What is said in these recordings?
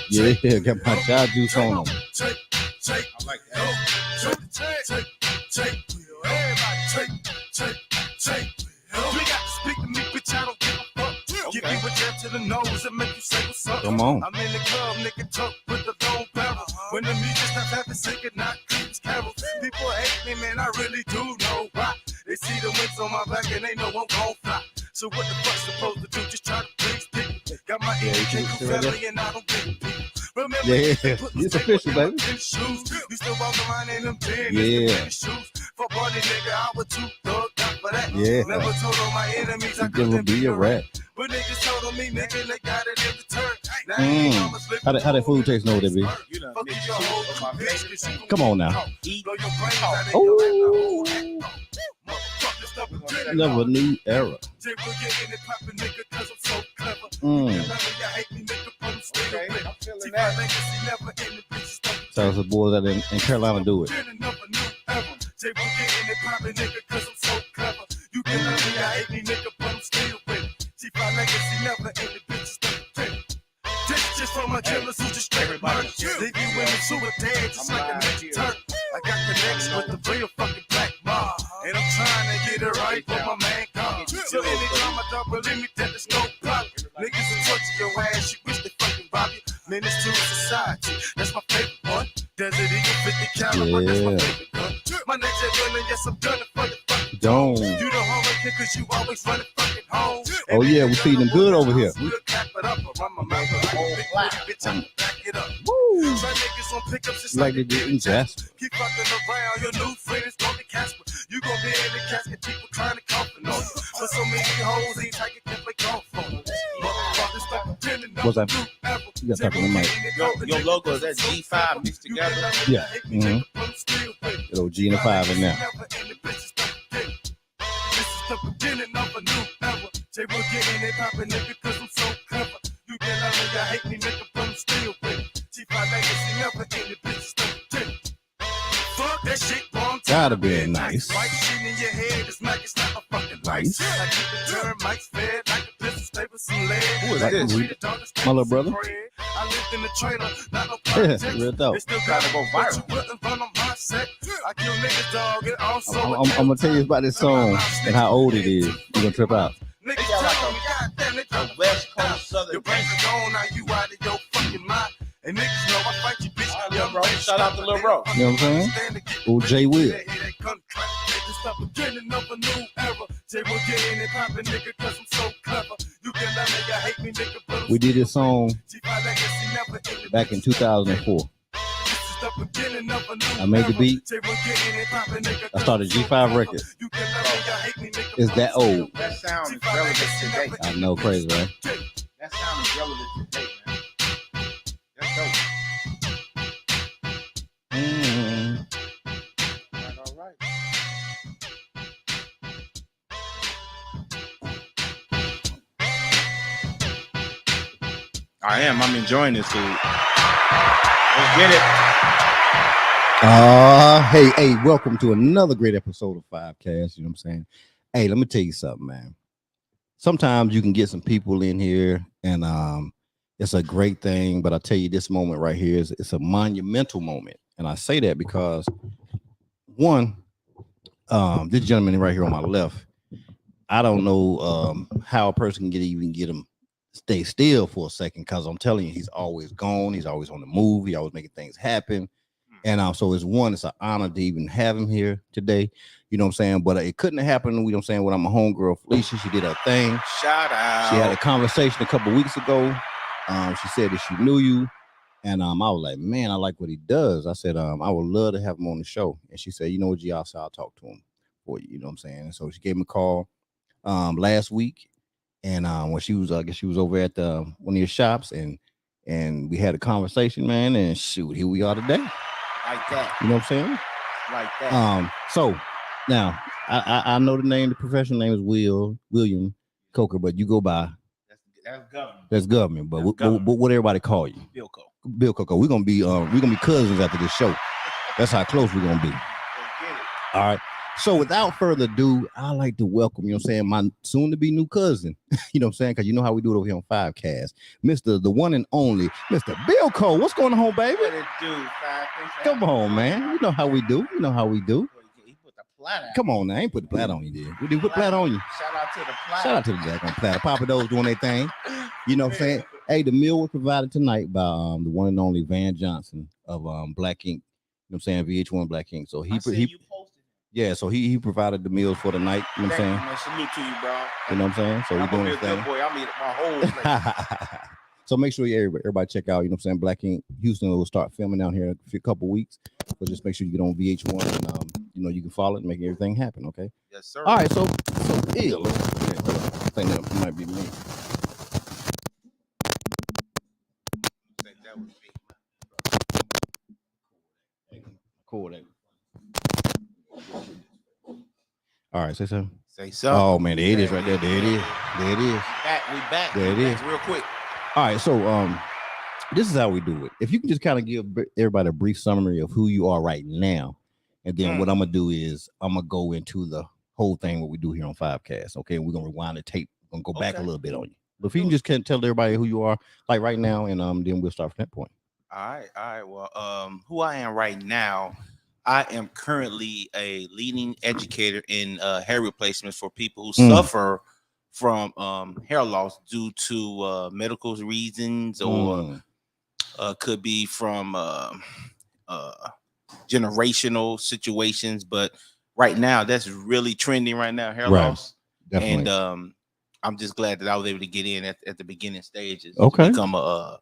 Yeah, got my child juice on them. I like that. Give you a jab to the nose and make you say what's up. Come on. I'm in the club, nigga, talk with the long barrel. When the music stops having singing, not keeps carols. People hate me, man, I really do know why. They see the wings on my back and they know I'm gon' fly. So what the fuck's supposed to do? Just try to please people. Got my EK family and I don't get people. Remember, it's official, baby. You still walk around in them shoes. For party, nigga, I was too thugged out for that. Yeah. Never told all my enemies I couldn't be a rat. But niggas told on me, nigga, they got it in return. How that food taste know that be? Come on now. Oh, never new era. So the boys out in Carolina do it. Just for my killers who just straight everybody. Leave you women who are dead just like a next turn. I got connections with the real fucking black mob, and I'm trying to get it right for my man God. So anytime I don't believe me, that there's no problem. Niggas will torture your ass, you wish they fucking rob you. Menace to society, that's my favorite one. Desert Eagle 50 caliber, that's my favorite gun. My next gun, and yes, I'm done it for the fucking don't. You the home kid, cause you always running fucking home. Oh yeah, we feeding them good over here. Like they did in Jasper. Keep fucking around, your new friend is gonna be Casper. You gonna be in the casket, people trying to comfort on you. But so many hoes ain't taking can play golf for. What's that? You got talking to Mike. Your logo is that G5 mixed together? Yeah. Mm-hmm. Little G and a 5 in there. The beginning of a new era. They will get in it poppin' it because I'm so clever. You can love me, I hate me, nigga, but I'm still with it. G5 legacy never ended, bitches don't it. Fuck that shit, bomb. Gotta be nice. White shit in your head, this Mac is not a fucking nice. I keep the termites fed like a pistol, stay with some lead. Who is this? My little brother. I lived in the trailer, not no projects. Real dope. It still gotta go viral. I kill niggas, dog, and also I'm gonna tell you about this song and how old it is. You're gonna trip out. Niggas tell me, goddamn, a West Coast Southern. Your brains are gone, now you out of your fucking mind. And niggas know I fight you, bitch. Lil Bro. Shout out to Lil Bro. You know what I'm saying? Oh, Jay Will. It's the beginning of a new era. Jay will get in and poppin', nigga, cause I'm so clever. You can love me, I hate me, nigga, but we did this song back in 2004. I made the beat. I started G5 Records. It's that old. That sound is relevant today. I know, crazy, right? That sound is relevant today, man. That's dope. Mm-hmm. All right. I am. I'm enjoying this, dude. Let's get it. Hey, welcome to another great episode of 5Cast. You know what I'm saying? Hey, let me tell you something, man. Sometimes you can get some people in here and it's a great thing, but I tell you, this moment right here it's a monumental moment. And I say that because one, this gentleman right here on my left, I don't know how a person can even get him stay still for a second, because I'm telling you, he's always gone, he's always on the move, he always making things happen. And so it's an honor to even have him here today. You know what I'm saying? But it couldn't have happened, you know what I'm saying, with my homegirl Felicia. She did her thing. Shout out. She had a conversation a couple weeks ago. She said that she knew you. And I was like, man, I like what he does. I said, I would love to have him on the show. And she said, you know what, G, I'll talk to him for you. You know what I'm saying? And so she gave me a call last week. And when she was, I guess she was over at one of your shops, and we had a conversation, man. And shoot, here we are today. Like that. You know what I'm saying? Like that. So now I know the name, the professional name is William Coker, but you go by that's government. That's government. But what everybody call you? Bill Coker. We're gonna be cousins after this show. That's how close we're gonna be. All right. So without further ado, I'd like to welcome, you know what I'm saying, my soon to be new cousin. You know what I'm saying? Because you know how we do it over here on 5Cast. Mr. the one and only, Mr. BILLCO. What's going on, baby? What it do, Five? Come on, man. You know how we do. You know how we do. He put the plat out. Come on now. I ain't put the plat on you, did we? Did put plat on you? Shout out to the plat. Shout out to the Jack on Platter. Papa those doing their thing. You know what I'm saying? Hey, the meal was provided tonight by the one and only Van Johnson of Black Ink. You know what I'm saying? VH1 Black Ink. So he yeah, so he provided the meals for the night. You know what I'm saying? Man, salute to you, bro. You know what I'm saying? So I'm we're doing a his thing. good boy. I mean, my whole place. So make sure everybody check out, you know what I'm saying, Black Ink. Houston will start filming down here in a couple weeks. So just make sure you get on VH1 and you know, you can follow it and make everything happen, okay? Yes, sir. All right, so ill. I think that might be me. I think that was me. Cool. All right, say something. Say so. Oh man, there it is right there. There it is. There it is. We back. There it is. Real quick. All right, so this is how we do it. If you can just kind of give everybody a brief summary of who you are right now, and then what I'm gonna do is I'm gonna go into the whole thing what we do here on 5Cast. Okay, and we're gonna rewind the tape. We're gonna go back a little bit on you. But if you can just kind of tell everybody who you are, like right now, and then we'll start from that point. All right. Well, who I am right now, I am currently a leading educator in hair replacements for people who suffer from hair loss due to medical reasons, or could be from generational situations. But right now, that's really trending right now, hair loss. Definitely. And I'm just glad that I was able to get in at the beginning stages. Okay. To become I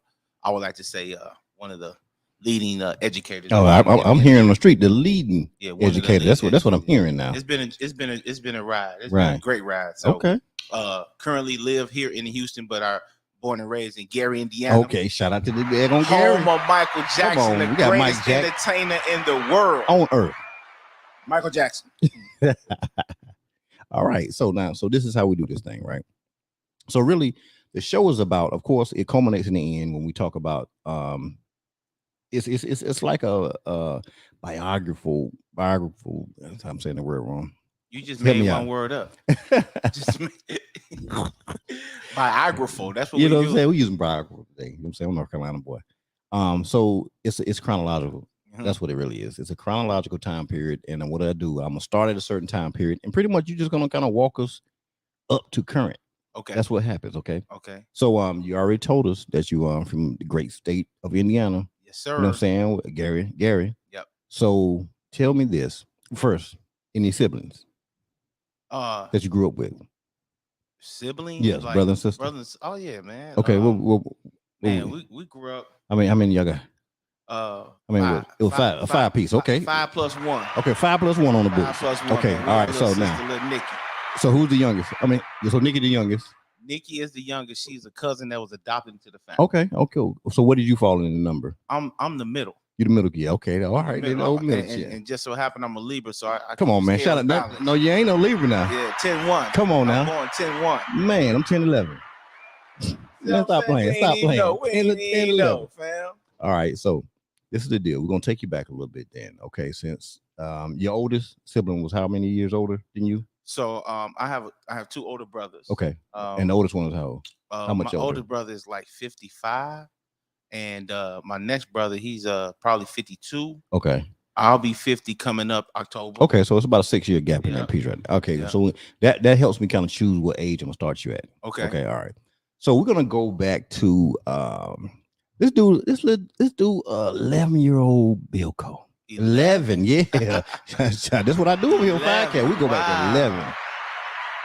would like to say one of the leading educators. Oh, I'm hearing on the street the leading educator. That's what I'm hearing now. It's been a ride. It's been a great ride. So currently live here in Houston, but born and raised in Gary, Indiana. Okay, shout out to the bed on Gary. Home of Michael Jackson, the greatest entertainer in the world on earth. Michael Jackson. All right, so this is how we do this thing, right? So really, the show is about, of course, it culminates in the end when we talk about it's like a biographical. I'm saying the word wrong. You just made one word up. Biographical. That's what you know what I'm saying. We're using biographical today. You know what I'm saying? I'm North Carolina boy. So it's chronological. That's what it really is. It's a chronological time period. And what I do, I'm gonna start at a certain time period, and pretty much you're just gonna kind of walk us up to current. Okay. That's what happens. Okay. Okay. So you already told us that you are from the great state of Indiana. Yes, sir. You know what I'm saying? Gary. Yep. So tell me this first. Any siblings that you grew up with? Siblings? Yes, brother and sister. Brothers. Oh yeah, man. Okay. Man, we grew up. I mean, how many y'all got? Five, it was a five piece. Okay. 5 plus 1. Okay, 5 plus 1 on the book. 5 plus 1. Okay, man. all right. So sister, now, little Nikki. So who's the youngest? So Nikki the youngest. Nikki is the youngest. She's a cousin that was adopted into the family. Okay. So what did you fall in the number? I'm the middle. You the middle kid. Okay. All right. And just so happened I'm a Libra, so I come on, man. Shout out. No, you ain't no Libra now. Yeah, 10-1. Come on now. I'm going 10-1. Man, I'm 10-11. Stop playing. 10-11. Fam. All right. So this is the deal. We're gonna take you back a little bit then. Okay. Since your oldest sibling was how many years older than you? So I have 2 older brothers. Okay. And the oldest one was how old? How much my older? older brother is like 55. And my next brother, he's probably 52. Okay. I'll be 50 coming up October. Okay, so it's about a 6-year gap in that piece right now. Okay, so that helps me kind of choose what age I'm gonna start you at. Okay, all right. So we're gonna go back to this 11-year-old BILLCO. 11, yeah. That's what I do over here on 5Cast. We go back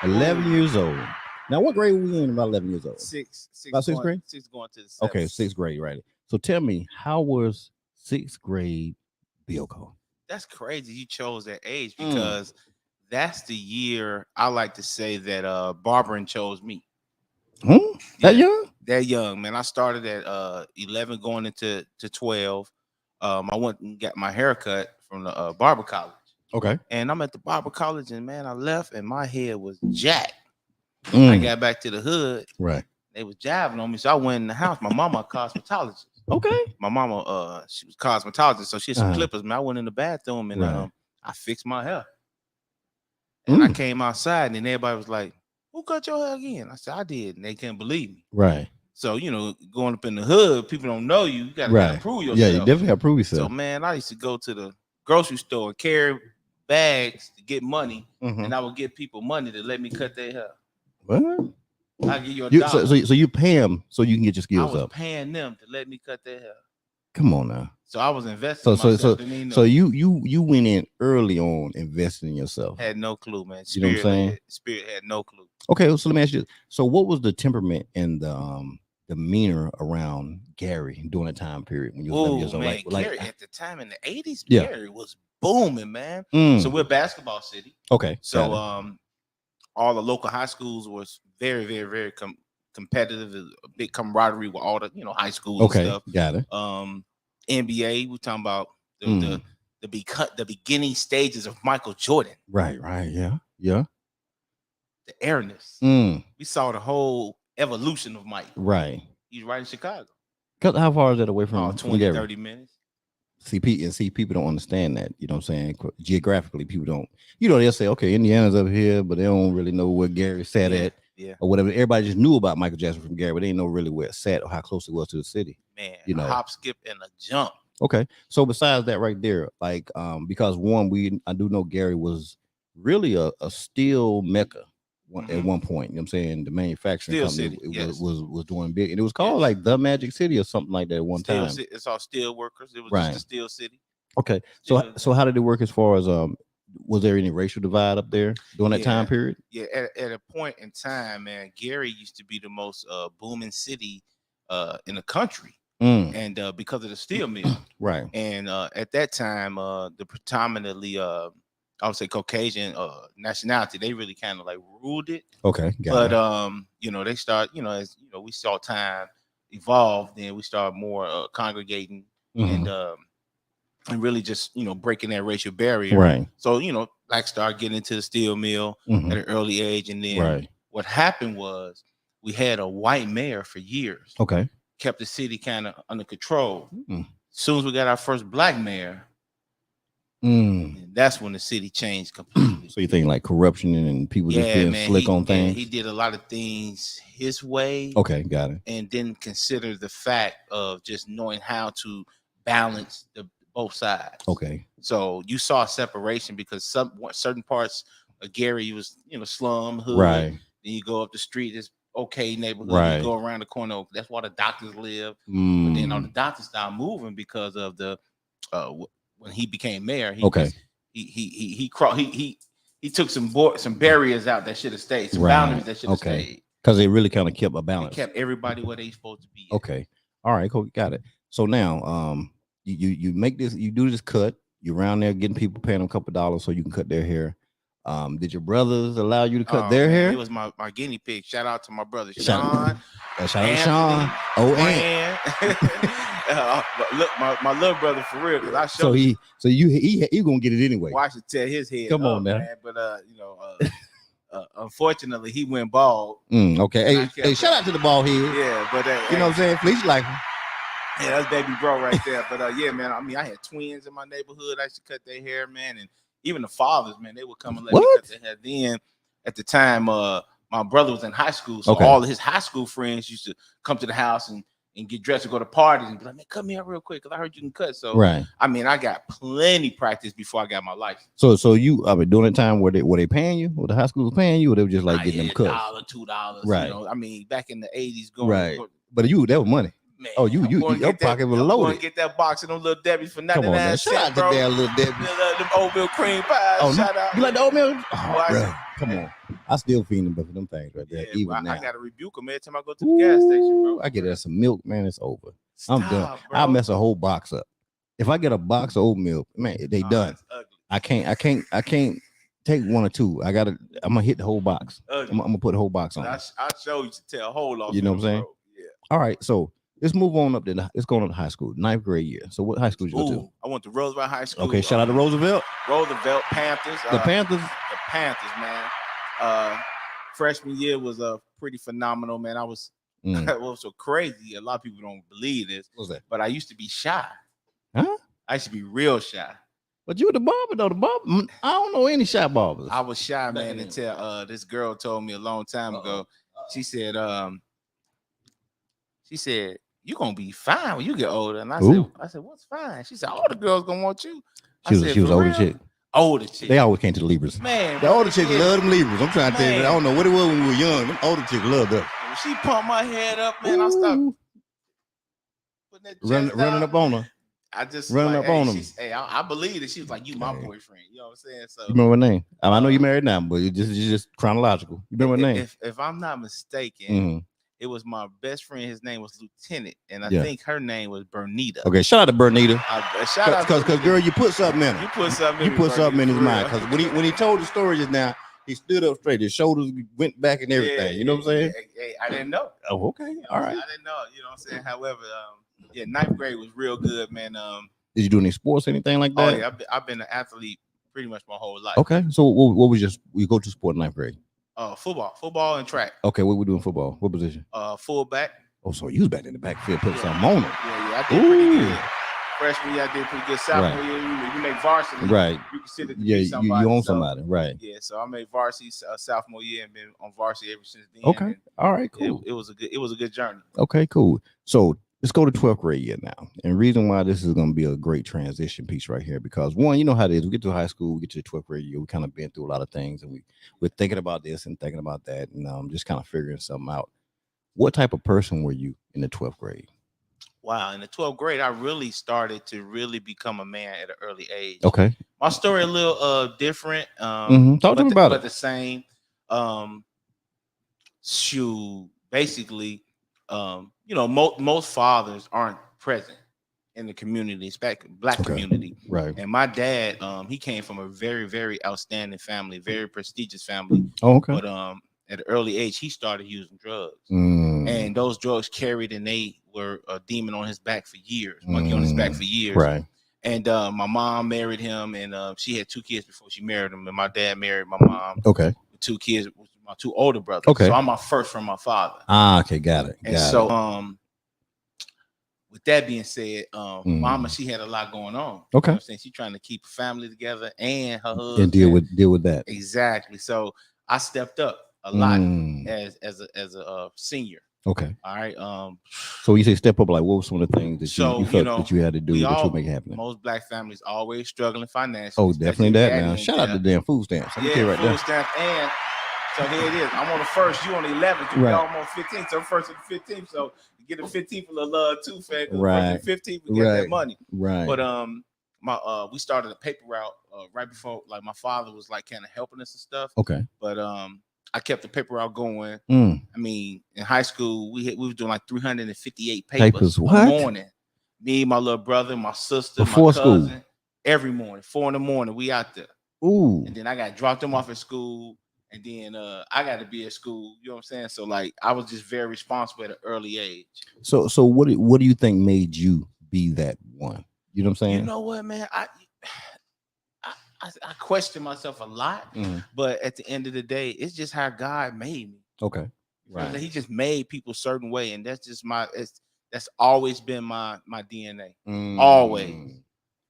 to 11 years old. Now, what grade were we in about 11 years old? About sixth grade? 6th going to the 7th. Okay, 6th grade, right. So tell me, how was 6th grade BILLCO? That's crazy you chose that age, because that's the year I like to say that Barbara chose me. That young? That young, man. I started at 11 going into 12. I went and got my haircut from the barber college. Okay. And I'm at the barber college, and man, I left and my head was jacked. I got back to the hood. Right. They was jiving on me. So I went in the house. My mama a cosmetologist. Okay. My mama, she was cosmetologist, so she had some clippers. Man, I went in the bathroom and I fixed my hair. And I came outside, and then everybody was like, "Who cut your hair again?" I said, "I did," and they couldn't believe me. Right. So going up in the hood, people don't know you. You gotta prove yourself. Yeah, you definitely gotta prove yourself. So man, I used to go to the grocery store and carry bags to get money, and I would give people money to let me cut their hair. What? I give you $1. So you pay them so you can get your skills up. I was paying them to let me cut their hair. Come on now. So I was investing. So you went in early on investing in yourself. Had no clue, man. You know what I'm saying? Spirit had no clue. Okay, so let me ask you. So what was the temperament and the demeanor around Gary during the time period when you were 11 years old? Man, Gary at the time in the 80s, Gary was booming, man. So we're a basketball city. Okay. So all the local high schools was very, very, very competitive. A big camaraderie with all the high schools and stuff. Got it. NBA, we're talking about the beginning stages of Michael Jordan. Right, yeah. The airness. We saw the whole evolution of Mike. Right. He's right in Chicago. How far is that away from 20, 30 minutes? See, people don't understand that. You know what I'm saying? Geographically, people don't. They'll say, okay, Indiana's up here, but they don't really know where Gary sat at. Yeah. Or whatever. Everybody just knew about Michael Jackson from Gary, but they didn't know really where it sat or how close it was to the city. Man, a hop, skip, and a jump. Okay. So besides that right there, like because I do know Gary was really a steel Mecca at one point. You know what I'm saying? The manufacturing steel company city, was doing big. And it was called like the Magic City or something like that at one time. It's all steel workers. It was just a steel city. Okay. So how did it work as far as was there any racial divide up there during that time period? Yeah, at a point in time, man, Gary used to be the most booming city in the country, and because of the steel mill, right? And at that time, the predominantly, I would say Caucasian nationality, they really kind of like ruled it. Okay, but they start, as we saw time evolve, then we start more congregating and really just breaking that racial barrier, right? So blacks start getting into the steel mill at an early age, and then what happened was we had a white mayor for years. Okay, kept the city kind of under control. As soon as we got our first black mayor, that's when the city changed completely. So you think like corruption and people just being slick on things? He did a lot of things his way. Okay, got it. And didn't consider the fact of just knowing how to balance both sides. Okay. So you saw separation because certain parts of Gary was slum hood. Right. Then you go up the street, it's okay neighborhood. Right. You go around the corner, that's why the doctors live. But then all the doctors started moving because of the when he became mayor. He took some barriers out that should have stayed, some boundaries that should have stayed. Because they really kind of kept a balance. They kept everybody where they supposed to be. Okay. All right, cool. Got it. So now you make this, you do this cut, you're around there getting people, paying them a couple dollars so you can cut their hair. Did your brothers allow you to cut their hair? It was my guinea pig. Shout out to my brother Sean. Shout out to Sean. Oh, and look, my little brother for real. Because I showed he gonna get it anyway. Watch it tear his head. Come on, man. But unfortunately, he went bald. Okay. Hey, shout out to the bald head. Yeah, but you know what I'm saying? Please like him. Yeah, that's baby bro right there. But yeah, man. I mean, I had twins in my neighborhood. I used to cut their hair, man, and even the fathers, man, they would come and let me cut their hair. Then at the time, my brother was in high school, so all of his high school friends used to come to the house and get dressed to go to parties and be like, man, cut me out real quick because I heard you can cut. So I mean, I got plenty practice before I got my license. So you, I mean, during the time were they paying you? Were the high school was paying you, or they were just like getting them cuts? $1, $2. Right. I mean, back in the 80s, But that was money. Man, your pocket was loaded. I'm gonna get that box of them little Debbie's for 99 cents. Shout out to that little Debbie. Them oatmeal cream pies. Shout out. You like the oatmeal? Oh, bro, come on. I still feed them, but for them things right there. Even now, I gotta rebuke them every time I go to the gas station, bro. I get us some milk, man. It's over. Stop, I'm done. Bro. I'll mess a whole box up. If I get a box of oatmeal, man, they done. I can't take one or two. I'm gonna hit the whole box. I'm gonna put the whole box on. I show you to tear a hole off. You know what I'm saying? Bro. Yeah. All right, so let's move on up to let's go on to high school, 9th grade year. So what high school did you go to? I went to Roosevelt High School. Okay, shout out to Roosevelt. Panthers. The Panthers. The Panthers, man. Freshman year was pretty phenomenal, man. I was what was so crazy. A lot of people don't believe this. What was that? But I used to be shy. Huh? I used to be real shy. But you were the barber though. The barber, I don't know any shop barbers. I was shy, man, until this girl told me a long time ago. She said, you gonna be fine when you get older. And I said, what's fine? She said, all the girls gonna want you. She was older chick. Older chick. They always came to the Libras. Man, the older chicks love them Libras. I'm trying to tell you, I don't know what it was when we were young. Them older chicks loved us. When she pumped my head up, man, I stopped putting that running up on her. I just running up on them. I believe that she was like, you my boyfriend. You know what I'm saying? So you remember her name? I know you're married now, but it's just chronological. You remember her name? If I'm not mistaken, it was my best friend. His name was Lieutenant, and I think her name was Bernita. Okay, shout out to Bernita. Shout out because girl, you put something in her. You put something in his mind. Because when he told the story just now, he stood up straight. His shoulders went back and everything. You know what I'm saying? I didn't know. Oh, okay, all right. I didn't know. You know what I'm saying? However, ninth grade was real good, man. Did you do any sports, anything like that? Oh yeah, I've been an athlete pretty much my whole life. Okay, so what was you go to sport in ninth grade? Football and track. Okay, what we doing football? What position? Fullback. Oh, so you was back in the backfield, put something on it. Yeah, I did pretty good. Freshman year, I did pretty good. Sophomore year, you make varsity. Right. You consider you own somebody. Right. Yeah, so I made varsity sophomore year and been on varsity ever since then. Okay. All right. Cool. It was a good journey. Okay. Cool. So let's go to 12th grade year now. And the reason why this is going to be a great transition piece right here, because one, you know how it is. We get to high school, we get to the 12th grade year. We kind of been through a lot of things, and we're thinking about this and thinking about that, and just kind of figuring something out. What type of person were you in the 12th grade? Wow, in the 12th grade, I really started to really become a man at an early age. Okay. My story a little different. Talk to me about it. But the same. Basically, most fathers aren't present in the community, black community. Right. And my dad, he came from a very, very outstanding family, very prestigious family. Oh, okay. But at an early age, he started using drugs. And those drugs carried, and they were a demon on his back for years, monkey on his back for years. Right. And my mom married him, and she had 2 kids before she married him. And my dad married my mom. Okay. With 2 kids, with my 2 older brothers. Okay. So I'm my first from my father. Okay, got it. And so with that being said, mama, she had a lot going on. Okay. You know what I'm saying? She's trying to keep a family together and her husband. And deal with that. Exactly. So I stepped up a lot as a senior. Okay. All right. So you say step up, like what were some of the things that you felt that you had to do to make it happen? Most black families always struggling financially. Oh, definitely that now. Shout out to damn food stamps. Food stamps. And so here it is. I'm on the 1st, you on the 11th, you I'm on 15th. So 1st and the 15th. So you get the 15th a little love too, fam. Right. 15th, we get that money. Right. But we started a paper route right before, like my father was like kind of helping us and stuff. Okay. But I kept the paper route going. I mean, in high school, we was doing like 358 papers in the morning. Me, my little brother, my sister, before my cousin, school. Every morning, 4 in the morning, we out there. Ooh. And then I got dropped them off at school. And then I got to be at school. You know what I'm saying? So like I was just very responsible at an early age. So what do you think made you be that one? You know what I'm saying? You know what, man? I question myself a lot, but at the end of the day, it's just how God made me. Okay. Right. He just made people a certain way, and that's just that's always been my DNA. Always.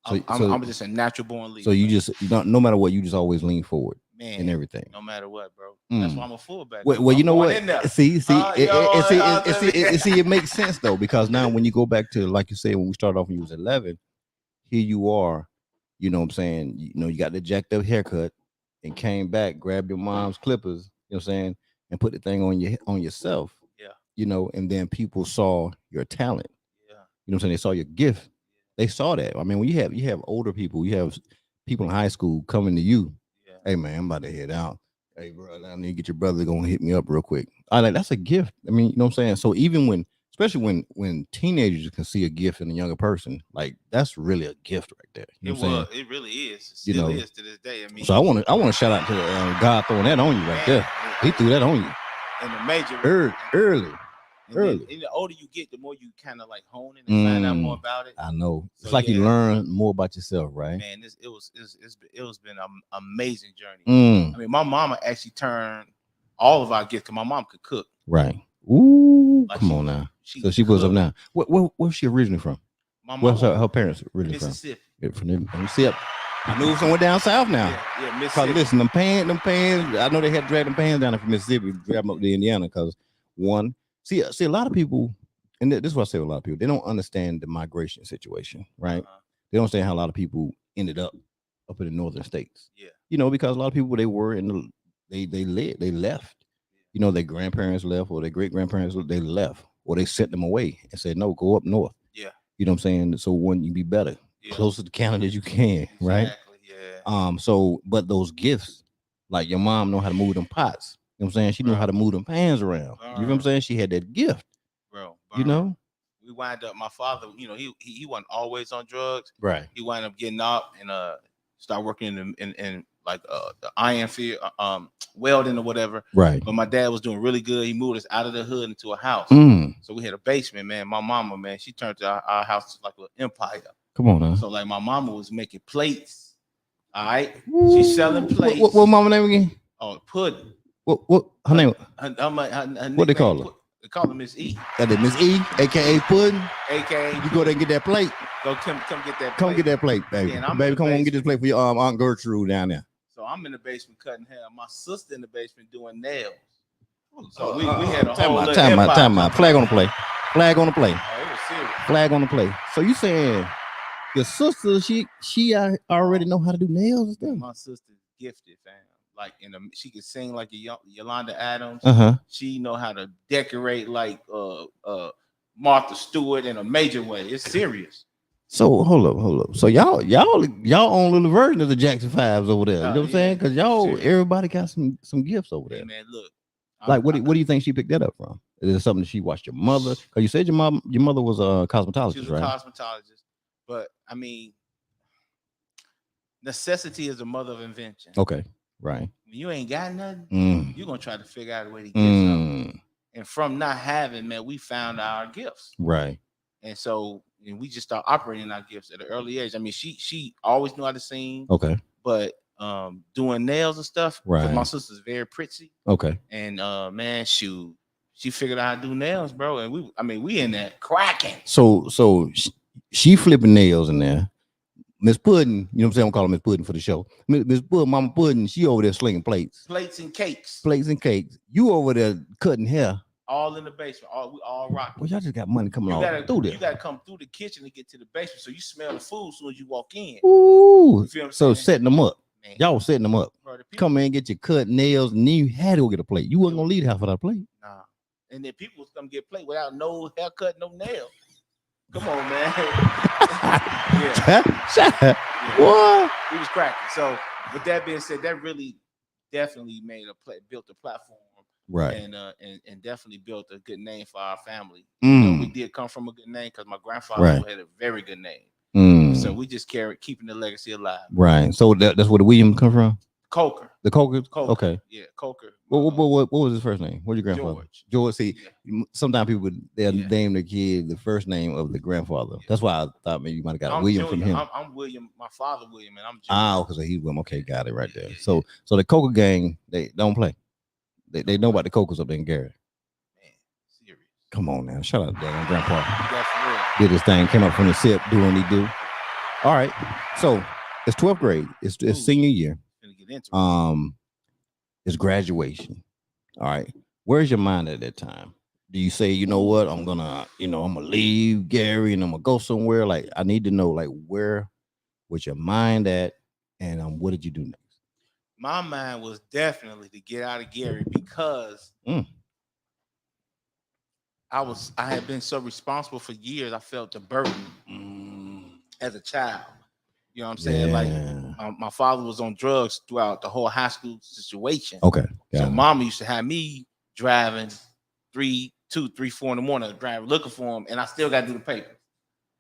So, I'm just a natural born leader. So you just no matter what, you just always lean forward. Man, and everything. No matter what, bro. That's why I'm a fullback. Well, you know what? See, it makes sense though, because now when you go back to, like you said, when we started off when you was 11, here you are, you know what I'm saying? You got the jacked up haircut and came back, grabbed your mom's clippers, you know what I'm saying, and put the thing on yourself. Yeah. You know, and then people saw your talent. Yeah. You know what I'm saying? They saw your gift. They saw that. I mean, when you have older people, you have people in high school coming to you. Hey man, I'm about to head out. Hey bro, I need to get your brother going to hit me up real quick. That's a gift. I mean, you know what I'm saying? So even especially when teenagers can see a gift in a younger person, like that's really a gift right there. You know what I'm saying? It really is. It still is to this day. I mean, so I want to shout out to God throwing that on you right there. He threw that on you. In the major early. And the older you get, the more you kind of like hone it and find out more about it. I know. So, it's like you learn more about yourself, right? Man, it's been an amazing journey. I mean, my mama actually turned all of our gifts, because my mom could cook. Right. Ooh, like come on now. So she was up now. Where's she originally from? My mom. Where's her parents originally Mississippi. From Mississippi. I knew somewhere down south now. Yeah, Cause Mississippi. listen, them pans. I know they had to drag them pans down there from Mississippi, drag them up to Indiana. Cause one, see, a lot of people, and this is what I say with a lot of people, they don't understand the migration situation, right? They don't understand how a lot of people ended up in the northern states. Yeah. You know, because a lot of people they were in the they left. You know, their grandparents left or their great grandparents they left or they sent them away and said, no, go up north. Yeah. You know what I'm saying? So one, you be better, closer to Canada as you can, right? Exactly. Yeah. So, but those gifts, like your mom know how to move them pots. You know what I'm saying? She knew how to move them pans around. You know what I'm saying? She had that gift. Bro. You know? We wind up, my father, you know, he wasn't always on drugs. Right. He wound up getting up and start working in like the iron field, welding or whatever. Right. But my dad was doing really good. He moved us out of the hood into a house. So we had a basement, man. My mama, man, she turned our house like an empire. Come on now. So like my mama was making plates. All right. She's selling plates. What mama name again? Oh, Pudding. What her name? Her What they call her? They call her Miss E. That is Miss E, aka Pudding. AKA you go there and get that plate. Go come get that plate. Come get that plate, baby. Yeah, baby, come on, get this plate for your Aunt Gertrude down there. So I'm in the basement cutting hair. My sister in the basement doing nails. So we had a whole time out. Flag on the play. Flag on the play. Oh, it was serious. Flag on the play. So you saying your sister, she already know how to do nails and stuff? My sister's gifted, fam. Like she could sing like Yolanda Adams. She know how to decorate like Martha Stewart in a major way. It's serious. So hold up. So y'all own little version of the Jackson Fives over there. You know what I'm saying? Because everybody got some gifts over there. Hey, man, look. Like what do you think she picked that up from? Is it something she watched your mother? Because you said your mother was a cosmetologist, she was right? A cosmetologist, but I mean, necessity is the mother of invention. Okay, right. When you ain't got nothing, you're gonna try to figure out a way to get something. And from not having, man, we found our gifts. Right. And so we just start operating our gifts at an early age. I mean, she always knew how to sing. Okay. But doing nails and stuff. Right. My sister's very pretty. Okay. And man, she figured out how to do nails, bro. And we in there cracking. So she flipping nails in there. Miss Pudding, you know what I'm saying? I'm calling Miss Pudding for the show. Miss Pudding, Mama Pudding, she over there slinging plates. Plates and cakes. You over there cutting hair. All in the basement. We all rocking. Well, y'all just got money coming through there. You gotta come through the kitchen to get to the basement, so you smell the food as soon as you walk in. Ooh. You feel what I'm saying? Setting them up. Man. Y'all setting them up. Bro, come in, get your cut nails, and then you had to go get a plate. You wasn't gonna leave the house without a plate. Nah. And then people was come get plate without no haircut, no nails. Come on, man. Yeah. What? He was cracking. So, with that being said, that really definitely built a platform, right? And definitely built a good name for our family. You know, we did come from a good name because my grandfather had a very good name. So we just keeping the legacy alive. Right. So that's where the Williams come from. Coker. The Coker? Okay. Yeah, Coker. What was his first name? What's your grandfather? George. See, sometimes people they'll name the kid the first name of the grandfather. Yeah. That's why I thought maybe you might have got William from him. I'm William. My father William, and I'm George. Okay, he's William. Okay, got it right there. So the Coker gang, they don't play. They know about the Cokers up there in Gary. Man, serious. Come on now, shout out to that grandpa. That's real. Did his thing, came up from the SIP, doing what he do. All right, so it's 12th grade. It's senior year. It's graduation. All right. Where's your mind at that time? Do you say, you know what, I'm gonna leave Gary and I'm gonna go somewhere? Like, I need to know, like, where was your mind at, and what did you do next? My mind was definitely to get out of Gary because I had been so responsible for years. I felt the burden as a child. You know what I'm saying? Yeah. Like my father was on drugs throughout the whole high school situation. Okay. So mama used to have me driving 3, 4 in the morning, driving looking for him, and I still got to do the papers.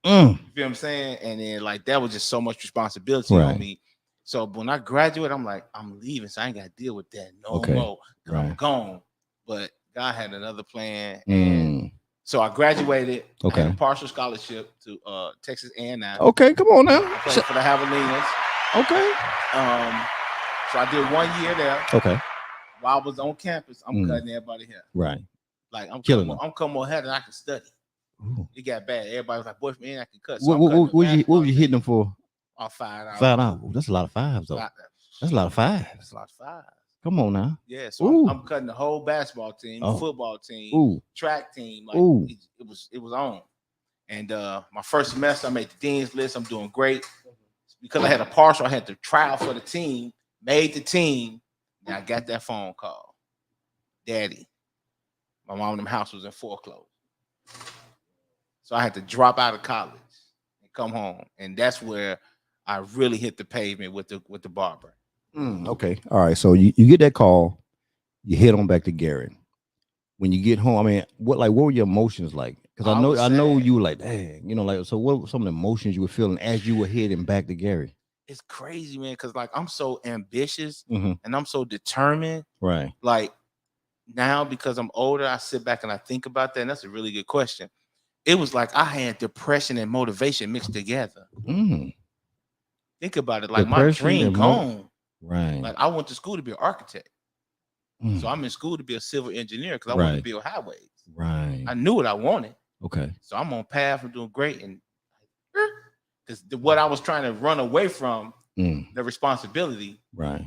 You feel what I'm saying? And then like that was just so much responsibility on me. So when I graduated, I'm like, I'm leaving, so I ain't got to deal with that no more. I'm gone. But God had another plan, and so I graduated. I had a partial scholarship to Texas A&M. Okay, come on now. I played for the Javelinas. Okay. So I did 1 year there. Okay. While I was on campus, I'm cutting everybody hair. Right. Like I'm killing them. I'm coming more hair than I can study. Ooh. It got bad. Everybody was like, boy, man, I can cut. So what were you hitting them for? Oh, $5. $5. Ooh, that's a lot of fives though. That's a lot of fives. That's a lot of fives. Come on now. Yeah, so I'm cutting the whole basketball team, football team, track team. Like it was on. And my first semester, I made the dean's list. I'm doing great because I had a partial. I had to try out for the team, made the team. And I got that phone call, Daddy. My mom and them house was in foreclosure, so I had to drop out of college and come home, and that's where I really hit the pavement with the barber. Okay, all right. So you get that call, you head on back to Gary. When you get home, I mean, what were your emotions like? Because I know you were like, dang, you know, like, so what were some of the emotions you were feeling as you were heading back to Gary? It's crazy, man, because like I'm so ambitious and I'm so determined. Right. Like now, because I'm older, I sit back and I think about that, and that's a really good question. It was like I had depression and motivation mixed together. Think about it, like depression, my dream gone. Right. Like I went to school to be an architect. So I'm in school to be a civil engineer because I wanted to build highways. Right. I knew what I wanted. Okay. So I'm on path for doing great, and because what I was trying to run away from, the responsibility. Right.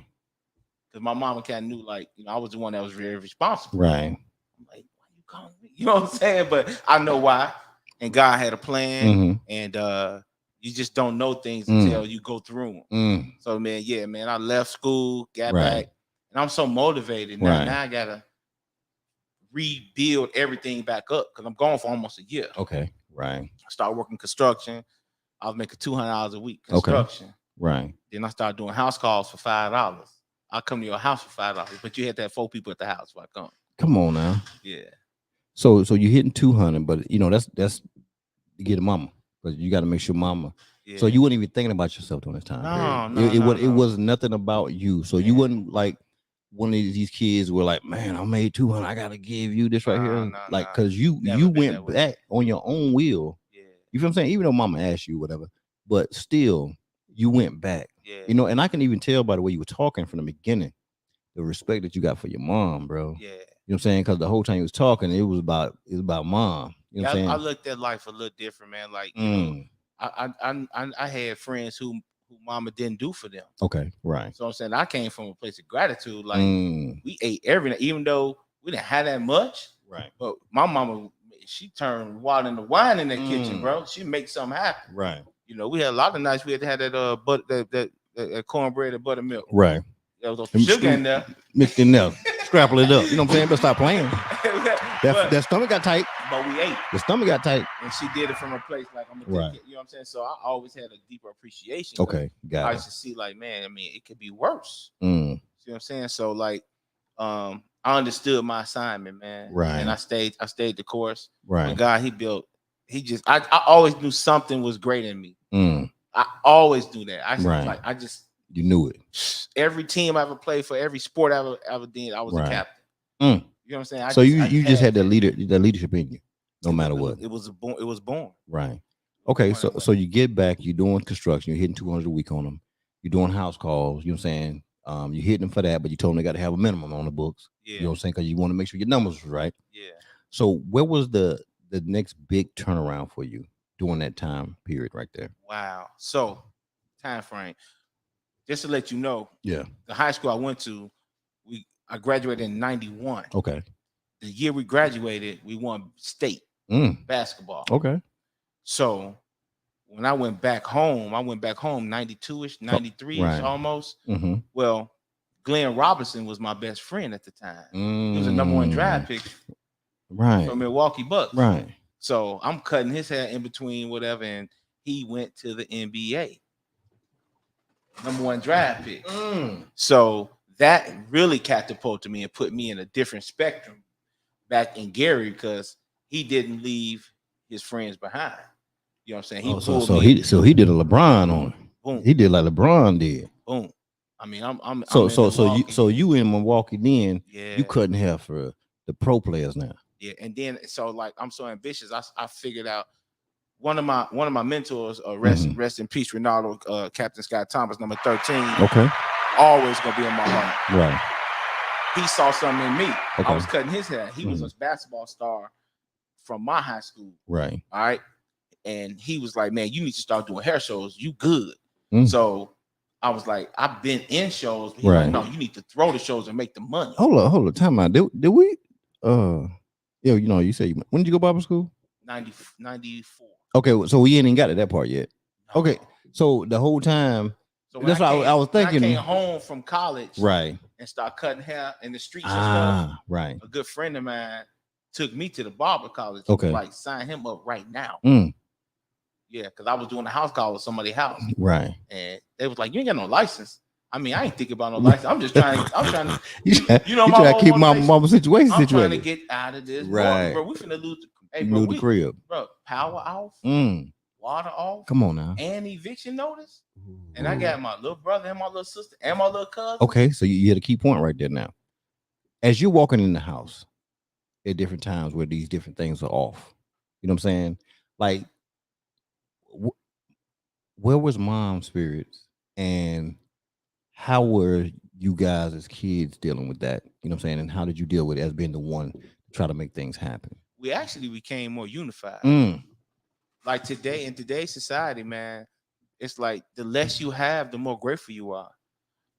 Because my mama kind of knew, like, you know, I was the one that was very responsible. Right. I'm like, why you calling me? You know what I'm saying? But I know why. And God had a plan, and you just don't know things until you go through them. So man, I left school, got back. And I'm so motivated now. Now I gotta rebuild everything back up because I'm gone for almost a year. Okay, right. I started working construction. I was making $200 a week construction. Okay. Right. Then I started doing house calls for $5. I'll come to your house for $5, but you had to have 4 people at the house before I come. Come on now. Yeah. So you're hitting 200, but you know that's to get a mama, but you got to make sure mama. Yeah. So you weren't even thinking about yourself during this time. No, it was nothing about you. So you wasn't like one of these kids were like, man, I made 200. I gotta give you this right here, because you went back on your own will. Yeah. You feel what I'm saying? Even though mama asked you whatever, but still you went back. Yeah. You know, and I can even tell by the way you were talking from the beginning, the respect that you got for your mom, bro. Yeah. You know what I'm saying? Because the whole time you was talking, it was about mom. You know what I'm saying? I looked at life a little different, man. Like, you know, I had friends who mama didn't do for them. Okay, right. So I'm saying I came from a place of gratitude. Like we ate everything, even though we didn't have that much. Right. But my mama, she turned water into wine in the kitchen, bro. She make something happen. Right. You know, we had a lot of nights we had to have that cornbread and buttermilk. Right. There was sugar in there. Mixed in there. Scrapple it up. You know what I'm saying? But stop playing. That stomach got tight. But we ate. The stomach got tight. And she did it from a place like I'm gonna take it, you know what I'm saying? So I always had a deeper appreciation. Okay, got it. I used to see like, man, I mean, it could be worse. See what I'm saying? So like I understood my assignment, man. Right. And I stayed the course. Right. And God, I always knew something was great in me. I always knew that. You knew it. Every team I ever played for, every sport I ever did, I was a captain. You know what I'm saying? So you just had the leadership in you, no matter what. It was born. Right. Okay. So you get back, you're doing construction, you're hitting 200 a week on them, you're doing house calls. You know what I'm saying? You're hitting them for that, but you told them they got to have a minimum on the books. Yeah. You know what I'm saying? Because you want to make sure your numbers was right. Yeah. So where was the next big turnaround for you during that time period right there? Wow. So time frame. Just to let you know, the high school I went to, I graduated in 91. Okay. The year we graduated, we won state basketball. Okay. So when I went back home 92-ish, 93-ish almost. Well, Glenn Robinson was my best friend at the time. He was a #1 draft pick from Milwaukee Bucks. Right. So I'm cutting his hair in between whatever, and he went to the NBA. #1 draft pick. So that really catapulted me and put me in a different spectrum back in Gary because he didn't leave his friends behind. You know what I'm saying? He did a LeBron on him. Boom. He did like LeBron did. Boom. I mean, I'm so you in Milwaukee then? Yeah. You cutting hair for the pro players now. Yeah, and then so like I'm so ambitious. I figured out one of my mentors, rest in peace, Ronaldo, Captain Scott Thomas, number 13. Okay. Always gonna be in my heart. Right. He saw something in me. Okay. I was cutting his hair. He was a basketball star from my high school. Right. All right. And he was like, man, you need to start doing hair shows. You good. So I was like, I've been in shows. But Right. like, no, you need to throw the shows and make the money. Hold on. Time out. Did we? Yeah, you know, you say when did you go Bible school? 94. Okay, so we ain't even got to that part yet. No. Okay, so the whole time. So that's what I was thinking. When I came home from college, right, and started cutting hair in the streets and stuff. Right. A good friend of mine took me to the barber college. Okay, like sign him up right now. Yeah, because I was doing a house call with somebody's house. Right, and they was like, "You ain't got no license." I mean, I ain't thinking about no license. I'm just trying. I'm trying to. You know, my keep my mama situation. I'm trying to get out of this. Right, bro. We finna lose. Hey, bro, the crib. Bro, power off. Water off. Come on now. And eviction notice. And I got my little brother and my little sister and my little cousin. Okay, so you had a key point right there now. As you're walking in the house at different times where these different things are off, you know what I'm saying? Like, where was mom's spirits and how were you guys as kids dealing with that? You know what I'm saying? And how did you deal with it as being the one to try to make things happen? We actually became more unified. Like today, in today's society, man, it's like the less you have, the more grateful you are.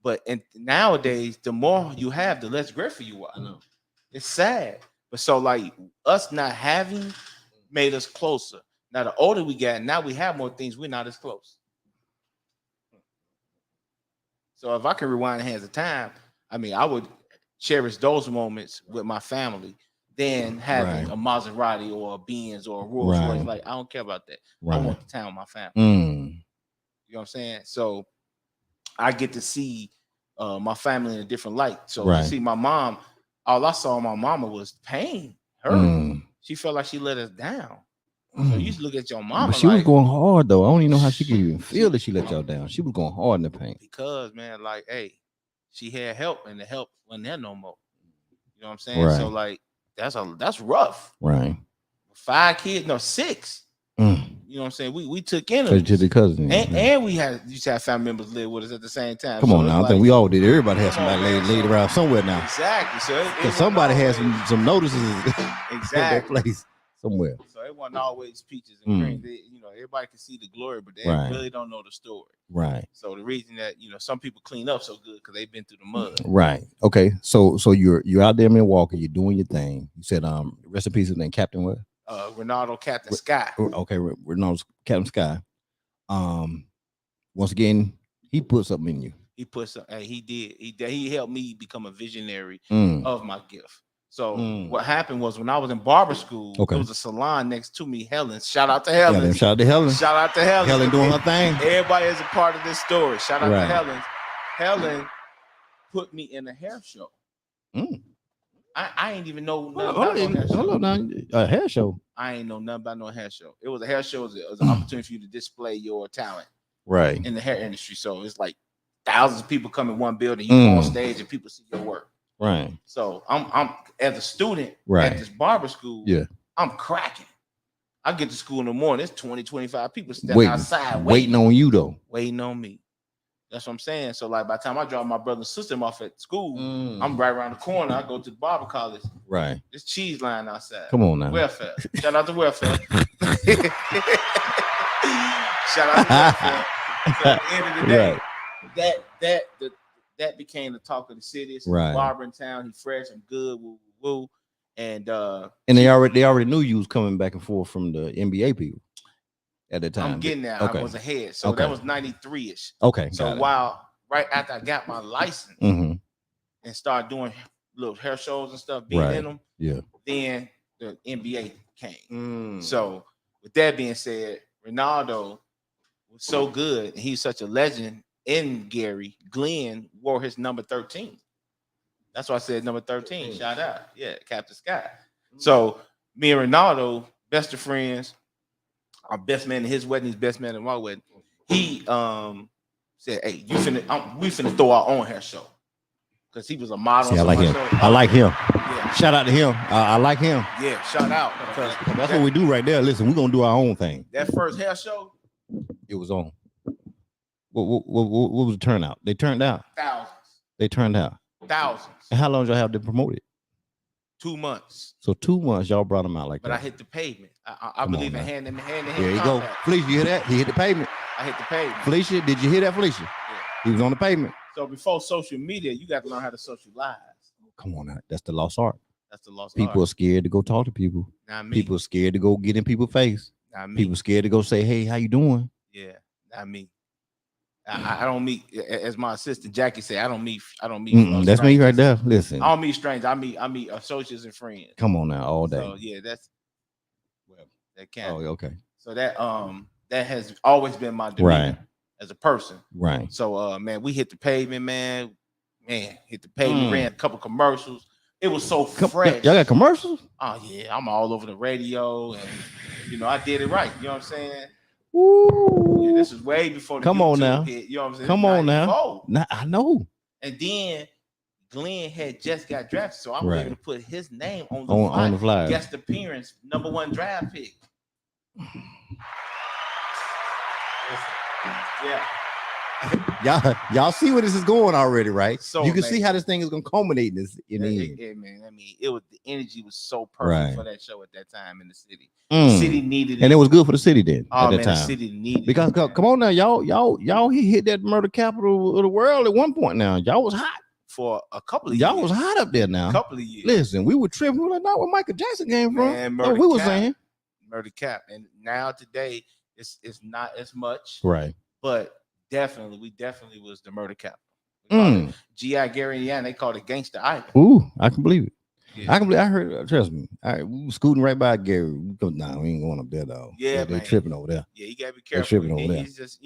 But nowadays, the more you have, the less grateful you are. I know. It's sad. But so like us not having made us closer. Now, the older we got, now we have more things, we're not as close. So if I can rewind the hands of time, I mean, I would cherish those moments with my family than having a Maserati or a Benz or a Rolls Royce. Like, I don't care about that. I want the time with my family. You know what I'm saying? So I get to see my family in a different light. So to see my mom, all I saw in my mama was pain. She felt like she let us down. So you used to look at your mama. But she was going hard though. I don't even know how she could even feel that she let y'all down. She was going hard in the pain. Because man, like, hey, she had help and the help wasn't there no more. You know what I'm saying? So like that's rough. Right. 5 kids, no 6. You know what I'm saying? We took in them. To the cousins. And we used to have family members live with us at the same time. Come on now. I think we all did. Everybody had somebody laid around somewhere now. Exactly. So somebody had some notices exactly in that place somewhere. So it wasn't always peaches and cream. You know, everybody can see the glory, but they really don't know the story. Right. So the reason that, you know, some people clean up so good because they've been through the mud. Right. Okay. So you're out there in Milwaukee, you're doing your thing. You said rest in peace and then Captain what? Ronaldo Captain Sky. Okay, Ronaldo's Captain Sky. Once again, he put something in you. He put something. He did. He helped me become a visionary of my gift. So what happened was when I was in barber school, there was a salon next to me, Helen's. Shout out to Helen. Shout out to Helen. Shout out to Helen. Helen doing her thing. Everybody is a part of this story. Shout out to Helen. Helen put me in a hair show. I ain't even know nothing about no hair show. Hold on, a hair show. I ain't know nothing about no hair show. It was a hair show. It was an opportunity for you to display your talent, in the hair industry. So it's like thousands of people come in one building. You go on stage and people see your work. Right. So I'm as a student at this barber school. Yeah. I'm cracking. I get to school in the morning. It's 20, 25 people standing outside waiting on you though. Waiting on me. That's what I'm saying. So like by the time I drop my brother and sister off at school, I'm right around the corner. I go to the barber college. Right. There's cheese line outside. Come on now. Welfare. Shout out to welfare. Shout out to welfare. So at the end of the day, that became the talk of the city. It's a barber in town. He's fresh and good. Woo, woo, woo. And they already knew you was coming back and forth from the NBA people. At the time, I'm getting there. I was ahead, so that was 93ish. Okay, so right after I got my license and started doing little hair shows and stuff, being in them, then the NBA came. So with that being said, Ronaldo was so good, and he's such a legend in Gary. Glenn wore his number 13. That's why I said number 13. Shout out, Captain Sky. So me and Ronaldo, best of friends. Our best man at his wedding, his best man at my wedding. He said, "Hey, we finna throw our own hair show," because he was a model. See, I like him. I like him. Yeah. Shout out to him. I like him. Yeah, shout out. That's what we do right there. Listen, we're gonna do our own thing. That first hair show, it was on. What was the turnout? They turned out thousands. They turned out thousands. And how long did y'all have to promote it? 2 months. So 2 months y'all brought them out like that. But I hit the pavement. I believe in hand in hand. There you go. Please, you hear that? He hit the pavement. I hit the pavement. Felicia, did you hear that, Felicia? Yeah. He was on the pavement. So before social media, you got to learn how to socialize. Come on now. That's the lost art. That's the lost People art. are scared to go talk to people. Not me. People are scared to go get in people's face. Not me. People scared to go say, hey, how you doing? Yeah, not me. I don't meet, as my assistant Jackie said, I don't meet. That's me right there. Listen, I don't meet strangers. I meet associates and friends. Come on now, all day. So yeah, that's well, that can. Oh, okay. So that has always been my demeanor as a person. Right. So man, we hit the pavement, man. Hit the pavement. Ran a couple commercials. It was so fresh. Y'all got commercials? Oh yeah, I'm all over the radio, and I did it right. You know what I'm saying? Ooh. Yeah, this is way before the Come YouTube on now. hit. You know what I'm saying? Come on now. I know. And then Glenn had just got drafted, so I was able to put his name on the flyer. Guest appearance, #1 draft pick. Yeah. Y'all see where this is going already, right? So you can see how this thing is gonna culminate in this in the end. Man, I mean, the energy was so perfect for that show at that time in the city. The city needed it, and it was good for the city then. Oh at that man, time. the city needed because it, come on now, y'all hit that murder capital of the world at one point. Now y'all was hot for a couple of years. Y'all was hot up there now. A couple of years. Listen, we were tripping. We were like, not where Michael Jackson came from. Man, That's what we were saying. Murder cap, and now today it's not as much, right? But we definitely was the murder cap. G.I. Gary, they called it Gangsta Island. Ooh, I can believe it. Yeah. I can believe. I heard. Trust me. We were scooting right by Gary. We ain't going up there though. Yeah, they're tripping over there. Yeah, you gotta be careful. They're tripping over there. He's just,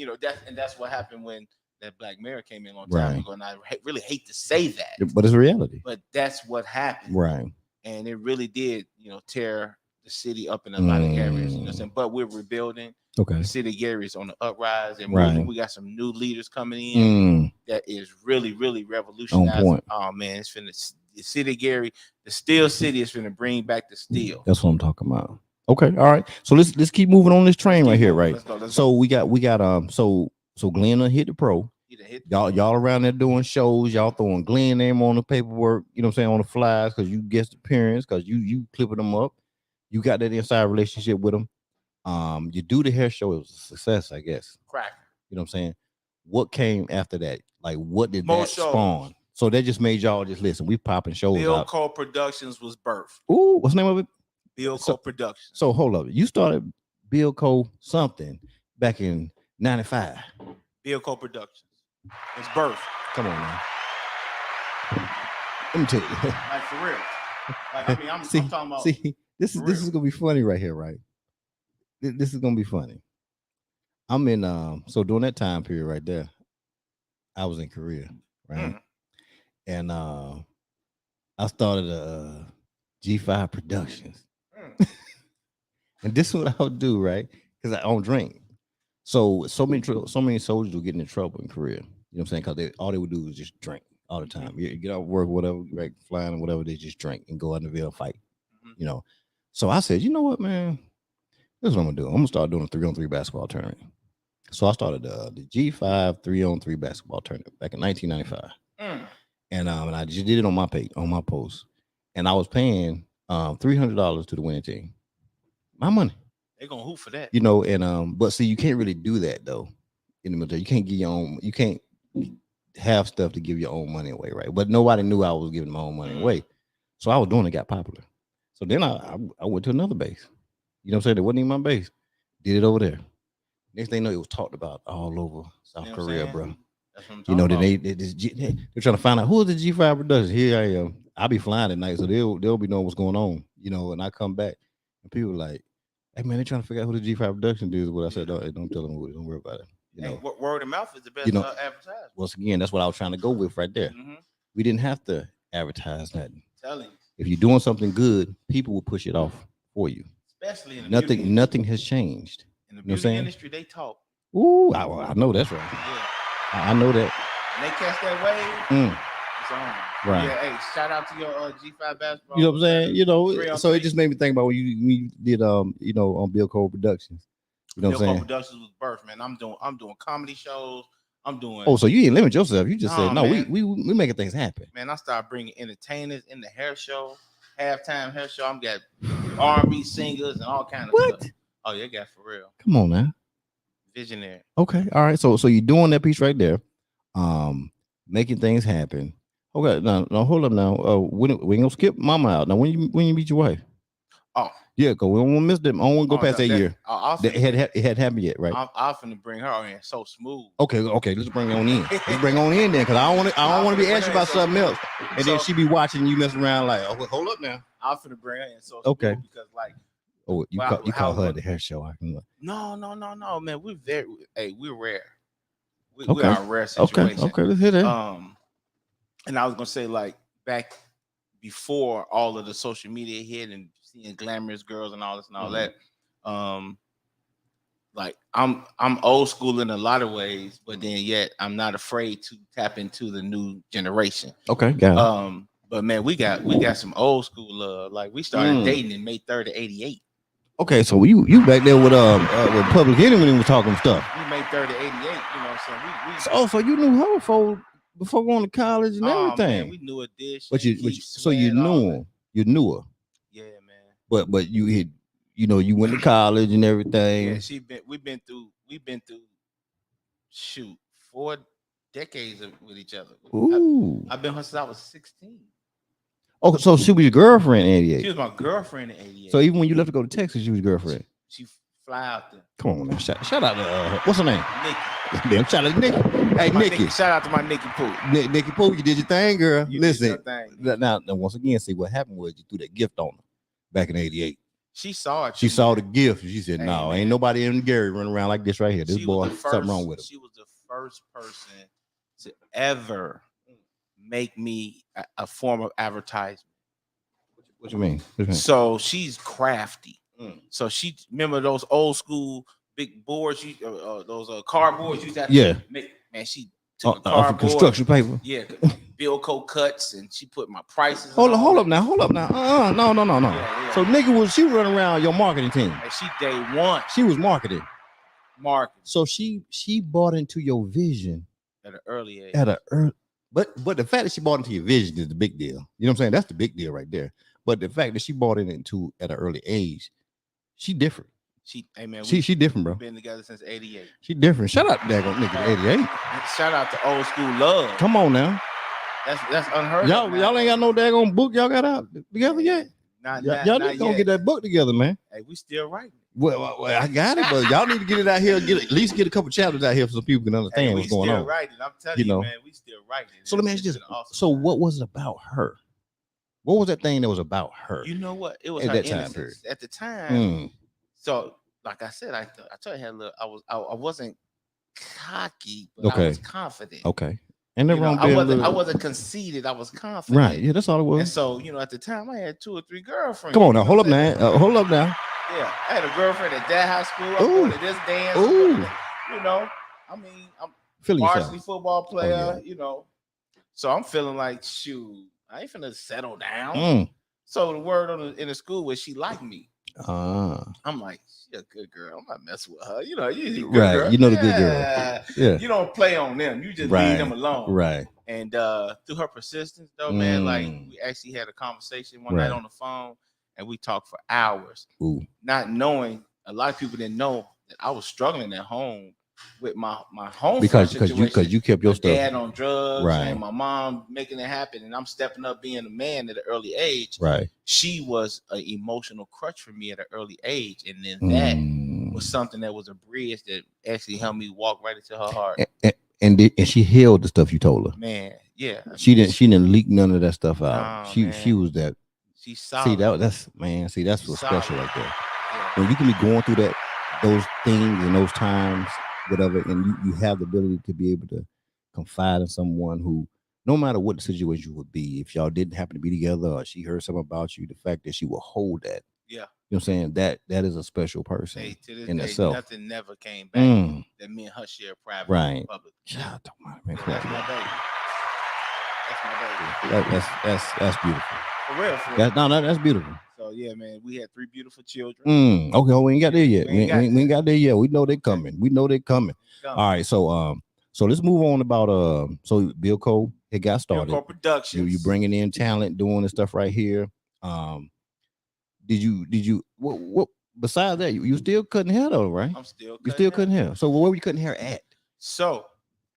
that's what happened when that Black Mayor came in a long time ago, and I really hate to say that, but it's a reality. But that's what happened, right? And it really did, tear the city up in a lot of areas. You know what I'm saying? But we're rebuilding. Okay. The city of Gary is on the uprise, and we got some new leaders coming in that is really, really revolutionizing. On point. Oh man, it's finna the city of Gary, the Steel City is finna bring back the steel. That's what I'm talking about. Okay, all right. So let's keep moving on this train right here, right? Let's go. We got so Glenn hit the pro. Y'all around there doing shows. Y'all throwing Glenn name on the paperwork. You know what I'm saying, on the flyers because you guest appearance because you clipping them up. You got that inside relationship with them. You do the hair show. It was a success, I guess. Cracker. You know what I'm saying? What came after that? Like, what did that spawn? So that just made y'all just listen. We popping shows. BILLCO Productions was birthed. Ooh, what's the name of it? BILLCO Productions. So hold up. You started BILLCO something back in '95. BILLCO Productions was birthed. Come on now. Let me tell you. Like for real. Like, I mean, I'm talking about. See, this is gonna be funny right here, right? This is gonna be funny. I'm in so during that time period right there, I was in Korea, right? And I started a G5 Productions. And this is what I would do, right? Because I don't drink. So many soldiers will get in trouble in Korea. You know what I'm saying? Because all they would do is just drink all the time. You get out of work, whatever, right, flying or whatever, they just drink and go out in the field fight. You know. So I said, you know what, man? This is what I'm gonna do. I'm gonna start doing a 3-on-3 basketball tournament. So I started the G5 3-on-3 basketball tournament back in 1995. And I just did it on my page, on my post. And I was paying $300 to the winning team. My money. They're gonna hoop for that. You know, and but see, you can't really do that though in the military. You can't give your own, you can't have stuff to give your own money away, right? But nobody knew I was giving my own money away. So I was doing it, got popular. So then I went to another base. You know what I'm saying? It wasn't even my base. Did it over there. Next thing you know, it was talked about all over South Korea, bro. That's what I'm talking about. They're trying to find out who is the G5 Productions. Here I am. I'll be flying at night, so they'll be knowing what's going on. You know, and I come back and people are like, "Hey man, they're trying to figure out who the G5 Production is." What I said, don't tell them who it is. Don't worry about it. You know, word of mouth is the best advertisement. Once again, that's what I was trying to go with right there. We didn't have to advertise nothing. Telling you. If you're doing something good, people will push it off for you. Especially in the nothing has changed. In the beauty industry, they talk. Ooh, I know that's right. Yeah. I know that. And they catch that wave. It's on. Right. Yeah. Hey, shout out to your G5 basketball. You know what I'm saying? You know, so it just made me think about when you did you know, on BILLCO Productions. You know what I'm saying? BILLCO Productions was birth, man. I'm doing comedy shows. I'm doing. Oh, so you didn't limit yourself. You just said no. Man. We making things happen. Man, I started bringing entertainers in the hair show, halftime hair show. I'm got R&B singers and all kind of stuff. Oh yeah, got for real. Come on now. Visionary. Okay, all right. So you're doing that piece right there, making things happen. Okay, now hold up now. We ain't gonna skip Mama out now. When you meet your wife? Oh, Yeah, cause we don't want to miss them. I don't want to go past that year. It hadn't happened yet, right? I'm finna bring her in so smooth. Okay. Let's bring her on in. Let's bring her on in then, cause I don't want to be asking about something else, and then she be watching you mess around like, oh, hold up now. I'm finna bring her in so smooth because like. Oh, you call her at the hair show. I can look. No, man. We're rare. We Okay. are a rare situation. Okay, let's hit it. And I was gonna say, like, back before all of the social media hit and seeing glamorous girls and all this and all that, like I'm old school in a lot of ways, but then yet I'm not afraid to tap into the new generation. Okay, got it. But man, we got some old school love. Like we started dating in May 3rd of '88. Okay, so you back there with Public Enemy when we were talking stuff. We May 3rd of '88. You know what I'm saying? So you knew her before going to college and everything. Man, we knew a dish. But you knew her. You knew her. Yeah, man. But you had, you went to college and everything. Yeah, we've been through shoot 4 decades with each other. Ooh. I've been her since I was 16. Oh, so she was your girlfriend in '88. She was my girlfriend in '88. So even when you left to go to Texas, she was your girlfriend. She fly out there. Come on, man. Shout out to what's her name? Nikki. Damn, shout out to Nikki. Hey, Nikki. Shout out to my Nikki Pooh. Nikki Pooh, you did your thing, girl. You Listen. did your thing. Now, once again, see what happened was you threw that gift on her back in '88. She saw it. She saw the gift. She said, "No, ain't nobody in Gary running around like this right here. This boy, something wrong with him." She was the first person to ever make me a form of advertisement. What you mean? So she's crafty. So she remember those old school big boards, those cardboards you used to make. Man, she took a cardboard, construction paper. Yeah, BILLCO cuts, and she put my prices. Hold up now. No. Yeah. So nigga she running around your marketing team. And she day one. She was marketing. So she bought into your vision at an early age. But the fact that she bought into your vision is the big deal. You know what I'm saying? That's the big deal right there. But the fact that she bought it into at an early age, she different. She different, bro. Been together since '88. She different. Shout out to that nigga '88. Shout out to old school love. Come on now. That's unheard of. Y'all ain't got no daggone book y'all got out together yet. Y'all need to go get that book together, man. Hey, we still writing. Well, I got it, but y'all need to get it out here. At least get a couple chapters out here so people can understand what's going on. Writing. I'm telling you, man, we still writing. So let me ask you this: awesome. So what was it about her? What was that thing that was about her? You know what? It was at her that time period. At the time. So, like I said, I told you, I wasn't cocky, but I was confident. Okay. And I wasn't conceited. I was confident. Right. Yeah, that's all it was. And so, at the time, I had 2 or 3 girlfriends. Come on now, hold up now. Yeah, I had a girlfriend at that high school. I'm going to this dance. I'm feeling varsity football player. So I'm feeling like, shoot, I ain't finna settle down. So the word in the school was she liked me. I'm like, she a good girl. I'm not messing with her. You good girl. You know the good girl. Yeah. You don't play on them. You just leave them alone. Right. And through her persistence, though, man, like we actually had a conversation one night on the phone, and we talked for hours. Not knowing, a lot of people didn't know that I was struggling at home with my home because you kept your stuff. Dad on drugs, and my mom making it happen, and I'm stepping up being a man at an early age. Right. She was an emotional crutch for me at an early age, and then that was something that was a bridge that actually helped me walk right into her heart. And she held the stuff you told her. Man, yeah. She didn't leak none of that stuff out. No, she was that. She's solid. See, that's what's special right there. Yeah. When you can be going through those things and those times, whatever, and you have the ability to be able to confide in someone who, no matter what the situation would be, if y'all didn't happen to be together or she heard something about you, the fact that she will hold that. Yeah. You know what I'm saying? That is a special person. Hey, to this in day, itself. Nothing never came back that me and her share private right. public. Shout out to my man. That's my baby. That's my baby. That's beautiful. For real. That's beautiful. So yeah, man, we had 3 beautiful children. Okay, we ain't got there yet. We ain't got there yet. We know they're coming. All right, so let's move on about so BILLCO, it got started. BILLCO Productions. You bringing in talent, doing this stuff right here. Did you what besides that, you still cutting hair though, right? I'm still You still cutting hair. So where were you cutting hair at? So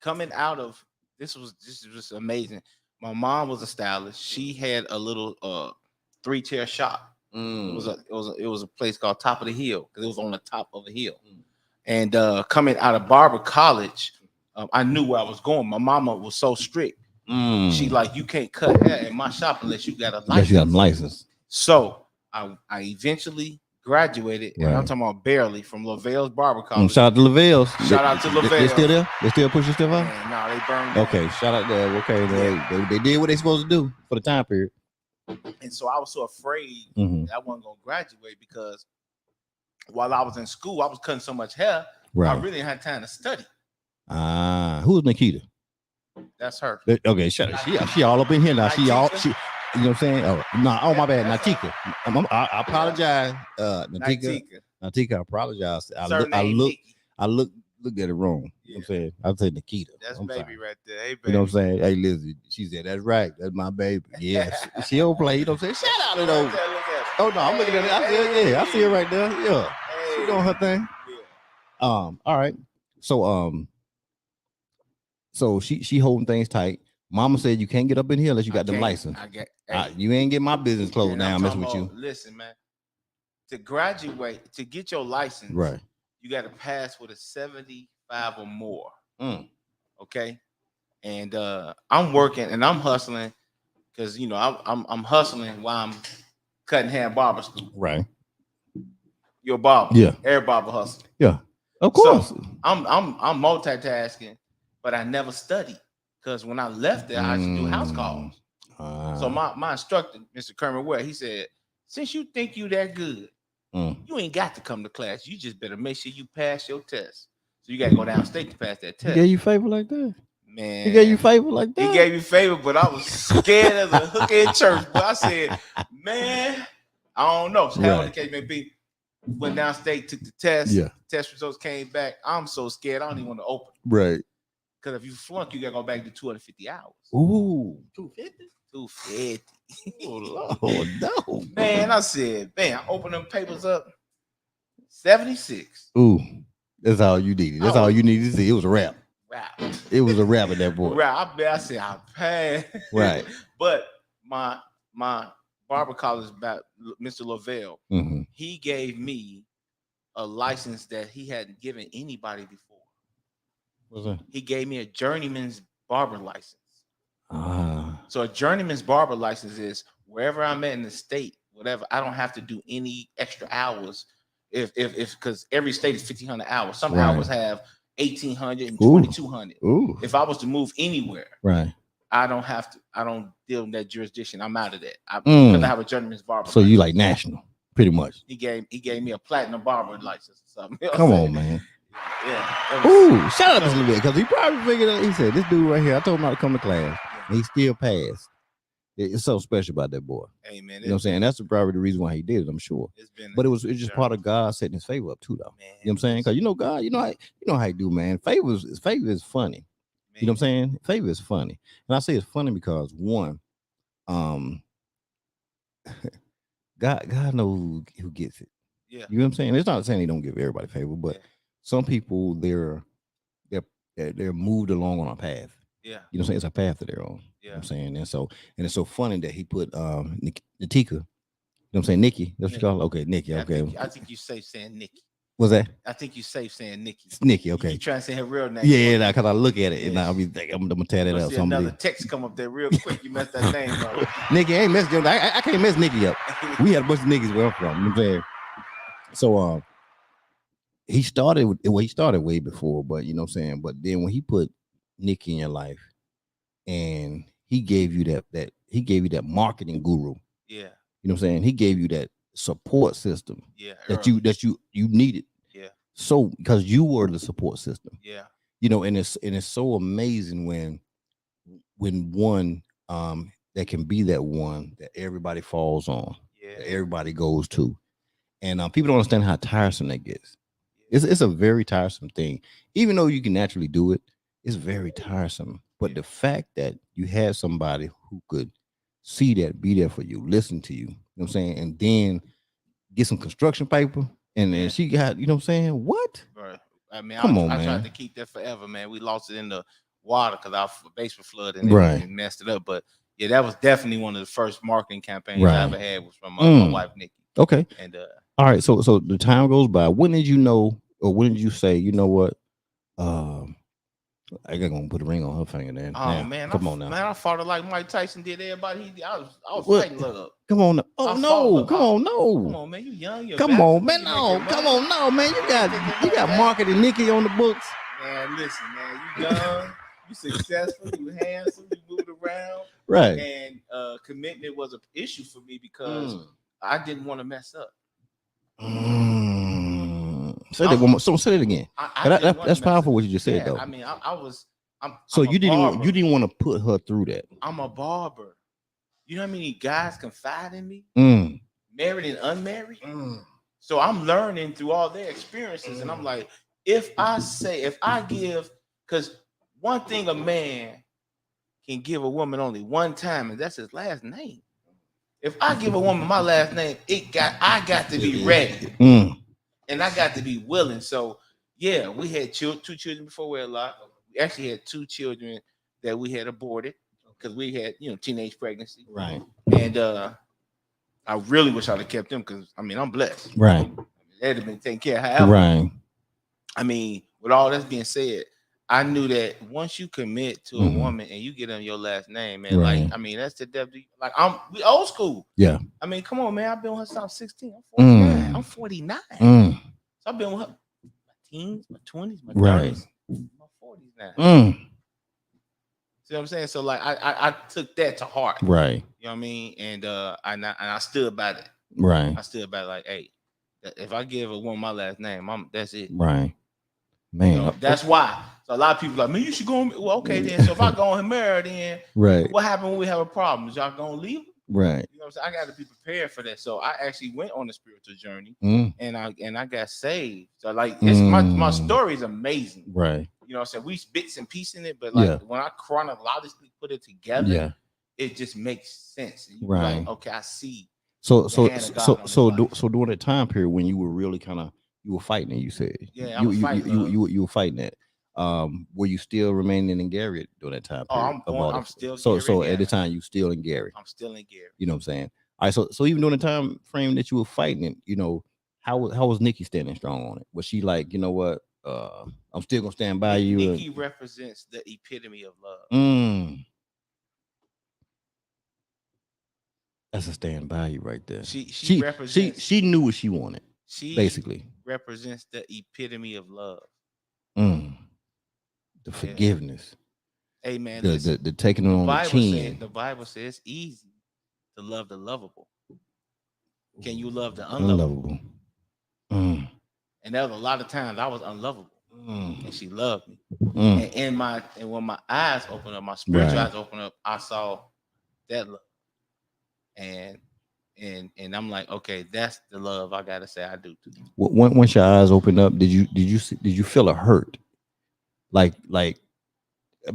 coming out of this was just amazing. My mom was a stylist. She had a little 3-tier shop. It was a place called Top of the Hill because it was on the top of a hill. And coming out of barber college, I knew where I was going. My mama was so strict. She like, you can't cut hair in my shop unless you got a license. Unless you got a license. So I eventually graduated, and I'm talking about barely, from Lavelle's Barber College. Shout out to Lavelle's. Shout out to Lavelle. They still there? They still pushing stuff out? No, they burned down. Okay, shout out there. Okay, they did what they supposed to do for the time period. And so I was so afraid that I wasn't gonna graduate because while I was in school, I was cutting so much hair, I really didn't have time to study. Who's Nikita? That's her. Okay, shut up. She all up in here now. She, you know what I'm saying? Oh, no, my bad. Natika. I apologize. Natika, I apologize. I looked at it wrong. You know what I'm saying? I'll say Nikita. That's baby right there. Hey, baby. You know what I'm saying? Hey, Lizzie. She said, that's right. That's my baby. Yes. She don't play. You know what I'm saying? Shout out to those. Oh, no, I'm looking at it. I see it right there. Yeah. Hey. She doing her thing. Yeah. All right. So she holding things tight. Mama said you can't get up in here unless you got them license. You ain't get my business closed down messing with you. Listen, man. To graduate, to get your license, right, you got to pass with a 75 or more. Okay. And I'm working and I'm hustling because I'm hustling while I'm cutting hair in barber school. Right. You're a barber. Yeah. Every barber hustling. Yeah. Of course. So I'm multitasking, but I never studied because when I left there, I used to do house calls. So my instructor, Mr. Kermit Ware, he said, since you think you that good, you ain't got to come to class. You just better make sure you pass your test. So you got to go downstate to pass that test. He gave you favor like that? Man. He gave you favor like that? He gave me favor, but I was scared as a hooker in church. But I said, man, I don't know. So how the case may be. Went downstate, took the test. Yeah. Test results came back. I'm so scared. I don't even want to open. Right. Because if you flunk, you got to go back to 250 hours. Ooh. 250? 250. Oh, Lord, no. Man, I said, man, I opened them papers up. 76. Ooh. That's all you needed. That's all you needed to see. It was a wrap. It was a wrap at that point. I said I passed. Right. But my barber college, Mr. Lavelle, he gave me a license that he hadn't given anybody before. What's that? He gave me a journeyman's barber license. So a journeyman's barber license is wherever I'm at in the state, whatever, I don't have to do any extra hours. If because every state is 1,500 hours. Some hours have 1,800 and 2,200. If I was to move anywhere, I don't deal in that jurisdiction. I'm out of that. Because I have a journeyman's barber. So you like national, pretty much. He gave me a platinum barber license or something. Come on, man. Yeah. Ooh, shout out to this little bit because he probably figured out. He said, "This dude right here, I told him not to come to class. And he still passed." It's so special about that boy. Hey, man, you know what I'm saying? That's probably the reason why he did it, I'm sure. But it's just part of God setting his favor up too, though. Man, you know what I'm saying? Because God, you know how he do, man. Favor is funny. Man. You know what I'm saying? Favor is funny. And I say it's funny because one, God knows who gets it. Yeah. You know what I'm saying? It's not saying he don't give everybody favor, but some people they're moved along on a path. Yeah. You know what I'm saying? It's a path that they're on. Yeah. You know what I'm saying? And it's so funny that he put Natika, you know what I'm saying? Nikki. That's what you call it? Okay, Nikki. Okay. I think you safe saying Nikki. What's that? I think you safe saying Nikki. It's Nikki, okay. You trying to say her real name. Yeah, because I look at it and I'll be thinking, I'm gonna tear that up. Another text come up there real quick. You messed that name up. Nikki ain't messed up. I can't mess Nikki up. We had a bunch of niggas where I'm from. You know what I'm saying? So he started way before, but you know what I'm saying? But then when he put Nikki in your life and he gave you that marketing guru. Yeah. You know what I'm saying? He gave you that support system. Yeah. That you needed. Yeah. So because you were the support system. Yeah. You know, and it's so amazing when one that can be that one that everybody falls on. Yeah. That everybody goes to. And people don't understand how tiresome that gets. It's a very tiresome thing. Even though you can naturally do it, it's very tiresome. But the fact that you had somebody who could see that, be there for you, listen to you, you know what I'm saying, and then get some construction paper, and then she got, you know what I'm saying? What? Bro, I mean, Come on, I man. tried to keep that forever, man. We lost it in the water because our basement flooded and Right. it messed it up. But yeah, that was definitely one of the first marketing campaigns Right. I ever had was from my wife Nikki. Okay. And all right, so the time goes by. When did you know, or when did you say, you know what? I got gonna put a ring on her finger then. oh now, man, come on now. Man, I fought it like Mike Tyson did everybody. I was What? fighting love. Come on. Oh no! Come on, no! Come on, man. You young. You're come on, man. No, come on, no, man. You got marketing Nikki on the books. Man, listen, man. You young. You successful. You handsome. You moved around. Right. And commitment was an issue for me because I didn't want to mess up. Say that one more. So say it again. That's powerful what you just said, though. I mean, I'm so you didn't want to put her through that. I'm a barber. You know how many guys confide in me? Married and unmarried. So I'm learning through all their experiences, and I'm like, if I give, because one thing a man can give a woman only one time, and that's his last name. If I give a woman my last name, I got to be ready, and I got to be willing. So yeah, we had 2 children before we had a lot. We actually had 2 children that we had aborted because we had teenage pregnancy. Right. And I really wish I'd have kept them because I mean I'm blessed. Right. They'd have been taken care of. However, right. I mean, with all that's being said, I knew that once you commit to a woman and you get on your last name, man, right. like I mean, that's the depth. Like we old school. Yeah. I mean, come on, man. I've been with her since I was 16. I'm 49. So I've been with her my teens, my 20s, my 30s, my 40s now. See what I'm saying? So like I took that to heart. Right. You know what I mean? And I stood by that. Right. I stood by like, hey, if I give a woman my last name, that's it. Right. Man. That's why. So a lot of people are like, man, you should go. Well, okay, then. So if I go and marry, then what happened when we have a problem? Is y'all gonna leave? Right. You know what I'm saying? I got to be prepared for that. So I actually went on a spiritual journey and I got saved. So like it's my story is amazing. Right. You know what I'm saying? We bits and pieces in it, but like when I chronologically put it together, it just makes sense. Right. Like, okay, I see. So during that time period when you were really you were fighting it, you said. Yeah, I was fighting. You were fighting that. Were you still remaining in Gary during that time period? I'm still so at the time you still in Gary. I'm still in Gary. You know what I'm saying? All right, so even during the time frame that you were fighting it, how was Nikki standing strong on it? Was she like, you know what? I'm still gonna stand by you. Nikki represents the epitome of love. That's a stand by you right there. She represents. She knew what she wanted. She basically represents the epitome of love. The forgiveness. Hey man, the taking it on the chin. The Bible says it's easy to love the lovable. Can you love the unlovable? And there was a lot of times I was unlovable, and she loved me. And when my eyes opened up, my spiritual eyes opened up, I saw that love. And I'm like, okay, that's the love I gotta say I do to you. Once your eyes opened up, did you feel a hurt? Like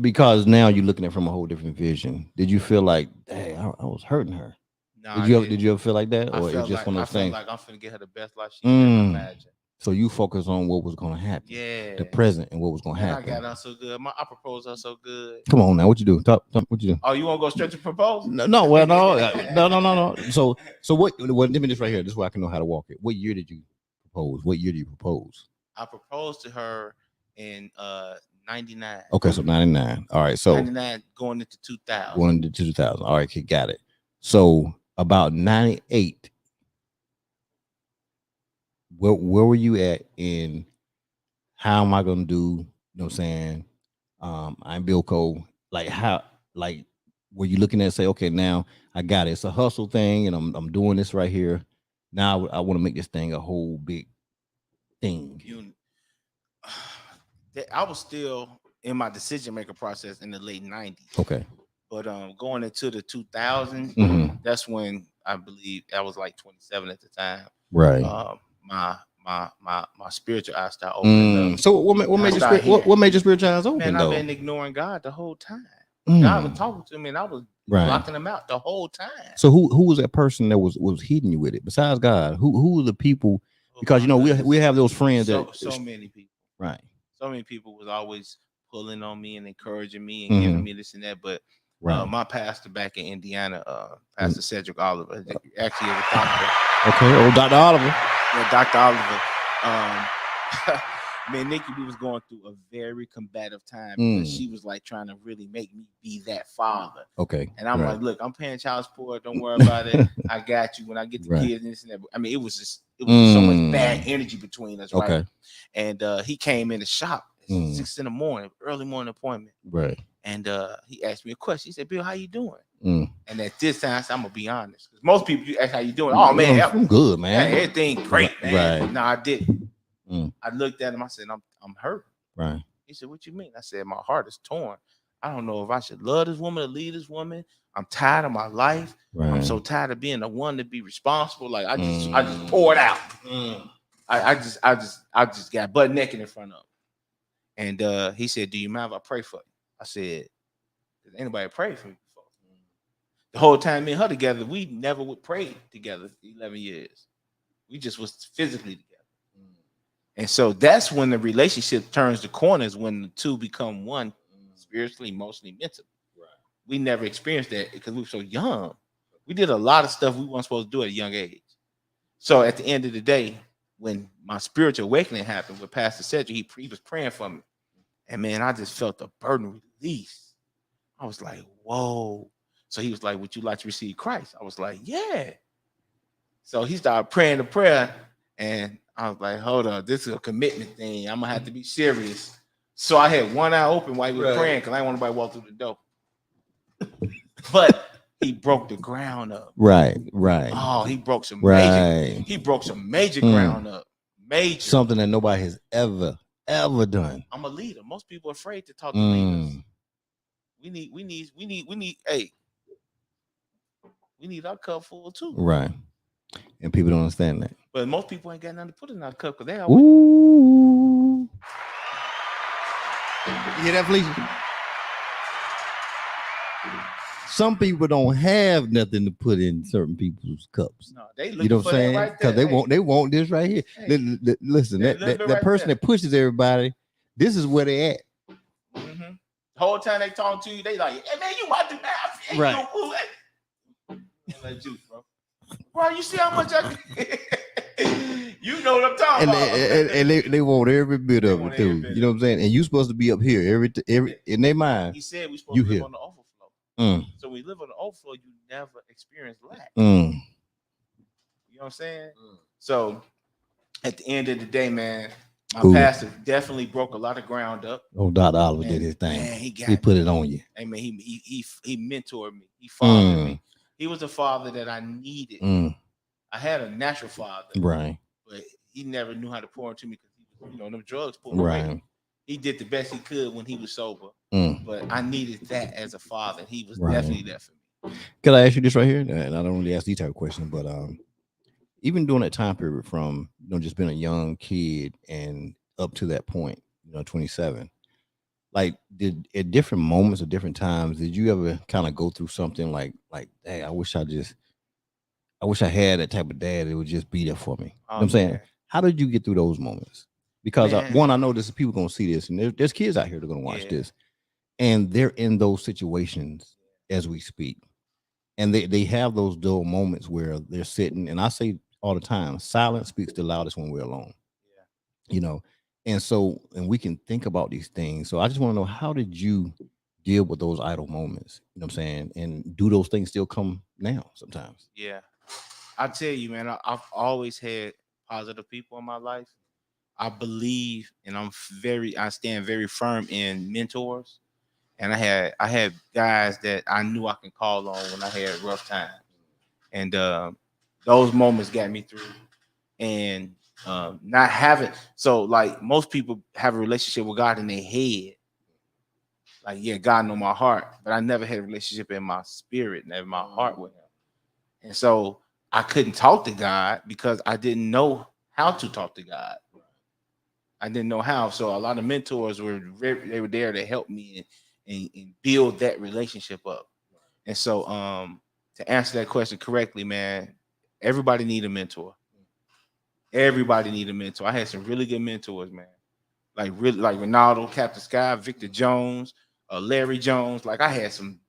because now you're looking at it from a whole different vision. Did you feel like, hey, I was hurting her? No, did you ever feel like that, or it's just one of those things? Like I'm finna get her the best life she can imagine. So you focus on what was gonna happen, the present, and what was gonna happen. I got her so good. I proposed her so good. Come on now, what you do? Talk what you do? Oh, you want to go straight to propose? No. So what? Let me just right here. This is where I can know how to walk it. What year did you propose? What year did you propose? I proposed to her in 99. Okay, so 99. All right, so 99 going into 2000. Going into 2000. All right, okay, got it. So about 98. Where were you at in how am I gonna do? You know what I'm saying? I'm BILLCO. Like were you looking at say, okay, now I got it. It's a hustle thing, and I'm doing this right here. Now I want to make this thing a whole big thing. I was still in my decision maker process in the late 90s. Okay. But going into the 2000s, that's when I believe I was like 27 at the time. Right. My spiritual eyes started opening up. So what made your spiritual eyes open? Man, I've been ignoring God the whole time. God was talking to me, and I was blocking him out the whole time. So who was that person that was hitting you with it besides God? Who were the people Because you know we have those friends so, that so many people, right. so many people was always pulling on me and encouraging me and Mhm. giving me this and that. But Right. my pastor back in Indiana, Pastor Cedric Oliver, actually is a doctor. Okay. Oh, Dr. Oliver. Yeah, Dr. Oliver. Me and Nikki, we was going through a very combative time because she was like trying to really make me be that father. Okay. And I'm right. like, look, I'm paying child support. Don't worry about it. I got you when I get the Right. kids and this and that. I mean, it was so much bad energy between us, right? Okay. And he came in the shop at 6 a.m, early morning appointment. Right. And he asked me a question. He said, Bill, how you doing? And at this time, I said, I'm gonna be honest. Because most people, you ask how you doing. Oh man, I'm good, man. Yeah, everything great, man. Right. No, I didn't. I looked at him. I said, I'm hurt. Right. He said, what you mean? I said, my heart is torn. I don't know if I should love this woman or leave this woman. I'm tired of my life. Right. I'm so tired of being the one to be responsible. Like I just poured out. I just got butt naked in front of him. And he said, do you mind if I pray for you? I said, does anybody pray for me before? The whole time me and her together, we never would pray together 11 years. We just was physically together. And so that's when the relationship turns the corners, when the two become one, spiritually, emotionally, mentally. Right. We never experienced that because we were so young. We did a lot of stuff we weren't supposed to do at a young age. So at the end of the day, when my spiritual awakening happened with Pastor Cedric, he was praying for me. And man, I just felt the burden release. I was like, whoa. So he was like, would you like to receive Christ? I was like, yeah. So he started praying the prayer, and I was like, hold on, this is a commitment thing. I'm gonna have to be serious. So I had one eye open while he was praying because I didn't want nobody to walk through the door. But he broke the ground up. Right. Oh, he broke some major ground up. Major. Something that nobody has ever done. I'm a leader. Most people are afraid to talk to leaders. We need our cup full too. Right. And people don't understand that. But most people ain't got nothing to put in our cup because they are. Ooh. You hear that, Felicia? Some people don't have nothing to put in certain people's cups. No, they you know what I'm saying? Because they want this right here. Hey. Listen, that person that pushes everybody, this is where they at. The whole time they talk to you, they like, hey man, you want to man? Right. Like juice, bro. Bro, you see how much you know what I'm talking about. And they want every bit of it too. You know what I'm saying? And you supposed to be up here every in their mind. He said we supposed to live on the overflow. So we live on the overflow, you never experience lack. You know what I'm saying? So at the end of the day, man, my pastor definitely broke a lot of ground up. Oh, Dr. Oliver did his thing. Man, he put it on you. Hey man, he mentored me. He fathered me. He was a father that I needed. I had a natural father, right? But he never knew how to pour into me because he was, them drugs pulled away. He did the best he could when he was sober, but I needed that as a father. He was definitely there for me. Can I ask you this right here? And I don't really ask these type of questions, but even during that time period from just being a young kid and up to that point, 27, like at different moments or different times, did you ever kind of go through something like, hey, I wish I had that type of dad that would just be there for me. You know what I'm saying? How did you get through those moments? Because one, I know there's people gonna see this, and there's kids out here that are gonna watch this, and they're in those situations as we speak, and they have those dull moments where they're sitting, and I say all the time, silence speaks the loudest when we're alone. And so, and we can think about these things. So I just want to know, how did you deal with those idle moments? You know what I'm saying? And do those things still come now sometimes? Yeah. I tell you, man, I've always had positive people in my life. I believe, and I stand very firm in mentors. And I had guys that I knew I can call on when I had rough times. And those moments got me through. And not having, so like most people have a relationship with God in their head. Like, yeah, God know my heart, but I never had a relationship in my spirit, never my heart with him. And so I couldn't talk to God because I didn't know how to talk to God. I didn't know how. So a lot of mentors were there to help me and build that relationship up. And so to answer that question correctly, man, everybody need a mentor. Everybody need a mentor. I had some really good mentors, man. Like really, like Ronaldo, Captain Sky, Victor Jones, Larry Jones. Like I had some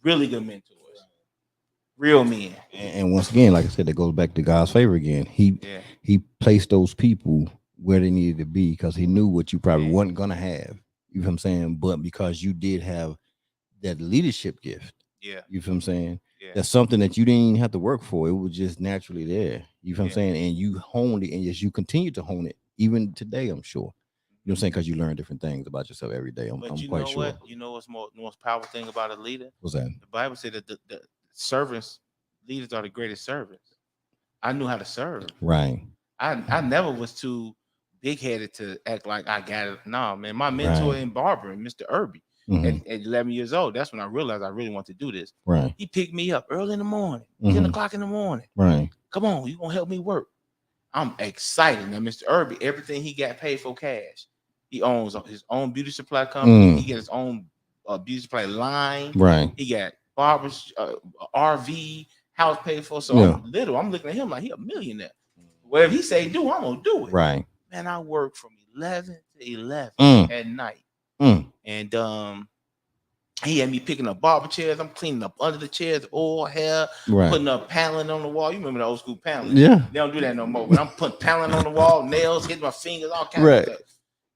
really good mentors, real men. And once again, like I said, that goes back to God's favor again. Yeah, He placed those people where they needed to be because he knew what you probably Man. wasn't gonna have. You know what I'm saying? But because you did have that leadership gift, yeah, you know what I'm saying? yeah. That's something that you didn't even have to work for. It was just naturally there. You know what I'm Yeah. saying? And you honed it, and yes, you continue to hone it even today, I'm sure. You know what I'm saying? Because you learn different things about yourself every day. But I'm you quite know sure. what? You know what's the most powerful thing about a leader? What's that? The Bible said that the servants, leaders are the greatest servants. I knew how to serve. Right. I never was too big headed to act like I got it. No, man. My mentor Right. in barbering, Mr. Irby, Mhm. at 11 years old, that's when I realized I really want to do this. Right. He picked me up early in the morning, 10 Mhm. o'clock in the morning. Right. Come on, you gonna help me work? I'm excited. Now, Mr. Irby, everything he got paid for cash. He owns his own beauty supply company. He got his own beauty supply line. Right. He got barbers, RV, house paid for. So Yeah. I'm looking at him like he a millionaire. Whatever he say do, I'm gonna do it. Right. Man, I work from 11 to 11 Mm. at night. Mm. And he had me picking up barber chairs. I'm cleaning up under the chairs, oil, hair, Right. putting up paneling on the wall. You remember the old school paneling? Yeah. They don't do that no more. But I'm putting paneling on the wall, nails, hitting my fingers, all kinds Right. of stuff.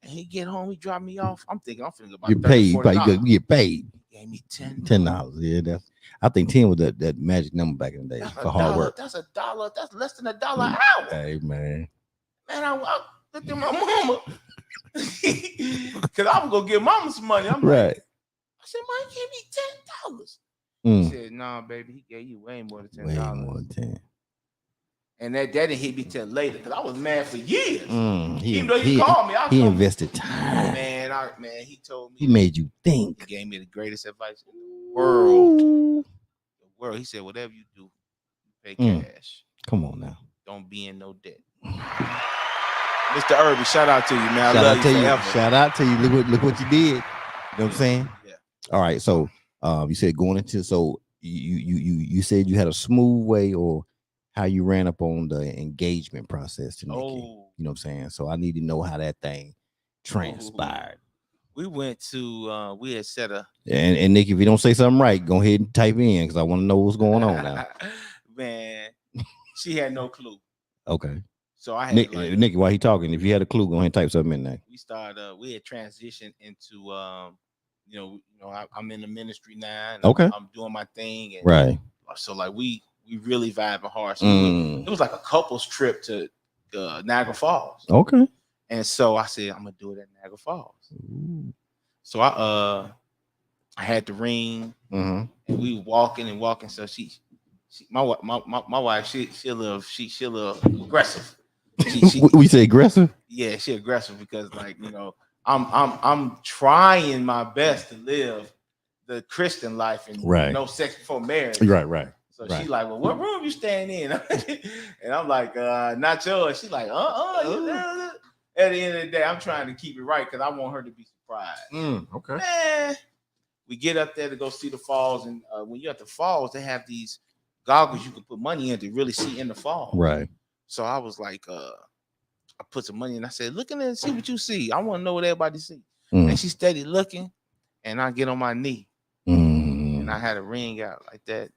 And he get home, he drop me off. I'm thinking I'm finna go about You paid. $30, You get paid. He gave me $10. $10. Yeah, that's. I think 10 was that magic number back in the day That's for hard work. That's $1. That's less than $1 an hour. Hey man. Man, I looked at my mama because I was gonna give mama some money. I'm Right. like, I said, "Man, he gave me $10." Mm. He said, "Nah, baby, he gave you way more than Way $10." more than 10. And that didn't hit me till later because I was mad for years. He, Even though he called me, he invested time. Man, he told me. He made you think. He gave me the greatest advice in the world. The world. He said, "Whatever you do, you pay cash. Come on now. Don't be in no debt." Mr. Irby, shout out to you, man. I Shout love out to you. forever. Shout out to you. Look what you did. You know what I'm saying? Yeah. All right. So you said going into you said you had a smooth way or how you ran up on the engagement process to Nikki. Oh. You know what I'm saying? So I need to know how that thing transpired. We went to we had set a and Nikki, if you don't say something right, go ahead and type in because I want to know what's going on now. Man, she had no clue. Okay. So I had Nikki, while he talking, if you had a clue, go ahead and type something in there. We had transitioned into I'm in the ministry now. And Okay. I'm doing my thing. And right. So like we really vibing hard. So it was like a couple's trip to Niagara Falls. Okay. And so I said, I'm gonna do it at Niagara Falls. Ooh. So I had the ring, and we were walking and walking. So my wife, she a little aggressive. We say aggressive? Yeah, she aggressive because like I'm trying my best to live the Christian life and no sex before marriage. Right. So she's like, well, what room you staying in? And I'm like, not yours. She's like, At the end of the day, I'm trying to keep it right because I want her to be surprised. Okay. Man, we get up there to go see the falls, and when you're at the falls, they have these goggles you can put money in to really see in the falls. Right. So I was like, I put some money in. I said, look in there and see what you see. I want to know what everybody see. And she steady looking, and I get on my knee, and I had a ring out like that,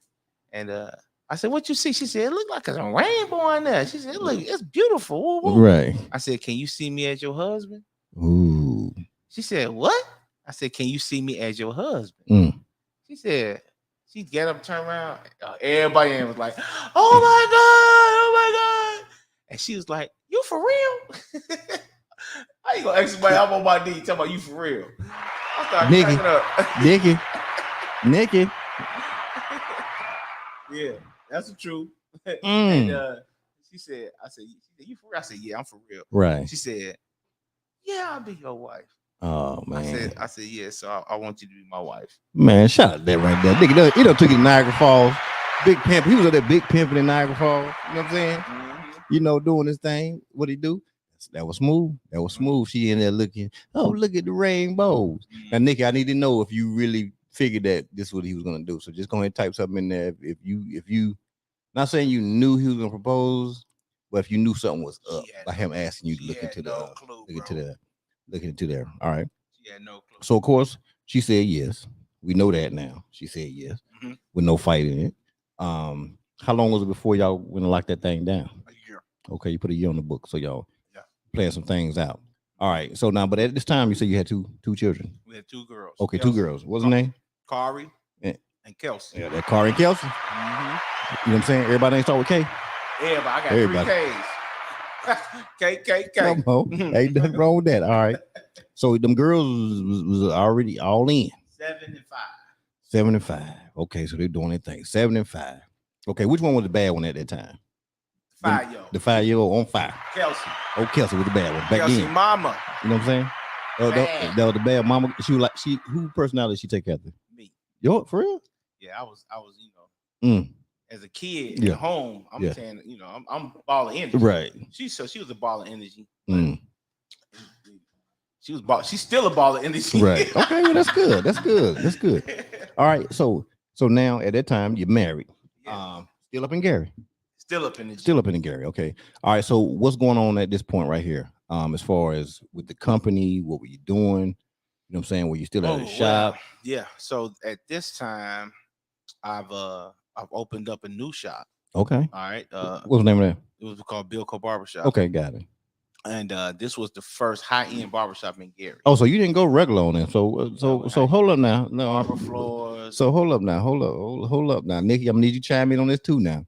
and I said, what you see? She said, it looked like a rainbow in there. She said, look, it's beautiful. Woo, woo. Right. I said, can you see me as your husband? Ooh. She said, what? I said, can you see me as your husband? She said, she get up, turn around. Everybody in was like, oh my God. And she was like, you for real? I ain't gonna ask somebody, I'm on my knee, tell about you for real. I started cracking up. Nikki. Yeah, that's the truth. And she said, I said, you for real? I said, yeah, I'm for real. Right. She said, yeah, I'll be your wife. Oh man. I said, yeah, so I want you to be my wife. Man, shout out that right there. Nigga, he done took you to Niagara Falls. Big pimp. He was at that big pimping in Niagara Falls. You know what I'm saying? Doing his thing. What he do? That was smooth. She in there looking. Oh, look at the rainbows. Now, Nikki, I need to know if you really figured that this is what he was gonna do. So just go ahead and type something in there. If you not saying you knew he was gonna propose, Well, if you knew something was up She had by him asking you to she look had into no the clue, look into bro. the look into there. All right. She had no clue. So of course she said yes. We know that now. She said yes Mhm. with no fight in it. How long was it before y'all went and locked that thing down? A year. Okay, you put a year on the book, so y'all Yeah. playing some things out. All right. So now, but at this time, you said you had two children. We had 2 girls. Okay, Kelsey, 2 girls. What's the name? Kari Yeah. and Kelsey. Yeah, that Kari and Kelsey. Mm-hmm. You know what I'm saying? Everybody ain't start with K. Yeah, but I got Everybody. 3 Ks. K. Come on, ain't nothing wrong with that. All right. So them girls was already all in. 7 and 5. 7 and 5. Okay, so they're doing their thing. 7 and 5. Okay, which one was the bad one at that time? 5-year-old. The 5-year-old on fire. Kelsey. Oh, Kelsey was the bad one back Kelsey then. mama. You know what I'm saying? Bad. That was the bad mama. She was like who personality she take after? Me. Yo, for real? Yeah, I was, you know, Mm. as a kid Yeah. at home, I'm Yeah. saying, you know, I'm a ball of energy. Right. She was a ball of energy. Mm. She's still a ball of energy. Right. Okay, well that's good. That's good. That's good. All right. So now at that time you're married. Yeah. Still up in Gary. Still up in the Still up in Gary. Okay. All right. So what's going on at this point right here? As far as with the company, what were you doing? You know what I'm saying? Were you still at the shop? Well, yeah. So at this time, I've opened up a new shop. Okay. All right. What's the name of that? It was called Bilco Barbershop. Okay, got it. And this was the first high-end barbershop in Gary. Oh, so you didn't go regular on it. So hold up now. No, Barber floors. So hold up now. Hold up now. Nikki, I'm gonna need you to chime in on this too now.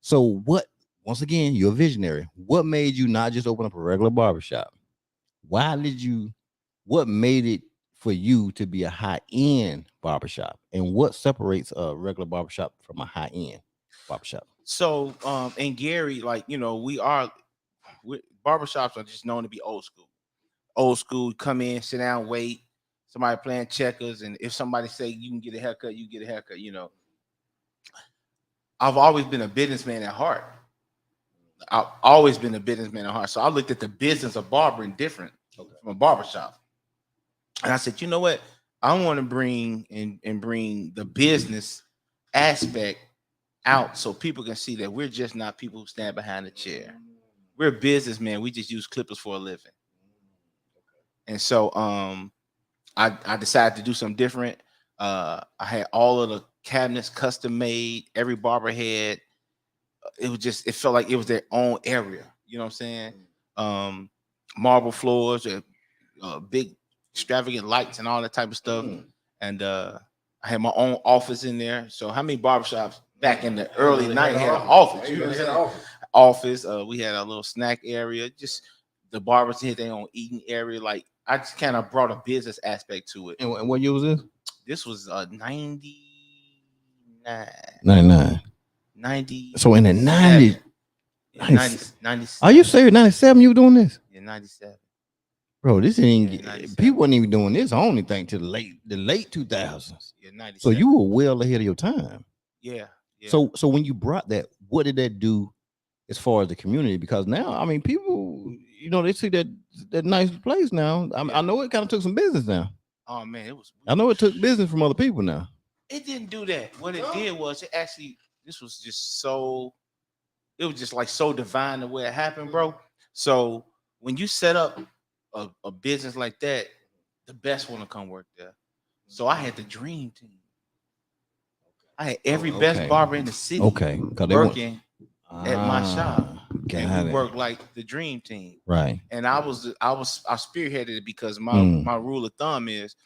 So what, once again, you're a visionary. What made you not just open up a regular barbershop? What made it for you to be a high-end barbershop? And what separates a regular barbershop from a high-end barbershop? So in Gary, like, you know, barbershops are just known to be old school. Old school, come in, sit down, wait. Somebody playing checkers, and if somebody say you can get a haircut, you get a haircut. You know, I've always been a businessman at heart. I've always been a businessman at heart. So I looked at the business of barbering different from a barbershop, and I said, you know what? I want to bring the business aspect out so people can see that we're just not people who stand behind a chair. We're businessmen. We just use clippers for a living. And so I decided to do something different. I had all of the cabinets custom made. Every barber had, it felt like it was their own area. You know what I'm saying? Marble floors, big extravagant lights and all that type of stuff. And I had my own office in there. So how many barbershops back in the early 90s had an office? You know what I'm saying? Office. We had a little snack area. Just the barbers had their own eating area. Like, I just kind of brought a business aspect to it. And what year was this? This was 99. 99. 90. So in the 90s. 90. Are you serious? 97 you were doing this? Yeah, 97. Bro, this ain't, 97. people wasn't even doing this. I only think to the late 2000s. Yeah, 97. So you were well ahead of your time. Yeah. So when you brought that, what did that do as far as the community? Because now, I mean, people, you know, they see that nice place now. I know it kind of took some business now. Oh man, I know it took business from other people now. It didn't do that. What it did was this was just so, it was just like so divine the way it happened, bro. So when you set up a business like that, the best one to come work there. So I had the dream team. I had every best barber in the city working at my shop. And we worked like the dream team. Right. And I spearheaded it because my rule of thumb is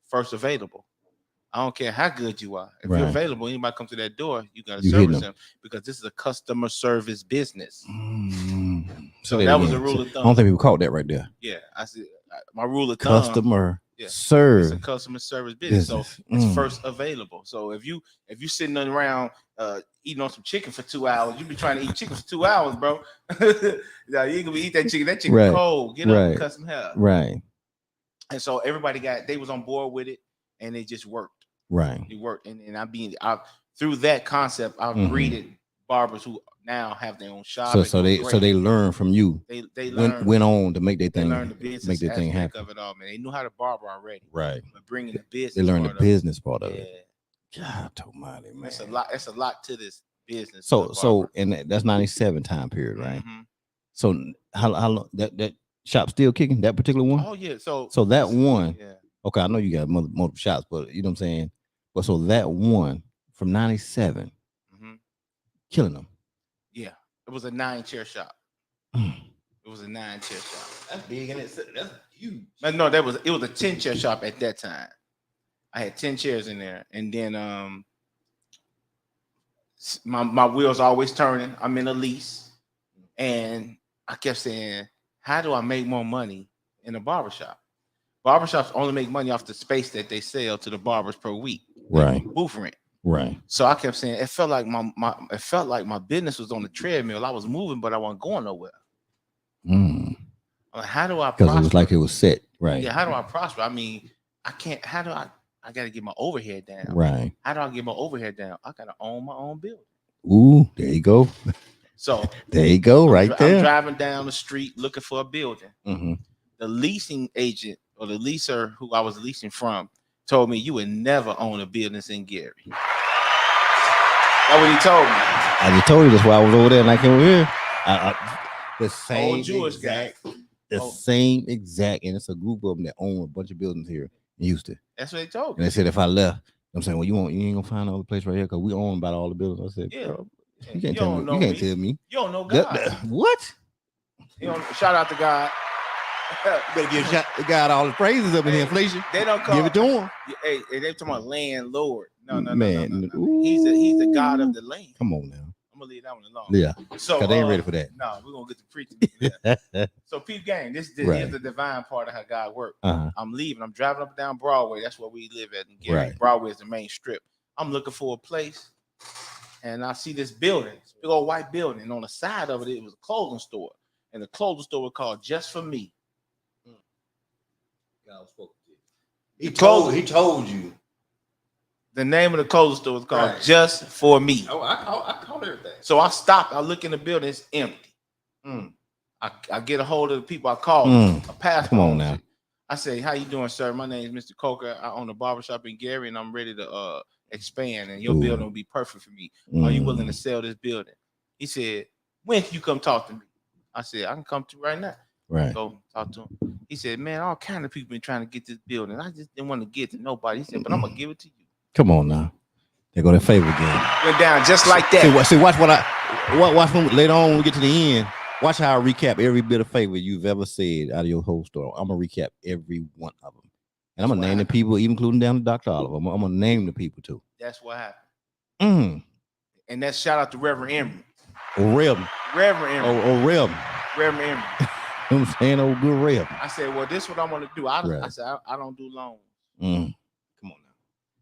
first available. I don't care how good you are. If you're available, anybody come to that door, you got to service them because this is a customer service business. So that was a rule of thumb. I don't think people caught that right there. Yeah, I said my rule of thumb. Customer service. It's a customer service business. So it's first available. So if you sitting around eating on some chicken for 2 hours, you be trying to eat chicken for 2 hours, bro. Now you ain't gonna eat that chicken. That chicken cold. Get up and cut some hair. Right. And so everybody they was on board with it, and it just worked. Right. It worked, and through that concept, I've greeted barbers who now have their own shop. So they learn from you. They went on to make their thing. They learned the business make their thing happen. of it all, man. They knew how to barber already. Right. But bringing the business. They learned the business part of it. God almighty, man. It's a lot to this business. So and that's 97 time period, right? Mhm. So how long that shop still kicking, that particular one? Oh yeah. So that one, yeah. okay, I know you got multiple shops, but you know what I'm saying? But so that one from 97, Mhm. killing them. Yeah. It was a 9-chair shop. It was a 9-chair shop. That's big and that's huge. No, it was a 10-chair shop at that time. I had 10 chairs in there, and then my wheels always turning. I'm in a lease, and I kept saying, "How do I make more money in a barbershop?" Barbershops only make money off the space that they sell to the barbers per week, Right. booth rent. Right. So I kept saying it felt like my business was on the treadmill. I was moving, but I wasn't going nowhere. Mm. Like, how do I? Because it was like it was set, right? Yeah. How do I prosper? I mean, I can't. How do I? I got to get my overhead down. Right. How do I get my overhead down? I got to own my own building. Ooh, there you go. So there you go, right there. I'm driving down the street looking for a building. Mm-hmm. The leasing agent or the leaser who I was leasing from told me you would never own a business in Gary. That's what he told me. I just told you that's why I was over there and I came over here. The same Old Jewish exact, guy. Same exact, and it's a group of them that own a bunch of buildings here in Houston. That's what they told me. And they said if I left, I'm saying, well, you ain't gonna find another place right here because we own about all the buildings. I said, yeah. Girl, you can't tell me. You can't tell me. You don't know God. What? You don't, shout out to God. Better give God all the praises up in the inflation. They don't call, give it to him. Hey, they talking about landlord. No. Man, He's the God of the land. Come on now. I'm gonna leave that one alone. Yeah. So they ain't ready for that. No, we're gonna get to preaching. Yeah. So peep gang, this right. is the divine part of how God works. Uh-huh. I'm leaving. I'm driving up and down Broadway. That's where we live at in Gary. Right. Broadway is the main strip. I'm looking for a place, and I see this building, this big old white building. And on the side of it, it was a clothing store, and the clothing store was called Just For Me. God spoke to you. He told you. The name of the clothing store was called right. Just For Me. Oh, I call everything. So I stopped. I look in the building. It's empty. I get a hold of the people I called. I pass. Come on now. I say, "How you doing, sir? My name is Mr. Coker. I own a barbershop in Gary, and I'm ready to expand. And your building will be perfect for me. Are you willing to sell this building?" He said, "When can you come talk to me?" I said, "I can come to you right now." Right. Go talk to him. He said, "Man, all kind of people been trying to get this building. I just didn't want to get to nobody." He said, "But I'm gonna give it to you." Come on now. They're going to favor again. Went down just like that. See, watch watch when later on when we get to the end. Watch how I recap every bit of favor you've ever said out of your whole story. I'm gonna recap every one of them, and I'm gonna name the people, even including down to Dr. Oliver. I'm gonna name the people too. That's what happened. And that's shout out to Reverend Emery. Reverend Emery. Reverend Emery. You know what I'm saying? Oh, good Reb. I said, "Well, this is what I want to do." I said, I don't do loans. Come on now.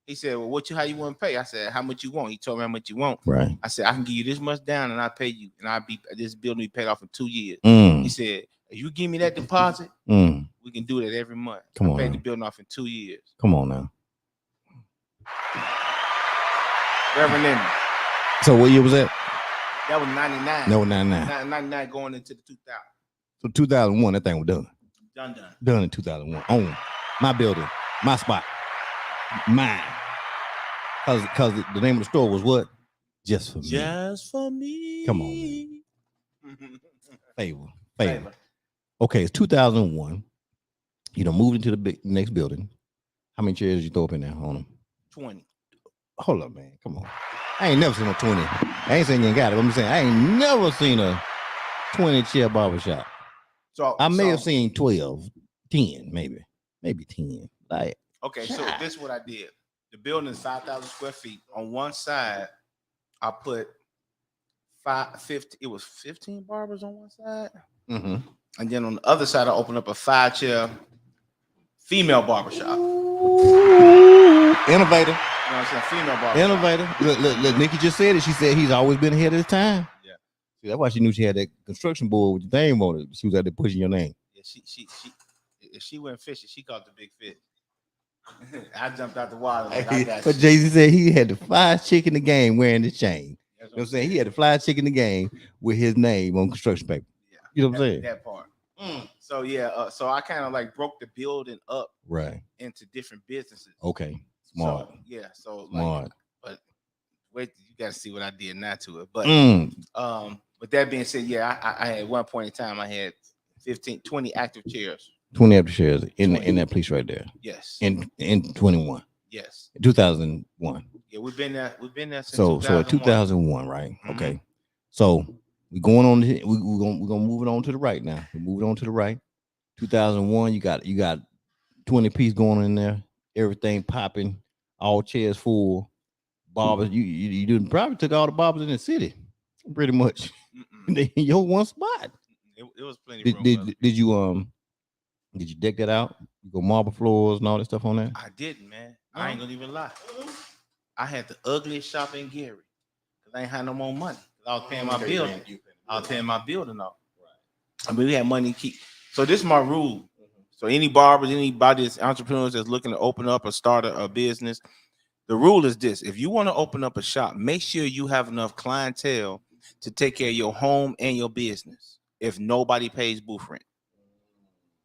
He said, "Well, how you want to pay?" I said, "How much you want?" He told me how much you want. Right. I said, "I can give you this much down, and I pay you, and this building be paid off in 2 years." He said, "If you give me that deposit, we can do that every month." I paid the building off in 2 years. Come on now. Reverend Emery. So what year was that? That was 99. No, 99. 99 going into the 2000. So 2001, that thing was done. Done in 2001. On my building, my spot, mine. Because the name of the store was what? Just For Me. Just For Me. Come on, man. Favor. Okay, it's 2001. You done moved into the next building. How many chairs did you throw up in there on them? 20. Hold up, man. Come on. I ain't never seen no 20. I ain't saying you ain't got it. But I'm saying I ain't never seen a 20 chair barbershop. So I may have seen 12, 10, maybe 10. Like, okay, so this is what I did. The building is 5,000 square feet. On one side, I put 50. It was 15 barbers on one side, and then on the other side, I opened up a 5-chair female barbershop. Innovator. You know what I'm saying? Female barbershop. Innovator. Look, Nikki just said it. She said he's always been ahead of his time. Yeah. See, that's why she knew she had that construction board with your name on it. She was out there pushing your name. Yeah, if she went fishing, she caught the big fish. I jumped out the water. Like, I got but Jay-Z said he had the flyest chick in the game wearing the chain. You know what I'm saying? He had the flyest chick in the game with his name on construction paper. Yeah. You know what I'm saying? That part. So yeah, so I kind of like broke the building up right into different businesses. Okay. Smart. So, yeah. So smart. Like, but wait, you got to see what I did now to it. But with that being said, yeah, I had one point in time I had 20 active chairs. 20 active shares in that place right there. Yes. In 21. Yes. 2001. Yeah, we've been there since so 2001, right? Mm-hmm. Okay. So we're going on. We're gonna move it on to the right now. We're moving on to the right. 2001. You got 20 piece going in there. Everything popping. All chairs full. Barbers. You didn't probably took all the barbers in the city, pretty much. In your one spot. It was plenty of room. Did you deck that out? You go marble floors and all that stuff on that? I didn't, man. I ain't gonna even lie. I had the ugliest shop in Gary because I ain't had no more money. I was paying my bill. I was paying my building off. Right. I mean, we had money to keep. So this is my rule. So any barbers, anybody that's entrepreneurs that's looking to open up or start a business, the rule is this: if you want to open up a shop, make sure you have enough clientele to take care of your home and your business. If nobody pays booth rent,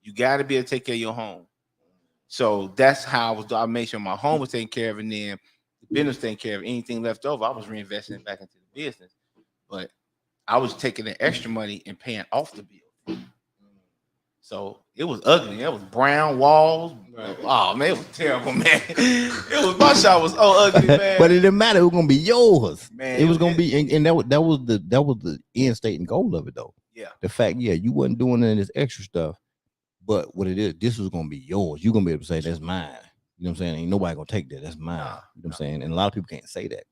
you got to be able to take care of your home. So that's how I made sure my home was taken care of, and then the business taken care of. Anything left over, I was reinvesting back into the business. But I was taking the extra money and paying off the bill. So it was ugly. It was brown walls. Right. Oh man, it was terrible, man. My shop was ugly, man. But it didn't matter. It was gonna be yours, man. It was gonna be, and that was the end state and goal of it, though. Yeah. The fact, you wasn't doing any of this extra stuff, but what it is, this was gonna be yours. You're gonna be able to say that's mine. You know what I'm saying? Ain't nobody gonna take that. That's mine. You know what I'm saying? And a lot of people can't say that.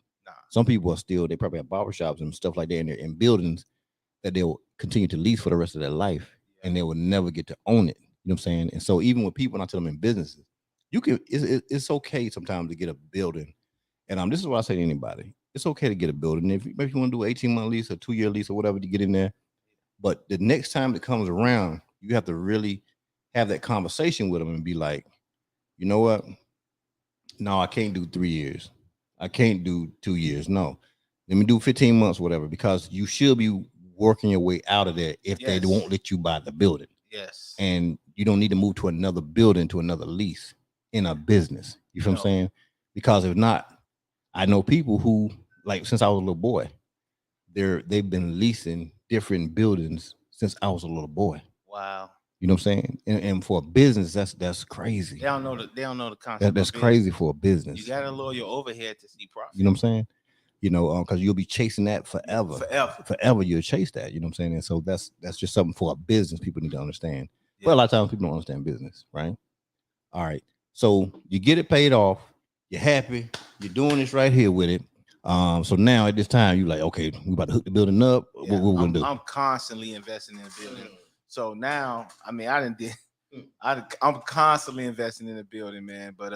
Some people are still, they probably have barbershops and stuff like that in buildings that they will continue to lease for the rest of their life, and they will never get to own it. You know what I'm saying? And so even with people, when I tell them in businesses, it's okay sometimes to get a building. And this is what I say to anybody. It's okay to get a building. If maybe you want to do an 18-month lease or 2-year lease or whatever to get in there. But the next time it comes around, you have to really have that conversation with them and be like, you know what? No, I can't do 3 years. I can't do 2 years. No, let me do 15 months, whatever, because you should be working your way out of there if they won't let you buy the building. Yes. And you don't need to move to another building, to another lease in a business. You feel what I'm saying? Because if not, I know people who, like, since I was a little boy, they've been leasing different buildings since I was a little boy. Wow. You know what I'm saying? And for a business, that's crazy. They don't know the concept. That's crazy for a business. You gotta lower your overhead to see profit. You know what I'm saying? You know, because you'll be chasing that forever. Forever you'll chase that. You know what I'm saying? And so that's just something for a business people need to understand. Yeah. But a lot of times people don't understand business, right? All right. So you get it paid off. You're happy. You're doing this right here with it. So now at this time, you're like, okay, we about to hook the building up. Yeah, what we're gonna do? I'm constantly investing in the building. So now, I mean, I'm constantly investing in the building, man. But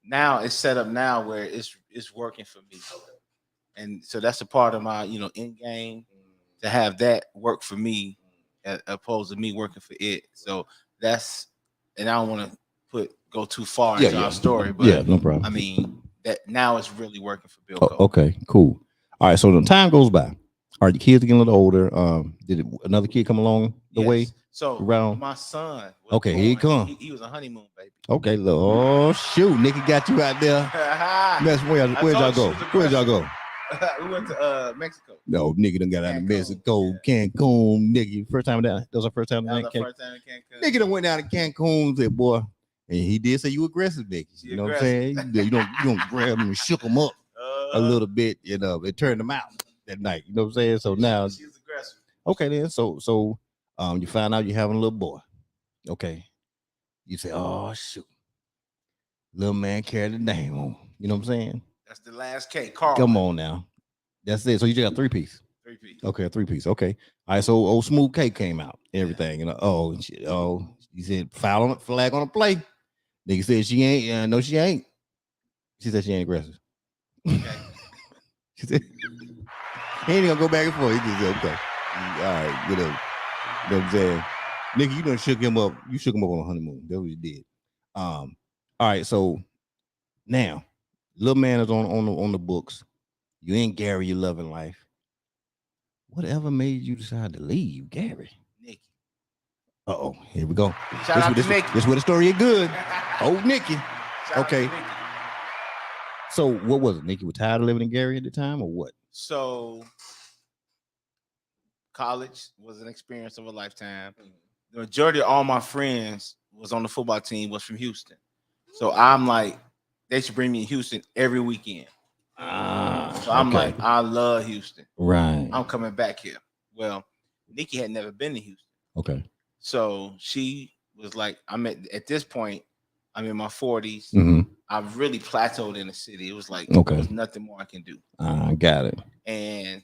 now it's set up now where it's working for me, and so that's a part of my end game to have that work for me, as opposed to me working for it. So that's, and I don't want to go too far into our story, but no problem. I mean that now it's really working for BILLCO. Okay, cool. All right, so the time goes by. All right, the kids are getting a little older. Did another kid come along the way? So around my son. Okay, here he come. He was a honeymoon baby. Okay, look. Oh shoot, Nicky got you out there. Where'd y'all go? Where'd y'all go? We went to Mexico. No, Nicky done got out of Mexico, Cancun. Nicky, first time down. That was our first time down. First time in Cancun. Nicky done went down to Cancun, said, boy, and he did say you aggressive, Nicky. You know what I'm saying? You don't grab him and shook him up a little bit. It turned him out that night. You know what I'm saying? So now she's aggressive. Okay, then. So you find out you're having a little boy. Okay. You say, oh shoot. Little man carried the name on. You know what I'm saying? That's the last cake. Carl. Come on now. That's it. So you just got 3-piece. 3-piece. Okay, a 3-piece. Okay. All right. So old smooth cake came out. Everything. He said flag on the play. Nigga said she ain't. No, she ain't. She said she ain't aggressive. Okay. She said he ain't gonna go back and forth. He just said, okay. All right, whatever. You know what I'm saying? Nigga, you done shook him up. You shook him up on a honeymoon. That's what you did. All right, so now little man is on the books. You in Gary, you loving life. Whatever made you decide to leave Gary? Nicky. Uh-oh, here we go. Shout out to Nicky. This where the story is good. Oh, Nicky. Okay. So what was it? Nikki was tired of living in Gary at the time, or what? So college was an experience of a lifetime. The majority of all my friends was on the football team was from Houston. So I'm like, they should bring me in Houston every weekend. So I'm like, I love Houston. Right. I'm coming back here. Well, Nikki had never been to Houston. Okay. So she was like, at this point, I'm in my 40s. Mm-hmm. I've really plateaued in the city. It was like, okay, there's nothing more I can do. Got it. And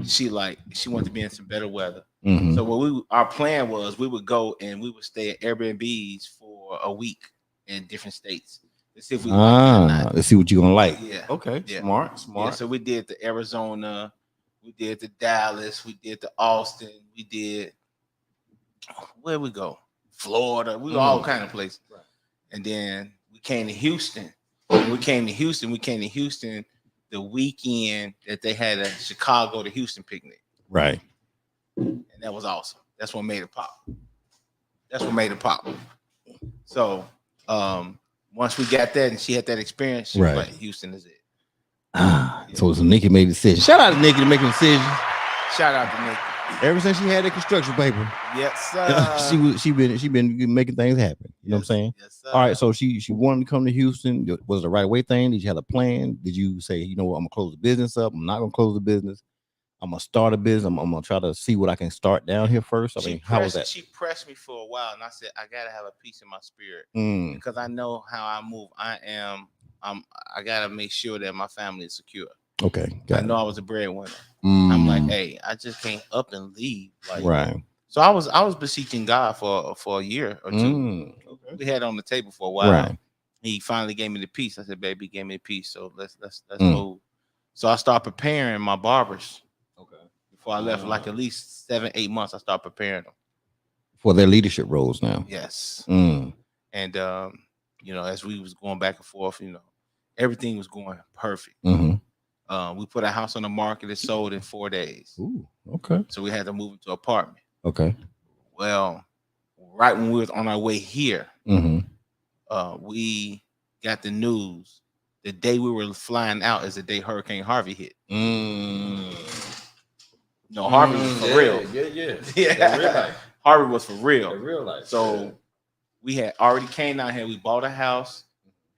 she wanted to be in some better weather. Mm-hmm. So our plan was we would go and we would stay at Airbnbs for a week in different states. Let's see if we like it or not. Let's see what you're gonna like. Yeah. Okay. Yeah. Smart. Yeah, so we did the Arizona, we did the Dallas, we did the Austin, we did where we go? Florida. We were all kind of places. Right. And then we came to Houston. When we came to Houston the weekend that they had a Chicago to Houston picnic. Right. And that was awesome. That's what made it pop. So once we got that and she had that experience, she was like, Houston is it. So Nikki made a decision. Shout out to Nikki to make a decision. Shout out to Nikki. Ever since she had that construction paper, yes, sir. she been making things happen. You know what I'm saying? Yes, sir. All right. So she wanted to come to Houston. Was it the right way thing? Did you have a plan? Did you say, you know what, I'm gonna close the business up? I'm not gonna close the business. I'm gonna start a business. I'm gonna try to see what I can start down here first. I mean, how was that? She pressed me for a while, and I said I gotta have a peace in my spirit because I know how I move. I gotta make sure that my family is secure. Okay, I know I was a breadwinner. I'm like, hey, I just can't up and leave. Like, right. So I was beseeching God for a year or two. Okay. We had it on the table for a while. Right. He finally gave me the peace. I said, baby, gave me the peace. So let's move. So I started preparing my barbers. Okay. Before I left, like at least 7-8 months, I started preparing them for their leadership roles now. Yes. And as we was going back and forth, everything was going perfect. We put a house on the market. It sold in 4 days. Ooh, okay. So we had to move into an apartment. Okay. Well, right when we was on our way here, we got the news. The day we were flying out is the day Hurricane Harvey hit. No, Harvey was for real. Yeah. Harvey was for real. In real life. So we had already came down here. We bought a house.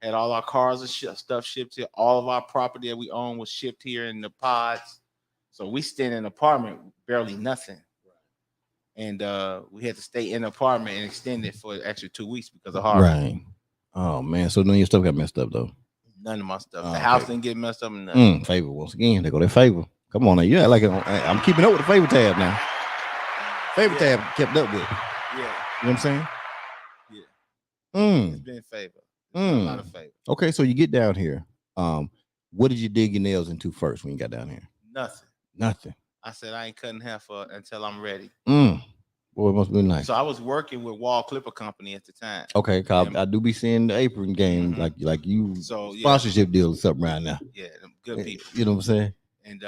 Had all our cars and stuff shipped here. All of our property that we own was shipped here in the pods. So we stayed in an apartment, barely nothing. And we had to stay in the apartment and extend it for an extra 2 weeks because of Harvey. Right. Oh man. So none of your stuff got messed up though. None of my stuff. The house didn't get messed up. Nothing. Favor once again. They go their favor. Come on now. Yeah, like I'm keeping up with the favor tab now. Favor tab kept up with. Yeah. You know what I'm saying? Yeah. It's been favor. A lot of favor. Okay, so you get down here. What did you dig your nails into first when you got down here? Nothing. I said I ain't cutting hair until I'm ready. Boy, it must be nice. So I was working with Wall Clipper Company at the time. Okay, I do be seeing the apron game like you. So sponsorship deals or something right now. Yeah, good people. You know what I'm saying? And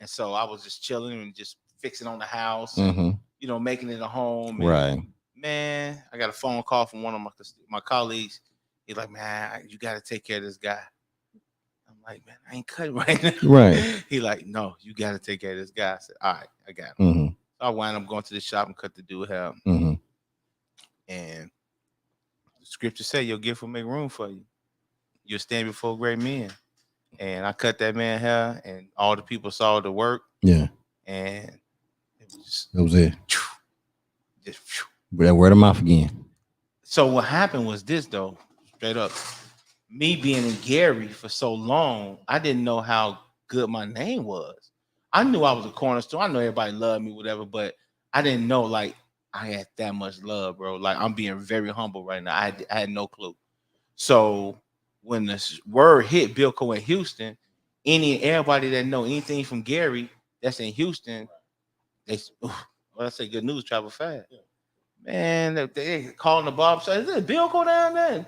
so I was just chilling and just fixing on the house. Making it a home. Right. Man, I got a phone call from one of my colleagues. He's like, man, you got to take care of this guy. I'm like, man, I ain't cutting right now. Right. He like, no, you got to take care of this guy. I said, all right, I got him. So I wound up going to the shop and cut the dude hair. And the scripture say your gift will make room for you. You'll stand before great men. And I cut that man hair, and all the people saw the work. Yeah. And that was it. Just that word of mouth again. So what happened was this, though, straight up. Me being in Gary for so long, I didn't know how good my name was. I knew I was a cornerstone. I know everybody loved me, whatever, but I didn't know like I had that much love, bro. Like I'm being very humble right now. I had no clue. So when the word hit BILLCO in Houston, everybody that know anything from Gary that's in Houston, I say good news travel fast. Yeah. Man, they calling the barbershop. Is it BILLCO down there?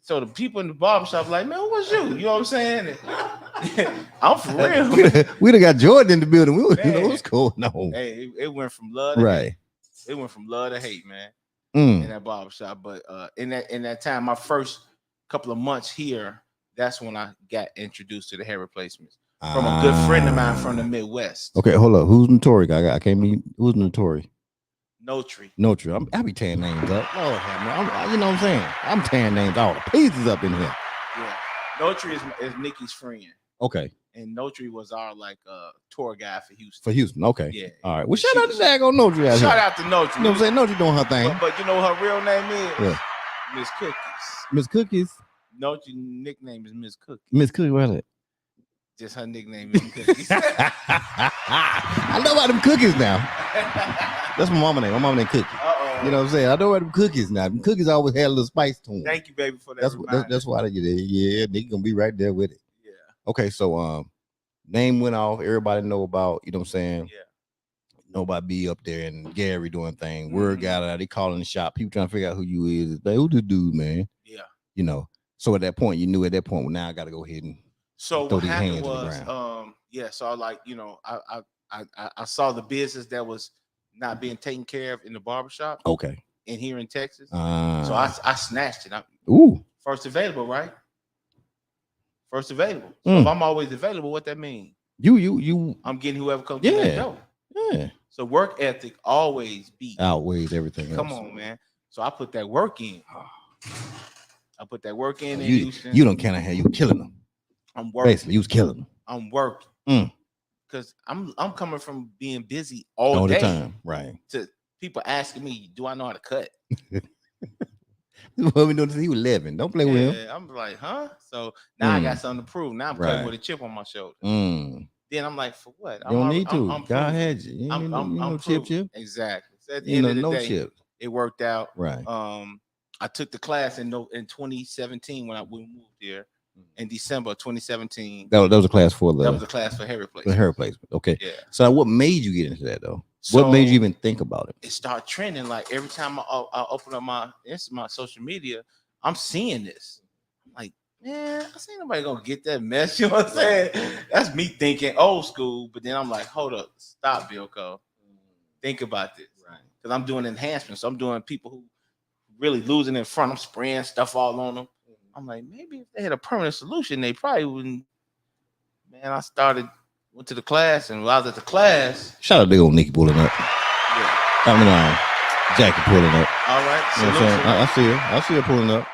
So the people in the barbershop like, man, who was you? You know what I'm saying? I'm for real. We done got Jordan in the building. We what's going on. Hey, it went from love to hate. It went from love to hate, man. In that barbershop. But in that time, my first couple of months here, That's when I got introduced to the hair replacements from a good friend of mine from the Midwest. Okay, hold up. Who's notorious? I can't meet. Who's notorious? Notary. I be tearing names up. Lord have me. You know what I'm saying? I'm tearing names all the pieces up in here. Yeah. Notary is Nikki's friend. Okay. And Notary was our tour guide for Houston. For Houston, okay. Yeah. All right. Well, shout out to Daggone Notary out here. Shout out to Notary. You know what I'm saying? Notary doing her thing. But you know what her real name is? Yeah. Miss Cookies. Miss Cookies. Notary nickname is Miss Cookies. Miss Cookies, what is it? Just her nickname is Cookies. I know about them cookies now. That's my mama name. My mama named Cookie. You know what I'm saying? I know about them cookies now. Them cookies always had a little spice to them. Thank you, baby, for that. That's why they get it. Yeah, they gonna be right there with it. Yeah. Okay, so name went off. Everybody know about, you know what I'm saying? Yeah. Nobody be up there and Gary doing thing. Word got out. They calling the shop. People trying to figure out who you is. Like, who this dude, man? Yeah. You know. So at that point, you knew at that point, well, now I got to go ahead and so throw what these happened hands on the was, ground. so I saw the business that was not being taken care of in the barbershop. Okay. In here in Texas. So I snatched it. First available, right? First available. So if I'm always available, what that mean? You I'm getting whoever comes to that door. Yeah. So work ethic always outweighs everything else. Come on, man. So I put that work in. I put that work in. You don't kind of have you killing them. I'm working. Basically, you was killing them. I'm working. Because I'm coming from being busy all the day, time, right? To people asking me, do I know how to cut? What we doing? He was 11. Don't play with him. I'm like, huh? So now I got something to prove. Now I'm cutting with a chip on my shoulder. Then I'm like, for what? You don't need to. God had you. I'm chip. Exactly. So at the end of the day, chip. It worked out. Right. I took the class in 2017 when we moved here. In December 2017. That was a class for that was a class for hair replacement. The hair replacement. Okay. Yeah. So what made you get into that though? What made you even think about it? It started trending. Like every time I open up my social media, I'm seeing this. I'm like, man, I see nobody gonna get that mess. You know what I'm saying? That's me thinking old school. But then I'm like, hold up, stop, Bilko. Think about this. Right. Because I'm doing enhancements. So I'm doing people who really losing in front. I'm spraying stuff all on them. I'm like, maybe if they had a permanent solution, they probably wouldn't. Man, went to the class, and while I was at the class, shout out to old Nikki pulling up. Yeah. Jackie pulling up. All right. You know what I'm saying? I see her. I see her pulling up.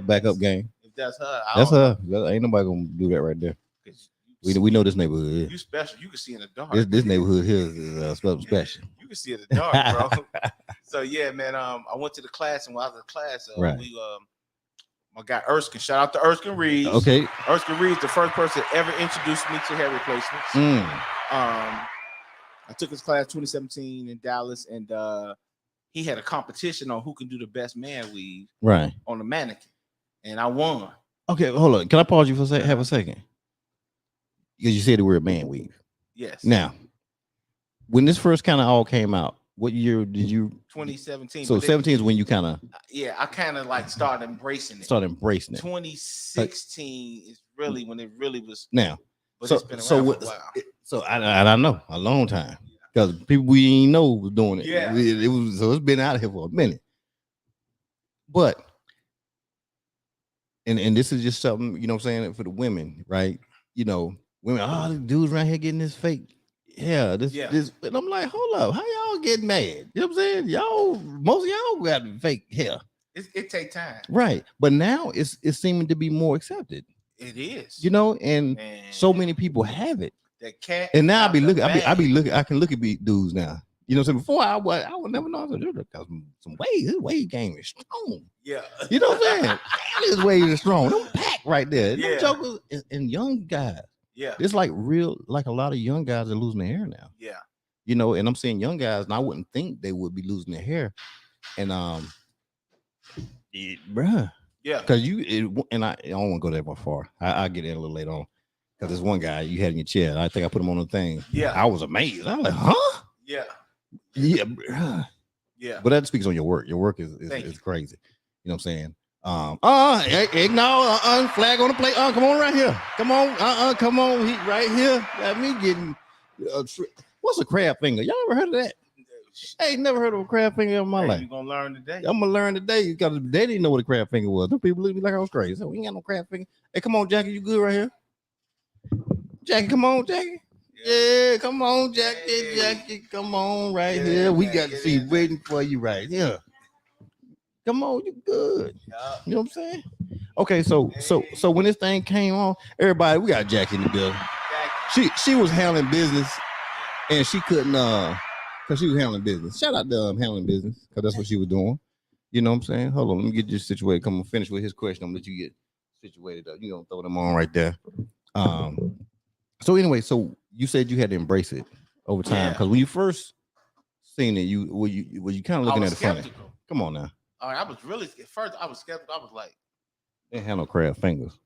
Backup game. If that's her, that's her. Ain't nobody gonna do that right there. We know this neighborhood. You special. You can see in the dark. This neighborhood here is special. You can see in the dark, bro. So yeah, man. I went to the class, and while I was at the class, my guy Erskine, shout out to Erskine Reeves. Okay. Erskine Reeves, the first person that ever introduced me to hair replacements. I took his class 2017 in Dallas, and he had a competition on who can do the best man weave on the mannequin. And I won. Okay, hold on. Can I pause you for have a second? Because you said the word man weave. Yes. Now, when this first kind of all came out, what year did you? 2017. So 17 is when you kind of. Yeah, I kind of like started embracing it. 2016 is really when it really was. Now, but it's been around for a while. So I know a long time because people we didn't know was doing it. Yeah, it was. So it's been out here for a minute. But and this is just something, you know what I'm saying, for the women, right? You know, women, the dudes around here getting this fake. This, and I'm like, hold up, how y'all getting mad? You know what I'm saying? Most of y'all got fake hair. It take time, right? But now it's seeming to be more accepted. It is, you know, and so many people have it. That cat, and now I be looking. I can look at dudes now. You know what I'm saying? Before I would never know. Some weight. His weight game is strong. Yeah, you know what I'm saying? His weight is strong. Them pack right there. Them jokers and young guys. Yeah, it's like a lot of young guys are losing their hair now. Yeah, you know, and I'm saying young guys, and I wouldn't think they would be losing their hair. And bruh, yeah, because and I don't want to go that far. I'll get in a little later on because there's one guy you had in your chair. I think I put him on the thing. Yeah, I was amazed. I was like, huh? Yeah, bruh. Yeah. But that speaks on your work. Your work is crazy. You know what I'm saying? Ignore flag on the plate. Come on right here. Come on. Come on. He right here. Got me getting what's a crab finger? Y'all ever heard of that? I ain't never heard of a crab finger in my life. You gonna learn today. I'm gonna learn today because they didn't know what a crab finger was. Them people looked at me like I was crazy. So we ain't got no crab finger. Hey, come on, Jackie, you good right here? Jackie, come on, Jackie. Yeah, come on, Jackie. Hey. Jackie, come on right Get here. in We there, got to get see in there. waiting for you right here. Come on, you good. Yeah. You know what I'm saying? Okay, so when this thing came on, everybody, we got Jackie in the building. She was handling business, and she couldn't because she was handling business. Shout out to handling business because that's what she was doing. You know what I'm saying? Hold on, let me get you situated. Come on, finish with his question. I'm gonna let you get situated up. You gonna throw them on right there. So anyway, so you said you had to embrace it over time because when you first seen it, you were you kind of looking at it funny. Come on now. All right, I was really first. I was skeptical. I was like, they had no crab fingers.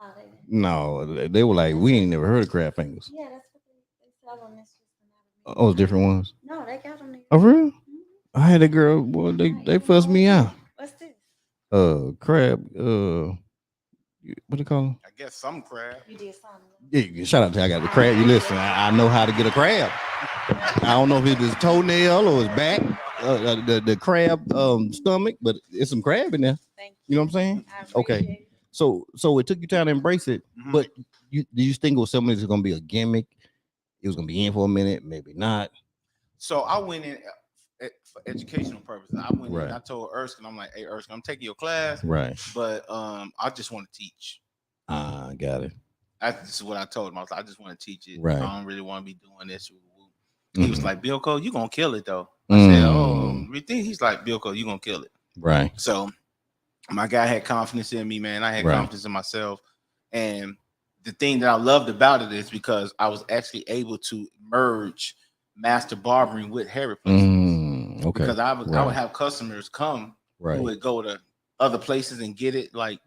Oh, No, they were like, we ain't never heard of crab fingers. yeah, that's what they sell on this. Oh, it's different ones. No, they got them there. Oh, really? Mhm. I had a girl. Boy, they fussed me out. What's this? Crab. What they call them? I guess some crab. You did something. Yeah, shout out to you. I got the crab. You listen, I know how to get a crab. I don't know if it was toenail or his back, the crab stomach, but it's some crab in there. Thank You know what I'm saying? I Okay. appreciate it. So it took you time to embrace it, Mhm. but did you think it was something that's gonna be a gimmick? It was gonna be in for a minute, maybe not. So I went in for educational purposes. I went in. Right. I told Erskine, I'm like, hey, Erskine, I'm taking your class, Right. but I just want to teach. Got it. This is what I told him. I was like, I just want to teach it. Right. I don't really want to be doing this. He was Mhm. like, Bilko, you gonna kill it though. I said, oh, Mm. you think? He's like, Bilko, you gonna kill it. Right. So my guy had confidence in me, man. I had Right. confidence in myself. And the thing that I loved about it is because I was actually able to merge master barbering with hair replacements. Okay. Because I would Right. have customers come Right. who would go to other places and get it, like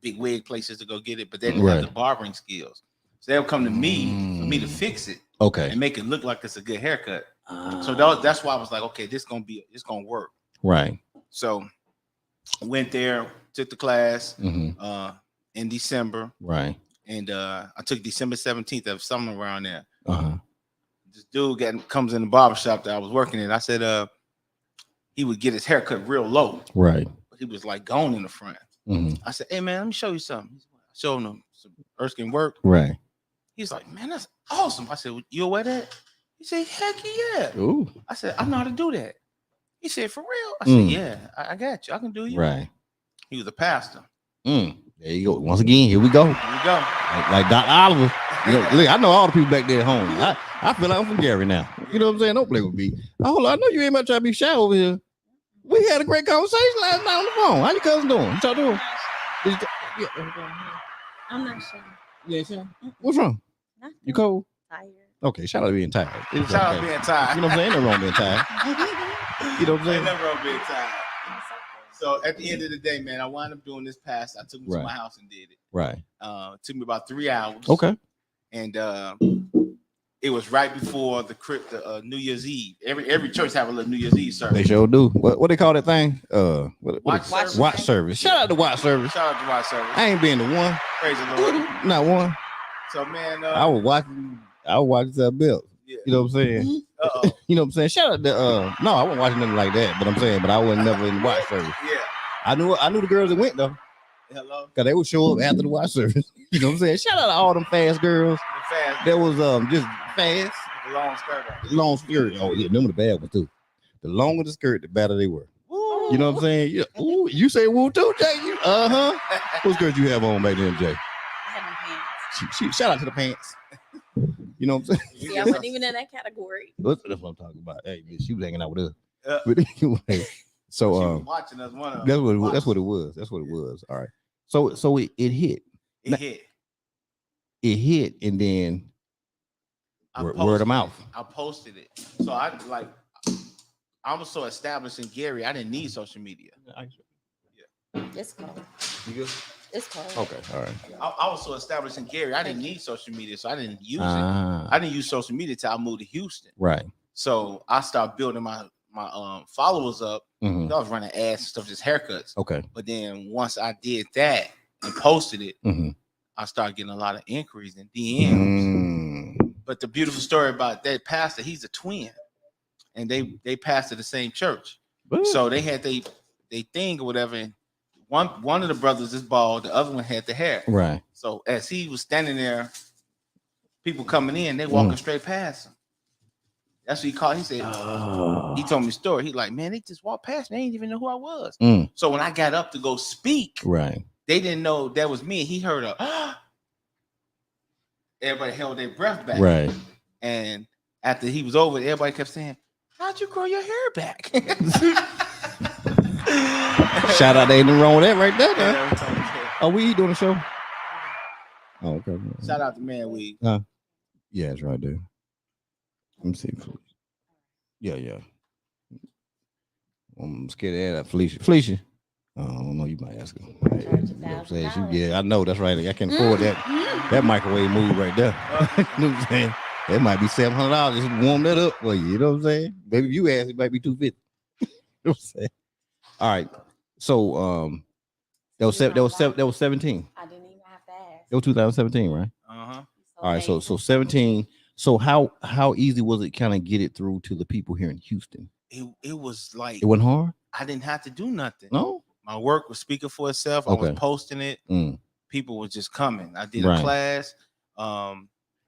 big wig places to go get it, but they didn't have Right. the barbering skills. So they'll come to me for me to fix it Okay. and make it look like it's a good haircut. So that's why I was like, okay, it's gonna work. Right. So went there, took the class Mm-hmm. in December, Right. and I took December 17th of something around there. Uh-huh. This dude comes in the barbershop that I was working in. I said he would get his haircut real low, Right. but he was like gone in the front. Mm-hmm. I said, hey man, let me show you something. I showed him some Erskine work. Right. He's like, man, that's awesome. I said, you aware of that? He said, heck yeah. Ooh. I said, I know how to do that. He said, for real? I said, yeah, I got you. I can do you. Right. He was a pastor. There you go. Once again, here we go. Here we go. Like Dr. Oliver. You know, look, I know all the people back there at home. I feel like I'm from Gary now. You know what I'm saying? Don't play with me. Oh, I know you ain't about to try to be shy over here. We had a great conversation last night on the phone. How your cousin doing? What y'all doing? I'm not sure. You ain't sure? What's wrong? Nothing. You cold? Tired. Okay, shout out to being tired. It's Shout out okay. being tired. You know what I'm saying? Ain't no wrong being tired. You know what I'm Ain't saying? never wrong being tired. It's So at the end of the day, man, I wound up doing this pass. I took him to Right. my house and did it. Right. It took me about 3 hours. Okay. And it was right before the New Year's Eve. Every church have a little New Year's Eve service. They sure do. What they call that thing? Watch service. Watch service. Shout out to watch service. Shout out to watch service. I ain't been to one. Praise the Lord. Not one. So man, I was watching that bill. yeah. You know what I'm saying? Uh-oh. You know what I'm saying? Shout out to no, I wasn't watching nothing like that, but I'm saying, but I wasn't never in the watch service. Yeah. I knew the girls that went though, Hello. because they would show up after the watch service. You know what I'm saying? Shout out to all them fast girls The fast. that was just fast, The long skirt. on. long skirt. Oh yeah, them were the bad ones too. The longer the skirt, the better they were. Woo. You know what I'm saying? Yeah. Ooh, you say woo too, Jay? What skirt you have on back then, Jay? I had my pants. She shout out to the pants. You know what I'm saying? See, I wasn't even in that category. That's what I'm talking about. Hey, she was hanging out with us. Yeah. But anyway, She was so watching us. One of that's them. what it was. That's what it was. All right. So it hit. It hit. It hit, and then I word of posted mouth. it. I posted it. So I was so established in Gary, I didn't need social media. It's cold. You good? It's cold. Okay. All right. I was so established in Gary, I didn't need social media, so I didn't use it. Ah, I didn't use social media till I moved to Houston. right. So I started building my followers up. Mhm. I was running ads and stuff, just haircuts. Okay. But then once I did that and posted it, Mhm. I started getting a lot of inquiries and DMs. Mm. But the beautiful story about that pastor, he's a twin, and they pastor the same church. So they had they thing or whatever. And one of the brothers is bald, the other one had the hair. Right. So as he was standing there, people coming in, they walking straight past him. That's what he called. He said, he told me the story. He like, man, they just walked past me. They didn't even know who I was. So when I got up to go speak, right, they didn't know that was me. He heard a everybody held their breath back. Right. And after he was over, everybody kept saying, how'd you grow your hair back? Shout out, they ain't wrong with that right there. Are we doing a show? Oh, okay. Shout out to Man Weed. Yeah, it's right there. Let me see. Yeah. I'm scared of that, Felicia. I don't know. You might ask her. Right. You know what I'm saying? Yeah, I know. That's right. I can't afford that microwave move right there. You know what I'm saying? That might be $700. Just warm that up for you. You know what I'm saying? Maybe if you ask, it might be $250. You know what I'm saying? All right. So that was 17. I didn't even have to ask. It was 2017, right? Uh-huh. All right. So 17. So how easy was it kind of get it through to the people here in Houston? It was like it wasn't hard. I didn't have to do nothing. No. My work was speaking for itself. I was posting it. People were just coming. I did a class. I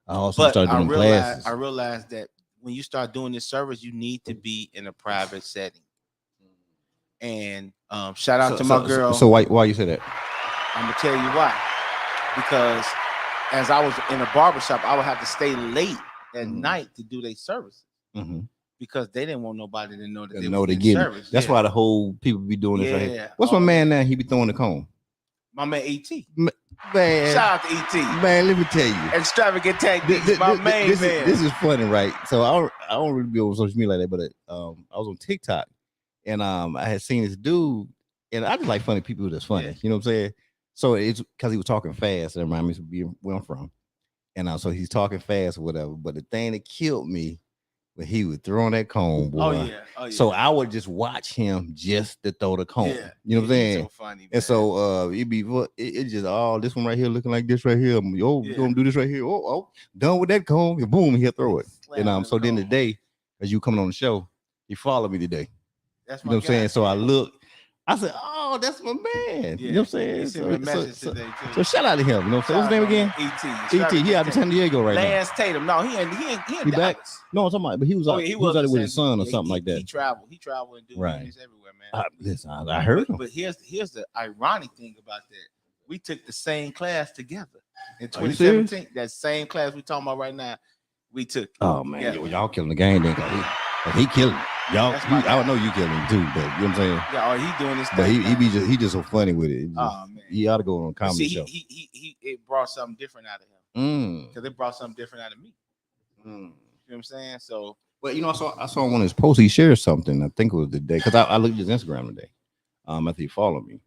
also started doing classes. I realized that when you start doing this service, you need to be in a private setting. And shout out to my girl. So why you say that? I'm gonna tell you why. Because as I was in a barbershop, I would have to stay late at night to do their services. Because they didn't want nobody to know that they were in service. That's why the whole people be doing this right here. What's my man now? He be throwing the comb. My man E.T. Man, shout out to E.T. Man, let me tell you. Extravagant techniques, my main man. This is funny, right? So I don't really be on social media like that, but I was on TikTok and I had seen this dude, and I just like funny people that's funny. Yeah. You know what I'm saying? So it's because he was talking fast. It reminds me of where I'm from. And so he's talking fast or whatever. But the thing that killed me when he was throwing that comb, boy. Oh, yeah. So I would just watch him just to throw the comb. Yeah. You know what I'm saying? So funny, man. And so it just this one right here looking like this right here. We're gonna do this right here. Oh, done with that comb. And boom, he'll throw it. And so then today, as you coming on the show, he followed me today. That's you know what I'm saying? So I look. I said, "Oh, that's my man." You know what I'm saying? So shout out to him. You know what I'm saying? What's his name again? E.T. He out in San Diego right now. Lance Tatum. No, he back. No, I'm talking about, but he was out. He was out with his son or something like that. He traveled and do things everywhere, man. Listen, I heard him. But here's the ironic thing about that. We took the same class together in 2017. That same class we talking about right now. We took. Oh man, y'all killing the game then. He killing. Y'all, I don't know you killing him too, but you know what I'm saying? Yeah, he doing this. But he just so funny with it. Man, he ought to go on a comedy show. It brought something different out of him. Because it brought something different out of me. You know what I'm saying? So, but I saw one of his posts. He shared something. I think it was the day because I looked at his Instagram today. After he followed me,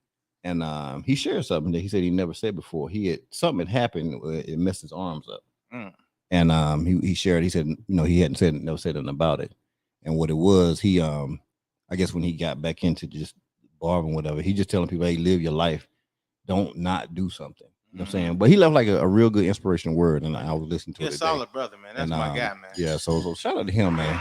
and he shared something that he said he never said before. Something had happened. It messed his arms up, and he shared. He said he hadn't never said anything about it. And what it was, he I guess when he got back into just barbering, whatever, he just telling people, hey, live your life. Don't not do something. You know what I'm saying? But he left like a real good inspirational word, and I was listening to it. He's a solid brother, man. That's my guy, man. Yeah, so shout out to him, man.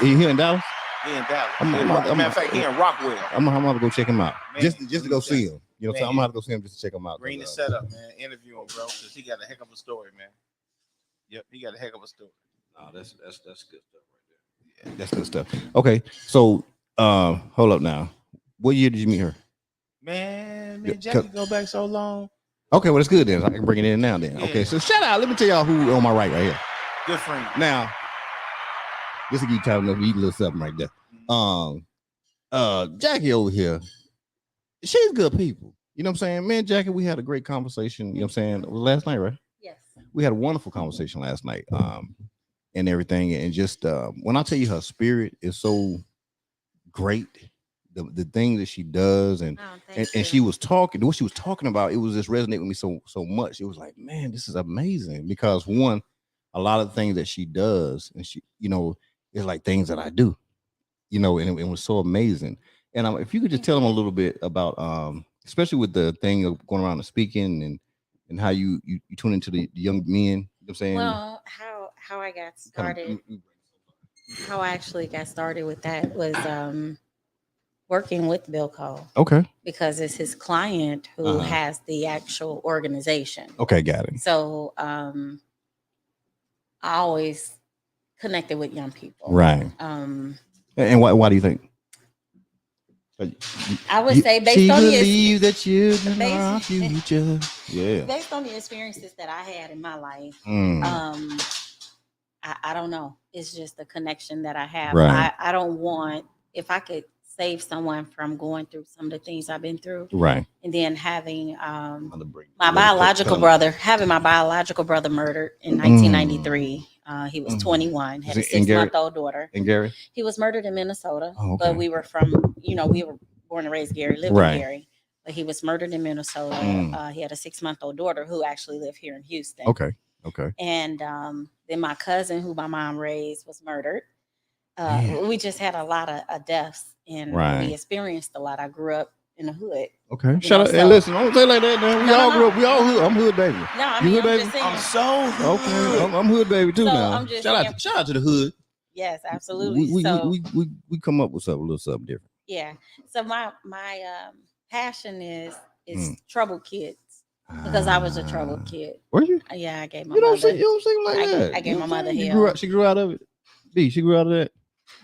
He here in Dallas? He in Dallas. Matter of fact, he in Rockwell. I'm gonna go check him out. Man, just to go see him. You know what I'm saying? I'm gonna have to go see him just to check him out. Bring the setup, man. Interview him, bro, because he got a heck of a story, man. Yep, he got a heck of a story. Oh, that's good stuff right there. That's good stuff. Okay, so hold up now. What year did you meet her? Man, Jackie go back so long. Okay, well, it's good then. I can bring it in now then. Yeah. Okay, so shout out. Let me tell y'all who on my right here. Good friend. Now, this will keep telling us we eat a little something right there. Jackie over here, she's good people. You know what I'm saying? Man, Jackie, we had a great conversation. You know what I'm saying? It was last night, right? Yes. We had a wonderful conversation last night. And everything. And just when I tell you her spirit is so great, the thing that she does, and she was talking, what she was talking about, it was just resonating with me so much. It was like, man, this is amazing. Because one, a lot of things that she does, and she, it's like things that I do, and it was so amazing. And if you could just tell them a little bit about, especially with the thing of going around and speaking and how you tune into the young men, you know what I'm saying? Well, I got started. How I actually got started with that was working with Bilco. Okay. Because it's his client who has the actual organization. Okay, got it. So I always connected with young people. Right. And why do you think? I would say based on believe that you are future. Yeah. Based on the experiences that I had in my life, I don't know. It's just a connection that I have. Right. I don't want, if I could save someone from going through some of the things I've been through, right, and then having my biological brother murdered in 1993. He was 21, had a 6-month-old daughter. And Gary? He was murdered in Minnesota, but we were from, we were born and raised Gary, lived in Gary. But he was murdered in Minnesota. He had a 6-month-old daughter who actually lived here in Houston. Okay. And then my cousin, who my mom raised, was murdered. We just had a lot of deaths, and we experienced a lot. I grew up in the hood. Okay. Shut up. Hey, listen, don't say like that, man. We all grew up. We all hood. I'm hood, baby. No, I mean, hood, I'm baby? just saying. I'm so hood. Okay. I'm hood, baby, too, So now. Shout out to the hood. Yes, absolutely. We come up with a little something different. Yeah. So my passion is troubled kids. Because I was a troubled kid. Were you? Yeah, I gave my mother. You don't seem like that. I gave my mother hell. She grew out of it. She grew out of that.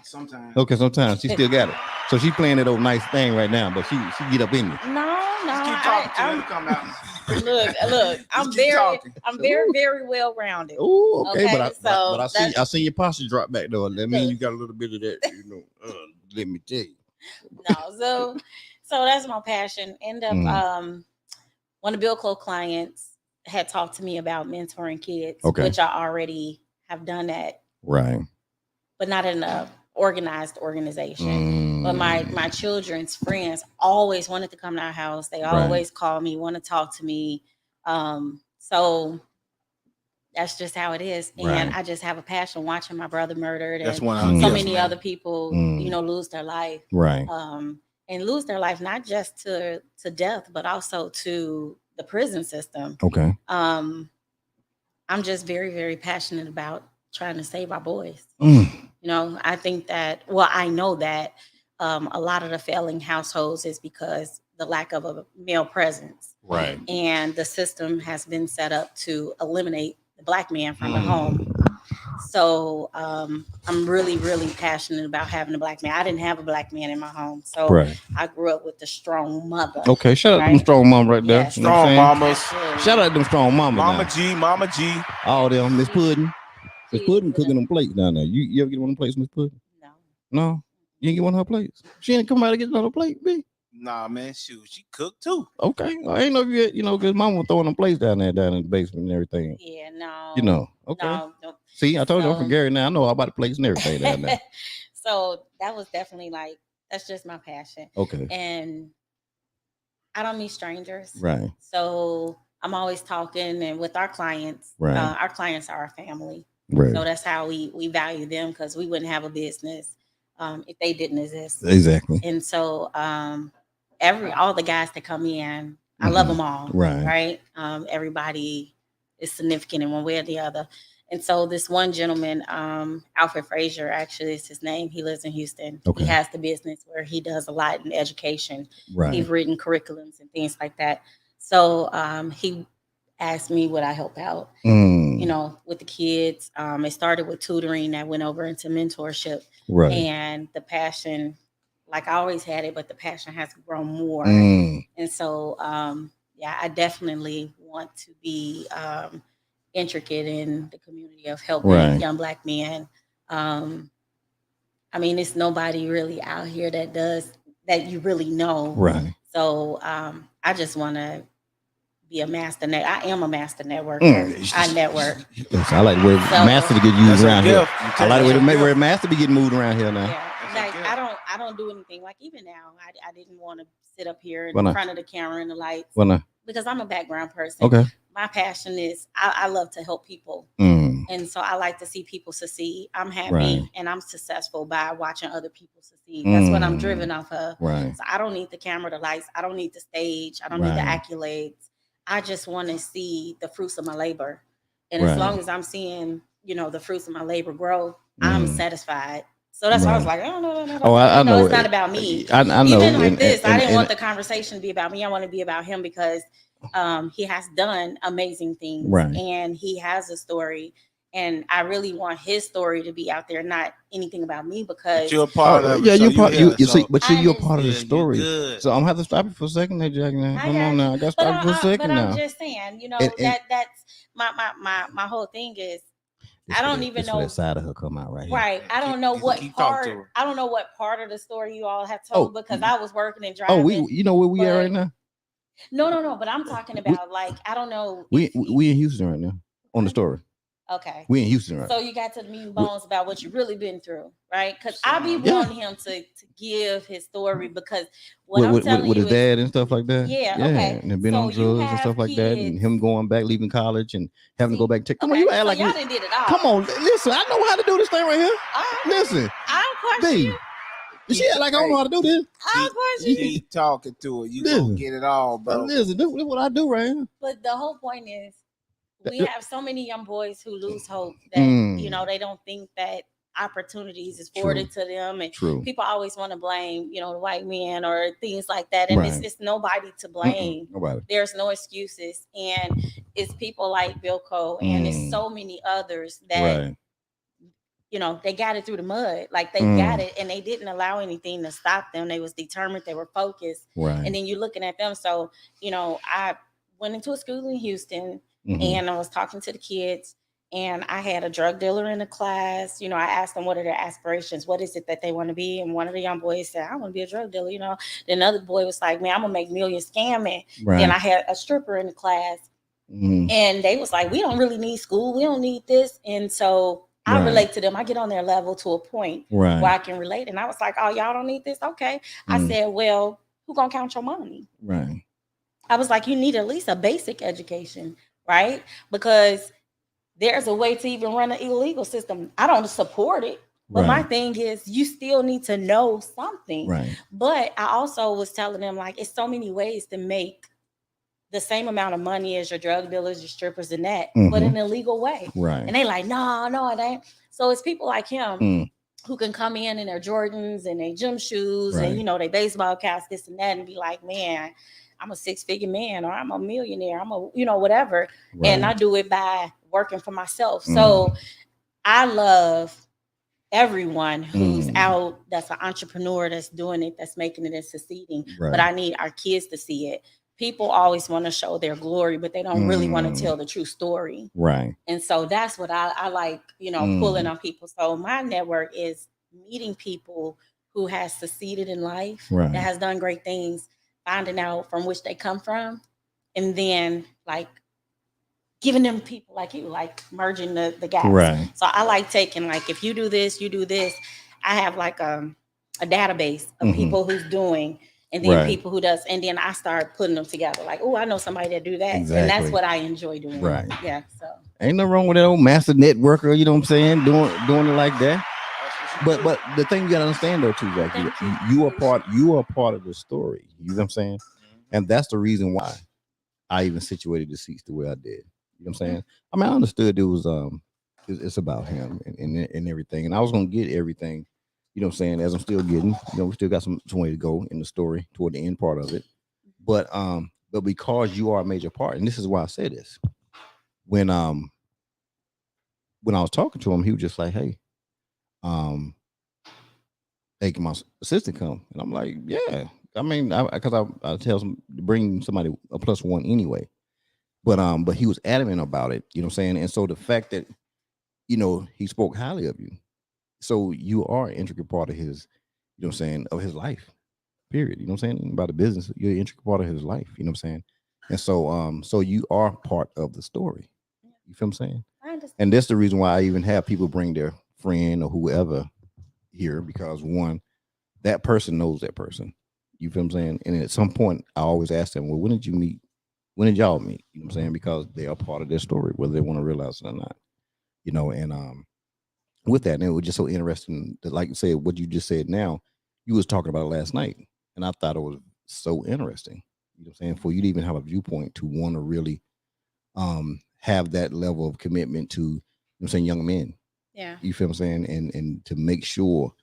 Sometimes. Okay, sometimes she still got it. So she's playing that old nice thing right now, but she get up in you. No. Keep talking to her. Look. I'm very well rounded. Oh, okay, but I see your posture drop back though. That means you got a little bit of that, let me tell you. No, so that's my passion. End up one of BILCO clients had talked to me about mentoring kids, which I already have done that. Right. But not in a organized organization. But my children's friends always wanted to come to our house. They always call me, want to talk to me. So that's just how it is. And I just have a passion watching my brother murdered and so many other people, lose their life. Right. And lose their life, not just to death, but also to the prison system. Okay. I'm just very, very passionate about trying to save our boys. I think that, I know that a lot of the failing households is because the lack of a male presence. Right. And the system has been set up to eliminate the Black man from the home. So I'm really, really passionate about having a Black man. I didn't have a Black man in my home. So I grew up with a strong mother. Okay, shout out to them strong mom right there. Yes. Strong mamas. Shout out to them strong mamas. Mama G. All them, Miss Puddin'. Miss Puddin' cooking them plates down there. You ever get one of them plates, Miss Puddin'? No? You ain't get one of her plates? She ain't come out to get another plate, B? Nah, man, shoot, she cooked too. Okay, I ain't know if you had, because mama was throwing them plates down in the basement and everything. Yeah, no. Okay. No. See, I told you I'm from Gary now. I know all about the plates and everything down there. So that was definitely that's just my passion. Okay. And I don't meet strangers. Right. So I'm always talking, and with our clients, our clients are our family. Right. So that's how we value them, because we wouldn't have a business if they didn't exist. Exactly. And so all the guys that come in, I love them all. Right. Everybody is significant in one way or the other. And so this one gentleman, Alfred Frazier, actually is his name. He lives in Houston. Okay. He has the business where he does a lot in education. Right. He's written curriculums and things like that. So he asked me would I help out, with the kids. It started with tutoring that went over into mentorship. Right. And the passion, I always had it, but the passion has grown more. And so, I definitely want to be intricate in the community of helping young Black men. It's nobody really out here that you really know. Right. So I just want to be a master I am a master networker. I network. Yes, I like the way master to get used around here. I like the way master be getting moved around here now. Yeah. I don't do anything even now. I didn't want to sit up here in front of the camera and the lights because I'm a background person. Okay. My passion is I love to help people. And so I like to see people succeed. I'm happy and I'm successful by watching other people succeed. That's what I'm driven off of. Right. So I don't need the camera, the lights. I don't need the stage. I don't need the accolades. I just want to see the fruits of my labor. And as long as I'm seeing the fruits of my labor grow, I'm satisfied. So that's why I was like, oh, no. Oh, I know. It's not about me. I know. Even like this, I didn't want the conversation to be about me. I want to be about him because he has done amazing things, and he has a story. And I really want his story to be out there, not anything about me, because but you're a part of it. Yeah, so you're part. You're I part of the story. So I'm gonna have to stop you for a second, hey Jack. Now, come on now, I gotta stop you for a second now. But I'm just saying, that's my whole thing is. I don't even know that side of her come out right here. Right. I don't know what part. I don't know what part of the story you all have told because I was working and driving. Oh, you know where we at right now? No. But I'm talking about I don't know. We in Houston right now on the story. Okay. We in Houston right. So you got to the meat and bones about what you really been through, right? Because I be wanting him to give his story because I'm telling with you his dad and stuff like that. Yeah. Okay. And been on drugs and stuff like that, and him going back, leaving college, and having to go back. Come on, you act like y'all done did it all. Come on, listen. I know how to do this thing right here. Listen, I'll question you. She act like I don't know how to do this. I'll question you. Keep talking to her. You gonna get it all, bro. Listen, this is what I do right here. But the whole point is, we have so many young boys who lose hope that they don't think that opportunities is afforded to them, and people always want to blame the white men or things like that, and it's nobody to blame. There's no excuses, and it's people like Bilko and it's so many others that they got it through the mud, like they got it, and they didn't allow anything to stop them. They was determined, they were focused, and then you're looking at them. So I went into a school in Houston. And I was talking to the kids, and I had a drug dealer in the class. I asked them what are their aspirations, what is it that they want to be, and one of the young boys said, "I want to be a drug dealer." Then another boy was like, "Man, I'm gonna make millions scamming." Then I had a stripper in the class, and they was like, "We don't really need school, we don't need this," and so I relate to them. I get on their level to a point where I can relate, and I was like, "Oh, y'all don't need this, okay?" I said, "Well, who gonna count your money?" I was like, "You need at least a basic education." Right? Because there's a way to even run an illegal system. I don't support it. But my thing is you still need to know something. But I also was telling them it's so many ways to make the same amount of money as your drug dealers, your strippers, and that, but in a legal way. And they like, no, it ain't. So it's people like him who can come in their Jordans and their gym shoes and their baseball caps, this and that, and be like, man, I'm a 6-figure man, or I'm a millionaire, I'm a, whatever. And I do it by working for myself. So I love everyone who's out, that's an entrepreneur, that's doing it, that's making it and succeeding. But I need our kids to see it. People always want to show their glory, but they don't really want to tell the true story. And so that's what I like, pulling on people. So my network is meeting people who has succeeded in life, that has done great things, finding out from which they come from, and then giving them people like you, merging the gaps. So I like taking if you do this, you do this. I have a database of people who's doing, and then people who does, and then I start putting them together. Oh, I know somebody that do that, and that's what I enjoy doing. Yeah. So ain't no wrong with that old master networker. You know what I'm saying? Doing it like that. But the thing you gotta understand though too, Jack, you are part of the story. You know what I'm saying? And that's the reason why I even situated the seats the way I did. You know what I'm saying? I mean, I understood it was it's about him and everything, and I was gonna get everything. You know what I'm saying? As I'm still getting, we still got some way to go in the story toward the end part of it. But because you are a major part, and this is why I say this, when I was talking to him, he was just like, "Hey, hey, can my assistant come?" And I'm like, "Yeah." I mean, because I tell him to bring somebody a +1 anyway. But he was adamant about it. You know what I'm saying? And so the fact that he spoke highly of you, so you are an intricate part of his, you know what I'm saying, of his life. Period. You know what I'm saying? About the business, you're an intricate part of his life. You know what I'm saying? And so you are part of the story. You feel what I'm saying? I understand. And that's the reason why I even have people bring their friend or whoever here, because one, that person knows that person. You feel what I'm saying? And at some point, I always ask them, well, when did you meet? When did y'all meet? You know what I'm saying? Because they are part of their story, whether they want to realize it or not. And with that, and it was just so interesting that, like you said, what you just said now, you was talking about it last night. And I thought it was so interesting. You know what I'm saying? For you to even have a viewpoint to want to really have that level of commitment to I'm saying young men. Yeah. You feel what I'm saying? And to make sure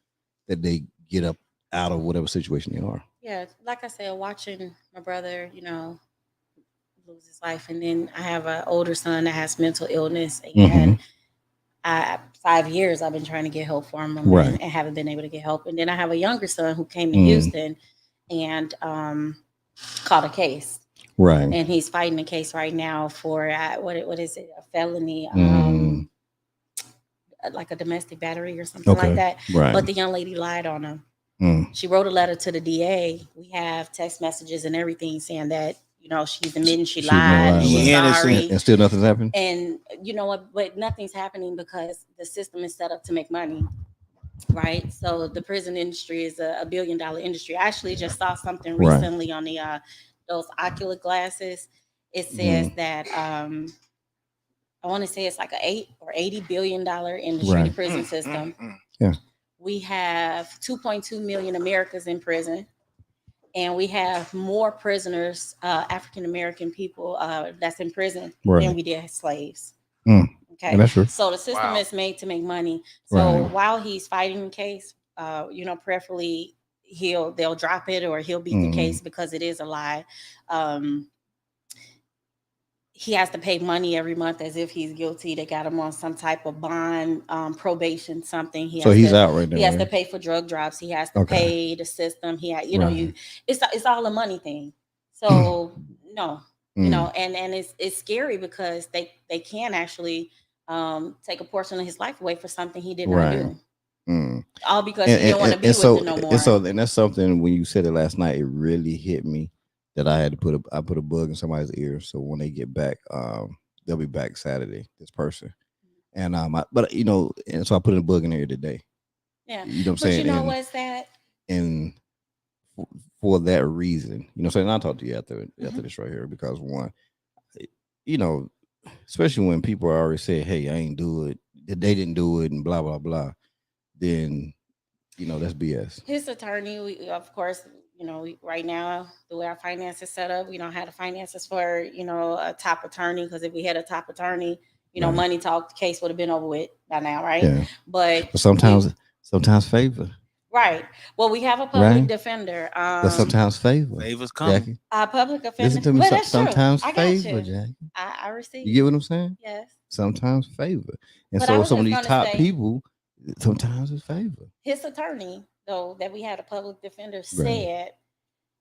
that they get up out of whatever situation they are. Yeah. Like I said, watching my brother, lose his life, and then I have an older son that has mental illness, and 5 years I've been trying to get help for him, Right. and haven't been able to get help. And then I have a younger son who came to Houston and caught a case. Right. And he's fighting a case right now for what is it? A felony, like a domestic battery or something like that. Right. But the young lady lied on him. She wrote a letter to the DA. We have text messages and everything saying that she's admitting she lied. She's sorry, and still nothing's happened. And you know what? But nothing's happening because the system is set up to make money. Right. So the prison industry is a $1 billion industry. I actually just saw something recently on the those ocular glasses. It says that I want to say it's like $80 billion industry, the prison system. Yeah. We have 2.2 million Americans in prison, and we have more prisoners, African American people that's in prison than we did slaves. Okay, that's true. So the system is made to make money. So while he's fighting the case, preferably they'll drop it or he'll beat the case because it is a lie. He has to pay money every month as if he's guilty. They got him on some type of bond, probation, something. He's out right now. He has to pay for drug drops. He has to pay the system. It's all a money thing. So no, and it's scary because they can actually take a portion of his life away for something he did not do. All because he didn't want to be with it no more. And that's something, when you said it last night, it really hit me that I had to put a bug in somebody's ear. So when they get back, they'll be back Saturday, this person. And and so I put a bug in their ear today. Yeah. You know what I'm saying? What's that? And for that reason, and I'll talk to you after this right here, because one, especially when people are already saying, hey, I ain't do it, they didn't do it, and blah, blah, blah, then, that's BS. His attorney, we, of course, right now, the way our finances set up, we don't have the finances for, a top attorney, because if we had a top attorney, money talk, the case would have been over with by now, right? Yeah. But sometimes favor. Right. Well, we have a public defender. But sometimes favors come. Jackie. Our public offender. Listen to me. But that's Sometimes true. favor, Jackie. I receive. You get what I'm saying? Yes. Sometimes favor. And But so some of these top people, sometimes it's favor. His attorney, though, that we had a public defender said,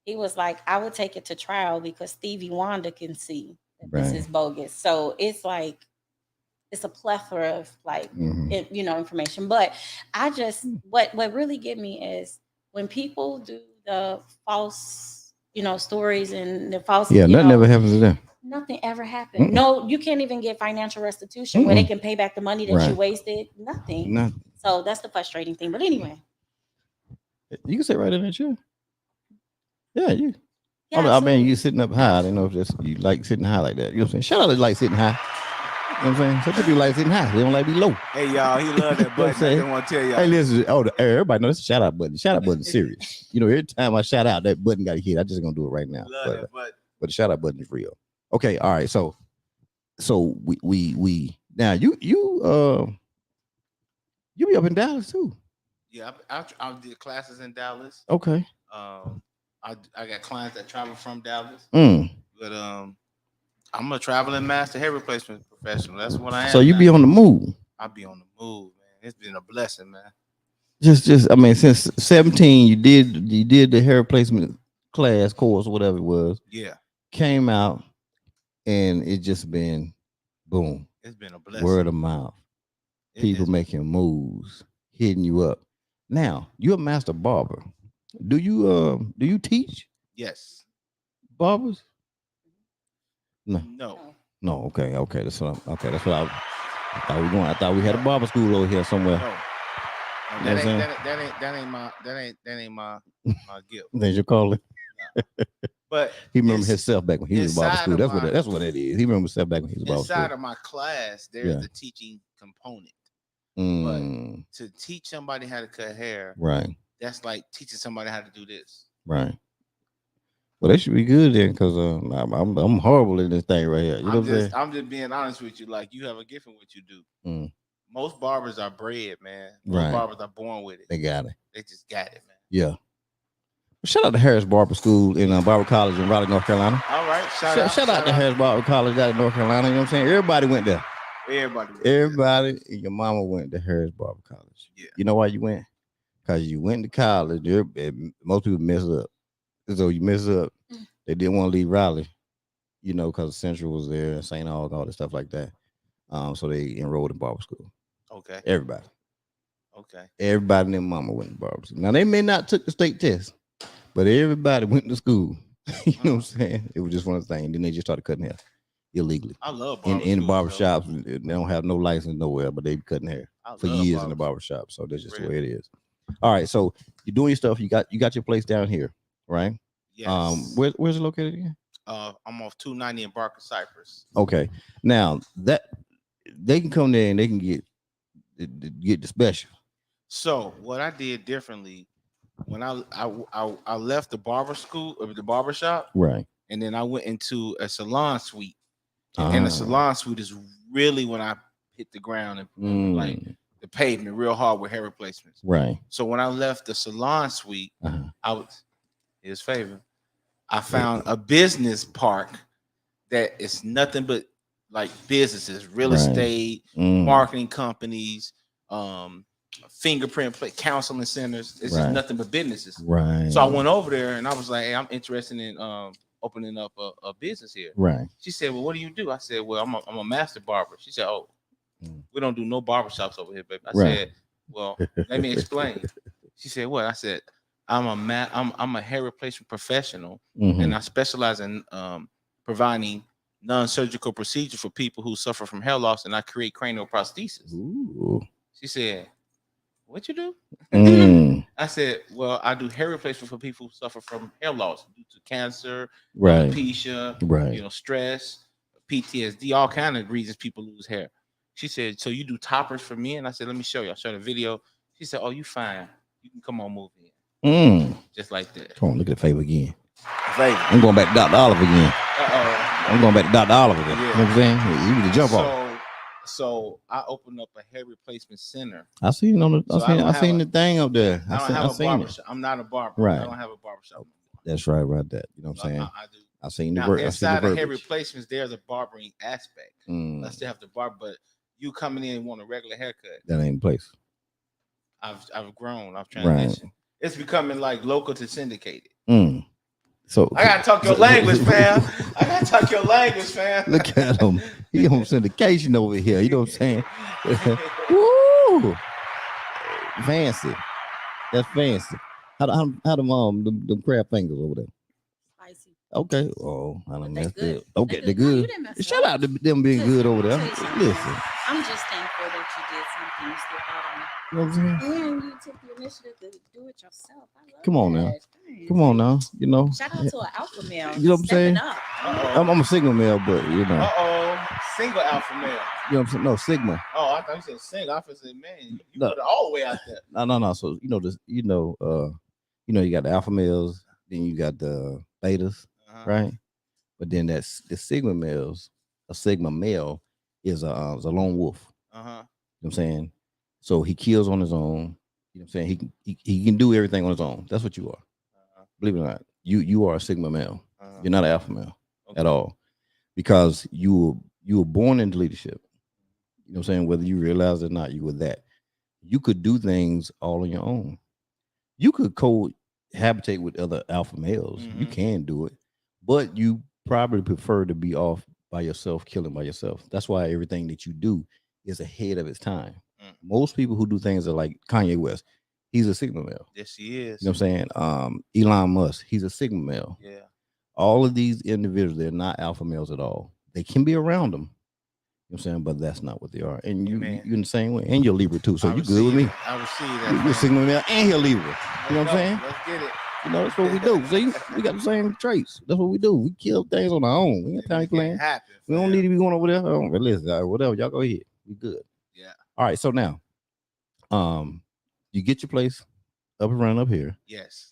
he was like, I would take it to trial because Stevie Wonder can see that this is bogus. So it's like, it's a plethora of information. But I just, what really get me is when people do the false, stories and the false. Yeah, nothing ever happens to them. Nothing ever happened. No, you can't even get financial restitution where they can pay back the money that you wasted. Nothing. So that's the frustrating thing. But anyway. You can sit right in that chair. Yeah, you. Yeah, I mean, you sitting up high. I don't know if you like sitting high like that. You know what I'm saying? Shout out to like sitting high. You know what I'm saying? Some people like sitting high. They don't like be low. Hey, y'all, he love that button. I didn't want to tell y'all. Hey, listen. Everybody knows it's a shout out button. Shout out button is serious. Every time I shout out, that button got hit. I'm just going to do it right now. Love but the shout out button is real. Okay. All right. So we now you be up in Dallas too. Yeah, I did classes in Dallas. Okay. I got clients that travel from Dallas. But I'm a traveling master hair replacement professional. That's what I am. So you be on the move. I be on the move, man. It's been a blessing, man. Just I mean, since 17, you did the hair replacement course, whatever it was. Yeah. Came out, and it just been boom. It's been a blessing. Word of mouth. People making moves, hitting you up. Now, you're a master barber. Do you teach? Yes. Barbers? No. Okay. That's what I thought we going. I thought we had a barber school over here somewhere. No. That ain't my gift. That's your calling. No. But he remembers himself back when he was in barber school. That's what it is. He remembers himself back when he was in barber school. Inside of my class, there's the teaching component. But to teach somebody how to cut hair, right? That's like teaching somebody how to do this, right? Well, they should be good then, because I'm horrible in this thing right here. You know what I'm saying? I'm just being honest with you. Like, you have a gift in what you do. Most barbers are bred, man. Most Right. barbers are born with it. They got it. They just got it, man. Yeah. Shout out to Harris Barber School in Barber College in Raleigh, North Carolina. All right. Shout out to Harris Barber College out in North Carolina. You know what I'm saying? Everybody went there. Everybody and your mama went to Harris Barber College. Yeah. You know why you went? Because you went to college. Most people mess up. So you mess up. They didn't want to leave Raleigh, you know, because Central was there, St. Aug, all this stuff like that. So they enrolled in barber school. Okay. Everybody. Okay. Everybody and their mama went to barber school. Now they may not took the state test, but everybody went to school. You know what I'm saying? It was just one of the things. Then they just started cutting hair illegally. I love barber in schools, barbershops. They don't have no license nowhere, but they be cutting hair for years in the barbershop. So that's just the way it is. All right. So you're doing your stuff. You got your place down here, right? Yes. Where's it located again? I'm off 290 in Barker Cypress. Okay. Now that they can come there and they can get the special. So what I did differently when I left the barber school or the barber shop, right, and then I went into a salon suite, and the salon suite is really when I hit the ground and like the pavement real hard with hair replacements. Right. So when I left the salon suite, his favor, I found a business park that is nothing but like businesses, real estate, marketing companies, fingerprint counseling centers. It's just nothing but businesses. Right. So I went over there and I was like, hey, I'm interested in opening up a business here. Right. She said, well, what do you do? I said, well, I'm a master barber. She said, oh, we don't do no barber shops over here, baby. I said, well, let me explain. She said, what? I said, I'm a hair replacement professional, and I specialize in providing non-surgical procedures for people who suffer from hair loss, and I create cranial prosthesis. Ooh. She said, what you do? I said, well, I do hair replacement for people who suffer from hair loss due to cancer, alopecia, stress, PTSD, all kind of reasons people lose hair. She said, so you do toppers for me? And I said, let me show you. I showed a video. She said, oh, you fine. You can come on, move in. Just like that. Come on, look at the favor again. I'm going back to Dr. Oliver again. I'm going back to Dr. Oliver again. You know what I'm saying? You need to jump off. So I opened up a hair replacement center. I seen the thing up there. I don't have a barbershop. I'm not a barber. Right. I don't have a barbershop. That's right, right there. You know what I'm saying? I do. I seen the now, work. Inside of hair replacements, there's a barbering aspect. I still have to barber, but you coming in and want a regular haircut. That ain't the place. I've grown. I've transitioned. Right. It's becoming like local to syndicated. So I gotta talk your language, fam. Look at him. He on syndication over here. You know what I'm saying? Woo! Fancy. That's fancy. How them crab fingers over there? Spicy. Okay. Oh, I don't mess good. It. Okay, they're good. Shout out to them being good over there. Listen. I'm just thankful that you did something you still thought on. You know what I'm saying? And you took the initiative to do it yourself. I love Come on that. now. Come on now. You know. Shout out to an alpha male. You know what I'm saying? I'm a single male, but you know. Single alpha male. You know what I'm saying? No, Sigma. Oh, I thought you said single. I said, man, you put it all the way out there. No. So you got the alpha males, then you got the betas, right? But then that's the Sigma males. A Sigma male is a lone wolf. You know what I'm saying? So he kills on his own. You know what I'm saying? He can do everything on his own. That's what you are. Believe it or not, you are a Sigma male. You're not an alpha male at all, because you were born into leadership. You know what I'm saying? Whether you realize it or not, you were that. You could do things all on your own. You could cohabitate with other alpha males. You can do it, but you probably prefer to be off by yourself, killing by yourself. That's why everything that you do is ahead of its time. Most people who do things are like Kanye West. He's a Sigma male. Yes, he is. You know what I'm saying? Elon Musk, he's a Sigma male. Yeah. All of these individuals, they're not alpha males at all. They can be around them. You know what I'm saying? But that's not what they are. And you're in the same way. And you're Libra too. So you good with me. I receive that. You're a Sigma male and you're Libra. You know what I'm saying? Let's get it. You know, that's what we do. See, we got the same traits. That's what we do. We kill things on our own. We ain't time playing. We don't need to be going over there. But listen, whatever. Y'all go ahead. We good. Yeah. All right. So now, you get your place up and running up here. Yes.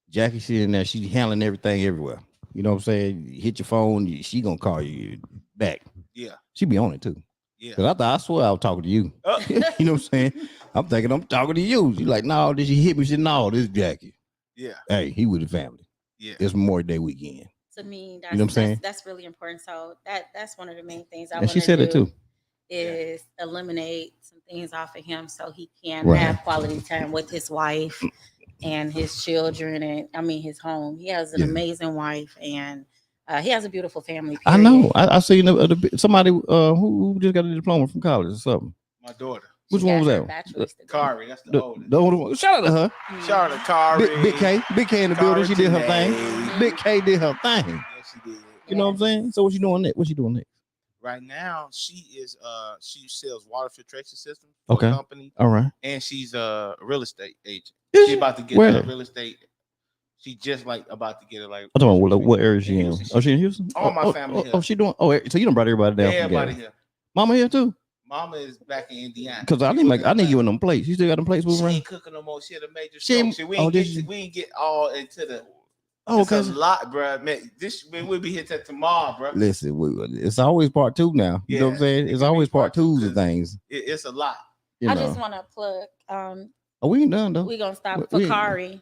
Jackie sitting there, she's handling everything everywhere. You know what I'm saying? You hit your phone, she gonna call you back. Yeah. She be on it too. Yeah. Cause I swear I was talking to you. You know what I'm saying? I'm thinking I'm talking to you. She's like, no, did she hit me? She said, no, this is Jackie. Yeah. Hey, he with the family. Yeah. It's Memorial Day weekend. To me, You know what I'm saying? that's really important. So that's one of the main things I And want she to said do it too. is eliminate some things off of him so he can Right. have quality time with his wife and his children, and I mean his home. He has an amazing wife, and he has a beautiful family. Period. I know. I seen somebody who just got a diploma from college or something. My daughter. Which one was that? Kari, that's the oldest. The older one. Shout out to her. Shout out to Kari. Big K in the building. She did her thing. Janae. Big K did her thing. Yes, she did. You know what I'm saying? So what she doing next? What she doing next? Right now, she sells water filtration systems for a company. All right. And she's a real estate agent. Is She she? about to get Where? a real estate. She just about to get it. Like, I'm talking about what area is she in? Houston. Oh, she in Houston? All my family here. Oh, she doing? Oh, so you done brought everybody down? Yeah, everybody here. Mama here too? Mama is back in Indiana. Because I need you in them plates. You still got them plates moving She around? ain't cooking no more. She had a major She stroke. ain't- We ain't get all into the. Oh, It's okay. a lot, bro. Man, we'll be here till tomorrow, bro. Listen, it's always part two now. You know what I'm saying? It's always part twos of things. It's a lot. You I know. just want to plug. Oh, we ain't done though. We're gonna stop We for ain't- Kari.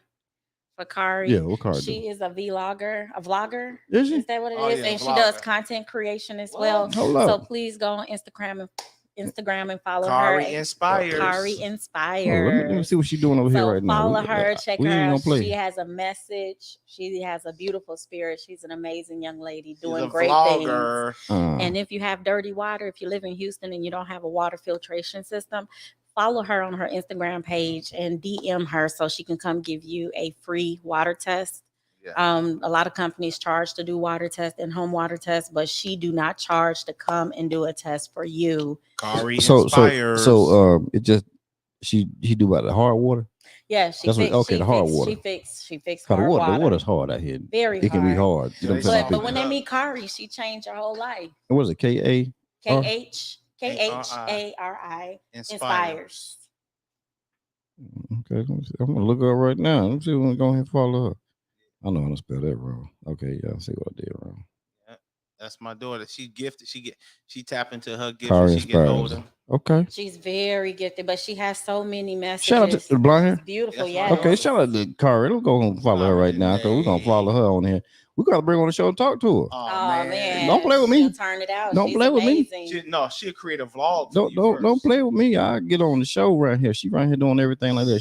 For Kari, Yeah, what Kari she do? is a vlogger. Is she? Is that what it Oh, is? yeah, And she vlogger. does content creation as well. Hold up. So please go on Instagram and follow Kari her. Inspires. Kari Oh, let Inspires. me see what she's doing over here So right now. follow her, check we her ain't out. gonna play. She has a message. She has a beautiful spirit. She's an amazing young lady She's doing a great vlogger. things. And if you have dirty water, if you live in Houston and you don't have a water filtration system, follow her on her Instagram page and DM her so she can come give you a free water test. Yeah. A lot of companies charge to do water tests and home water tests, but she do not charge to come and do a test for you. Kari So Inspires. it just he do about the hard water. Yeah, she That's fixed, what, okay, she the hard fixed, water. She fixed The hard water. The water's hard out here. Very It can be hard. You know what I'm saying? But when they meet Kari, she changed her whole life. What is it? KHARI Inspires. Okay, let me see. I'm gonna look her up right now. Let me see if we can go ahead and follow her. I know how to spell that wrong. Okay, yeah, I see what I did wrong. That's my daughter. She gifted. She tap into her gift Kari when she get Inspires. older. Okay. She's very gifted, but she has so many messages. Shout out to the blonde hair. It's beautiful, That's yeah. my Okay, shout out to Kari. Let's go and follow her right now because we're gonna follow her on here. We gotta bring her on the show and talk to her. Oh, man. Don't play with me. She'll turn it out. Don't She's play with me. amazing. She'll create a vlog. Don't play with me. I get on the show right here. She right here doing everything like that.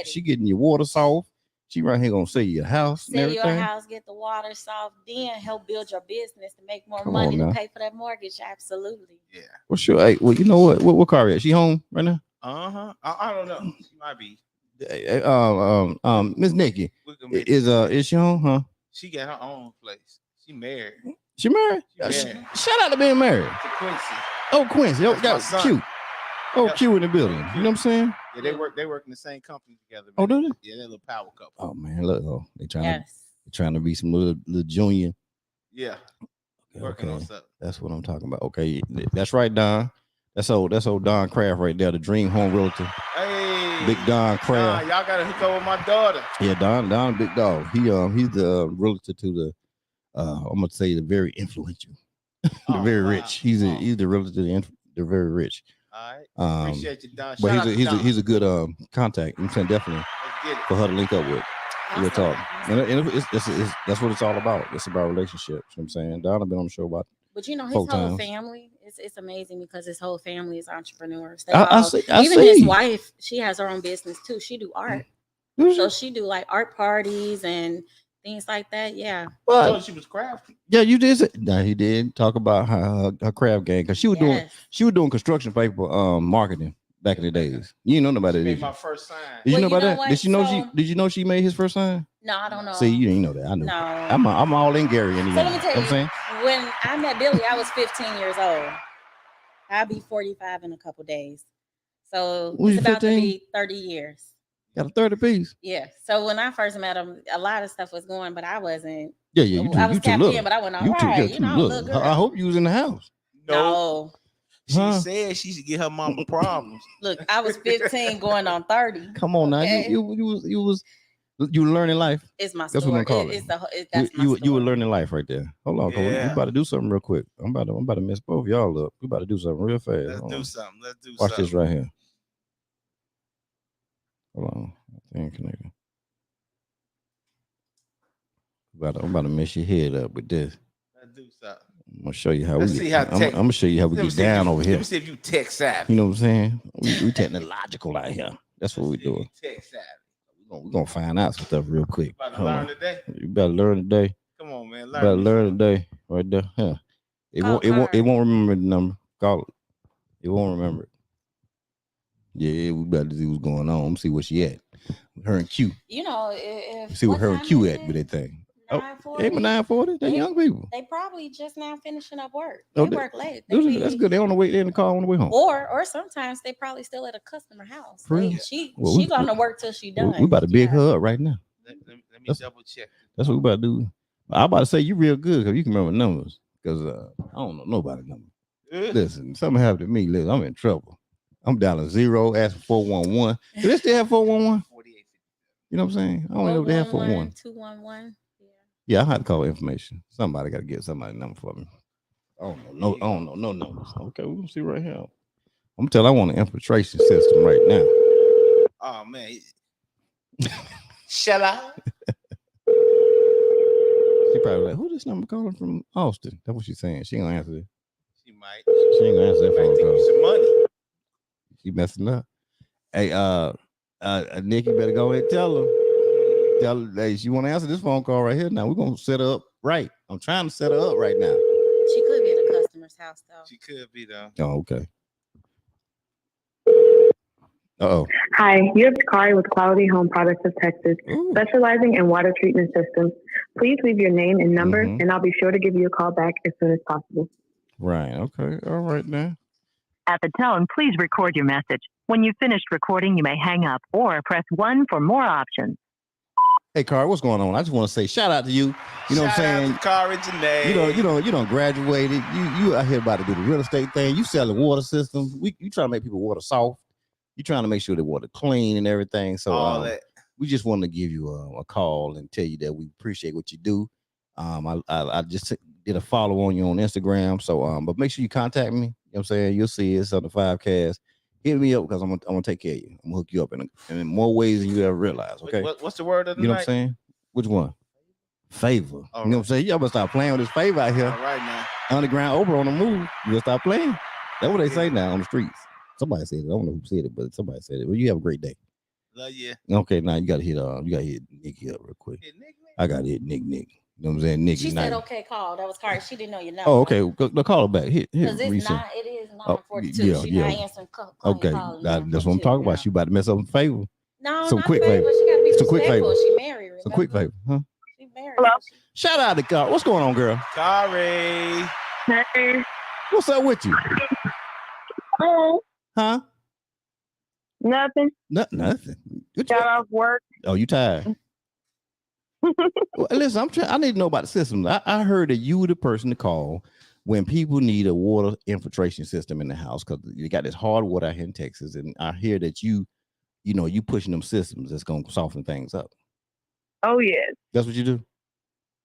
She getting your water soft. She right here gonna sell you a house and Sell everything. your house, get the water soft, then help build your business to make more Come money on to now. pay for that mortgage. Absolutely. Yeah. Well, sure. Hey, well, you know what Kari at? She home right now? I don't know. She might be. Miss Nikki We can make- is she home? Huh? She got her own place. She married. She married? She married. Shout out to being married. To Quincy. Oh, Quincy. Oh, That's my that was son. cute. Oh, Yep. cute in the building. You know what I'm saying? Yeah, they work in the same company together. Oh, man. do they? Yeah, they're a little power couple. Oh man, look, they Yes. trying to be some little junior. Yeah. Working on Okay, something. that's what I'm talking about. Okay, that's right, Don. That's old Don Kraft right there, the dream home realtor. Hey. Big Don Kraft. Y'all gotta hook up with my daughter. Yeah, Don, big dog. He's the realtor to the I'm gonna say the very influential, the Oh, very wow. rich. He's the realtor to the very rich. All right. Appreciate you, Don. But Shout out to Don. he's a good contact. I'm saying definitely Let's get it. for her to link up with. We'll Awesome. talk. And that's what it's all about. It's about relationships. You know what I'm saying? Don, I've been on the show about. But you know, his Full whole times. family, it's amazing because his whole family is entrepreneurs. They I all- see. even his wife, she has her own business too. She do art. So she do like art parties and things like that. Yeah. I told you she was crafty. Yeah, you did. No, he did talk about her craft game because she was doing construction paper marketing back in the days. You didn't know nobody She did. made my first sign. Did you Well, know you about know that? what? Did you know she made his first sign? No, I don't know. See, you didn't know that. I knew. No. I'm all in Gary in the So end. let me tell You know you, what I'm saying? when I met Billy, I was 15 years old. I'll be 45 in a couple days. So Was it's you about to 15? be 30 years. Got a 30 piece. Yeah. So when I first met him, a lot of stuff was going, but I wasn't. Yeah, you I was too tapped little. in, but I went all You too, right. yeah, You too know, little little. girl. I hope you was in the house. No. She Huh? said she should get her mama problems. Look, I was 15 going on 30. Come on now, Okay. you was You were learning life. It's my That's story. what I'm calling That's my you were story. learning life right there. Hold on, Cole. We about to do something real quick. I'm about to mess both y'all up. We about to do something real fast. Let's do something. Watch this right here. Hold on. I'm about to mess your head up with this. Let's do something. I'm gonna show you how Let's we see get. how I'm gonna show you how we get down over here. Let me see if you tech savvy. You know what I'm saying? We technological out here. That's what we're doing. Tech savvy. We're gonna find out some stuff real quick. You about to learn today? You better learn today. Come on, man. You better learn today. Right there. Yeah. It won't remember the number. Call it. It won't remember it. Yeah, we better see what's going on. See where she at. Her and Q. You know, if see what her and Q at with that thing. 940. 940. They're young people. They probably just now finishing up work. They work late. That's good. They on the way. They're in the car on the way home. Or sometimes they probably still at a customer house. She going to work till she done. We about to big her up right now. Let me double check. That's what we about to do. I'm about to say you real good because you can remember numbers. Because I don't know nobody's number. Listen, something happened to me. Listen, I'm in trouble. I'm dialing 0, asking 411. Do they still have 411? You know what I'm saying? I don't know if they have 411. 211. Yeah, I had to call information. Somebody got to get somebody's number for me. I don't know no numbers. Okay, we're gonna see right here. I'm telling I want an infiltration system right now. Oh man. Shall I? She probably like, who this number calling from Austin? That's what she's saying. She ain't gonna answer it. She might. She ain't gonna answer that phone call. Some money. She messing up. Hey, Nick, you better go ahead and tell her. Tell her, hey, she want to answer this phone call right here. Now we're gonna set her up right. I'm trying to set her up right now. She could be at a customer's house though. She could be though. Oh, okay. Uh-oh. Hi, you have Kari with Quality Home Products of Texas, specializing in water treatment systems. Please leave your name and number, and I'll be sure to give you a call back as soon as possible. Right. Okay. All right now. At the tone, please record your message. When you've finished recording, you may hang up or press 1 for more options. Hey, Kari, what's going on? I just want to say shout out to you. You know what I'm saying? Kari Janae. You don't graduated. You out here about to do the real estate thing. You selling water systems. You trying to make people water soft. You trying to make sure the water clean and everything. So all that. We just want to give you a call and tell you that we appreciate what you do. I just did a follow on you on Instagram. So but make sure you contact me. You know what I'm saying? You'll see it's on the 5Cast. Hit me up because I'm gonna take care of you. I'm gonna hook you up in more ways than you ever realize. Okay. What's the word of the night? You know what I'm saying? Which one? Favor. All you know what I'm saying? Y'all better stop playing with this favor out here. All right now. Underground Oprah on the move. You better stop playing. That's what they say now on the streets. Somebody said it. I don't know who said it, but somebody said it. Well, you have a great day. Love you. Okay, now you gotta hit Nikki up real quick. I gotta hit Nick. You know what I'm saying? Nikki. She said okay, call. That was Kari. She didn't know your number. Oh, okay. Go call her back. Hit it is 942. She not answering call. Okay. That's what I'm talking about. She about to mess up some favor. No, some quick favor. She gotta be some quick favor. She married. Remember? Some quick favor, huh? She married. Hello? Shout out to Kari. What's going on, girl? Kari. Hey. What's up with you? Huh? Nothing. Nothing. Got off work. Oh, you tired? Well, listen, I need to know about the systems. I heard that you were the person to call when people need a water infiltration system in the house because you got this hard water out here in Texas, and I hear that you pushing them systems that's gonna soften things up. Oh yes. That's what you do.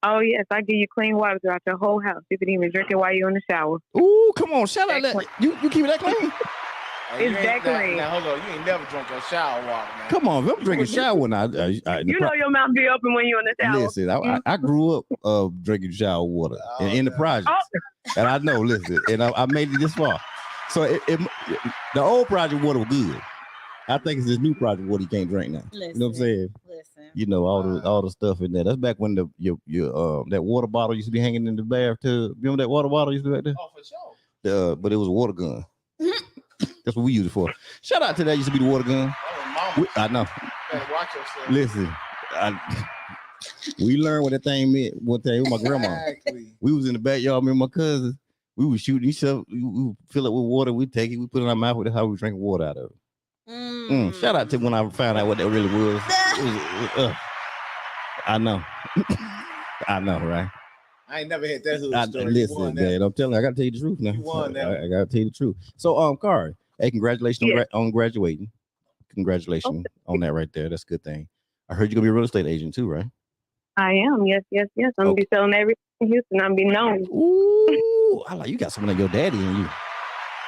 Oh yes, I give you clean water throughout your whole house. You can even drink it while you're in the shower. Ooh, come on, shout out that you keep it that clean. It's that clean. Now hold on, you ain't never drunk your shower water, man. Come on, if I'm drinking shower now. You know your mouth be open when you're in the shower. Listen, I grew up drinking shower water in the projects, and I know. Listen, and I made it this far. So the old project water was good. I think it's this new project water you can't drink now. Listen, you know what I'm saying? Listen. You know all the stuff in there. That's back when your that water bottle used to be hanging in the bathtub. Remember that water bottle used to be back there? Oh, for sure. But it was a water gun. That's what we use it for. Shout out to that used to be the water gun. I know. You better watch yourself. Listen, we learned what that thing meant one day with my grandma. Exactly. We was in the backyard, me and my cousins. We would shoot each other. We would fill it with water. We take it. We put it in our mouth. That's how we drink water out of it. Shout out to when I found out what that really was. I know. I know, right? I ain't never had that hood story. Listen, man, I'm telling you, I gotta tell you the truth now. You won that. I gotta tell you the truth. So, Kari, hey, congratulations on graduating. Congratulations on that right there. That's a good thing. I heard you're gonna be a real estate agent too, right? I am. Yes. I'm gonna be selling everything in Houston. I'm be known. Ooh, I like you got someone like your daddy in you.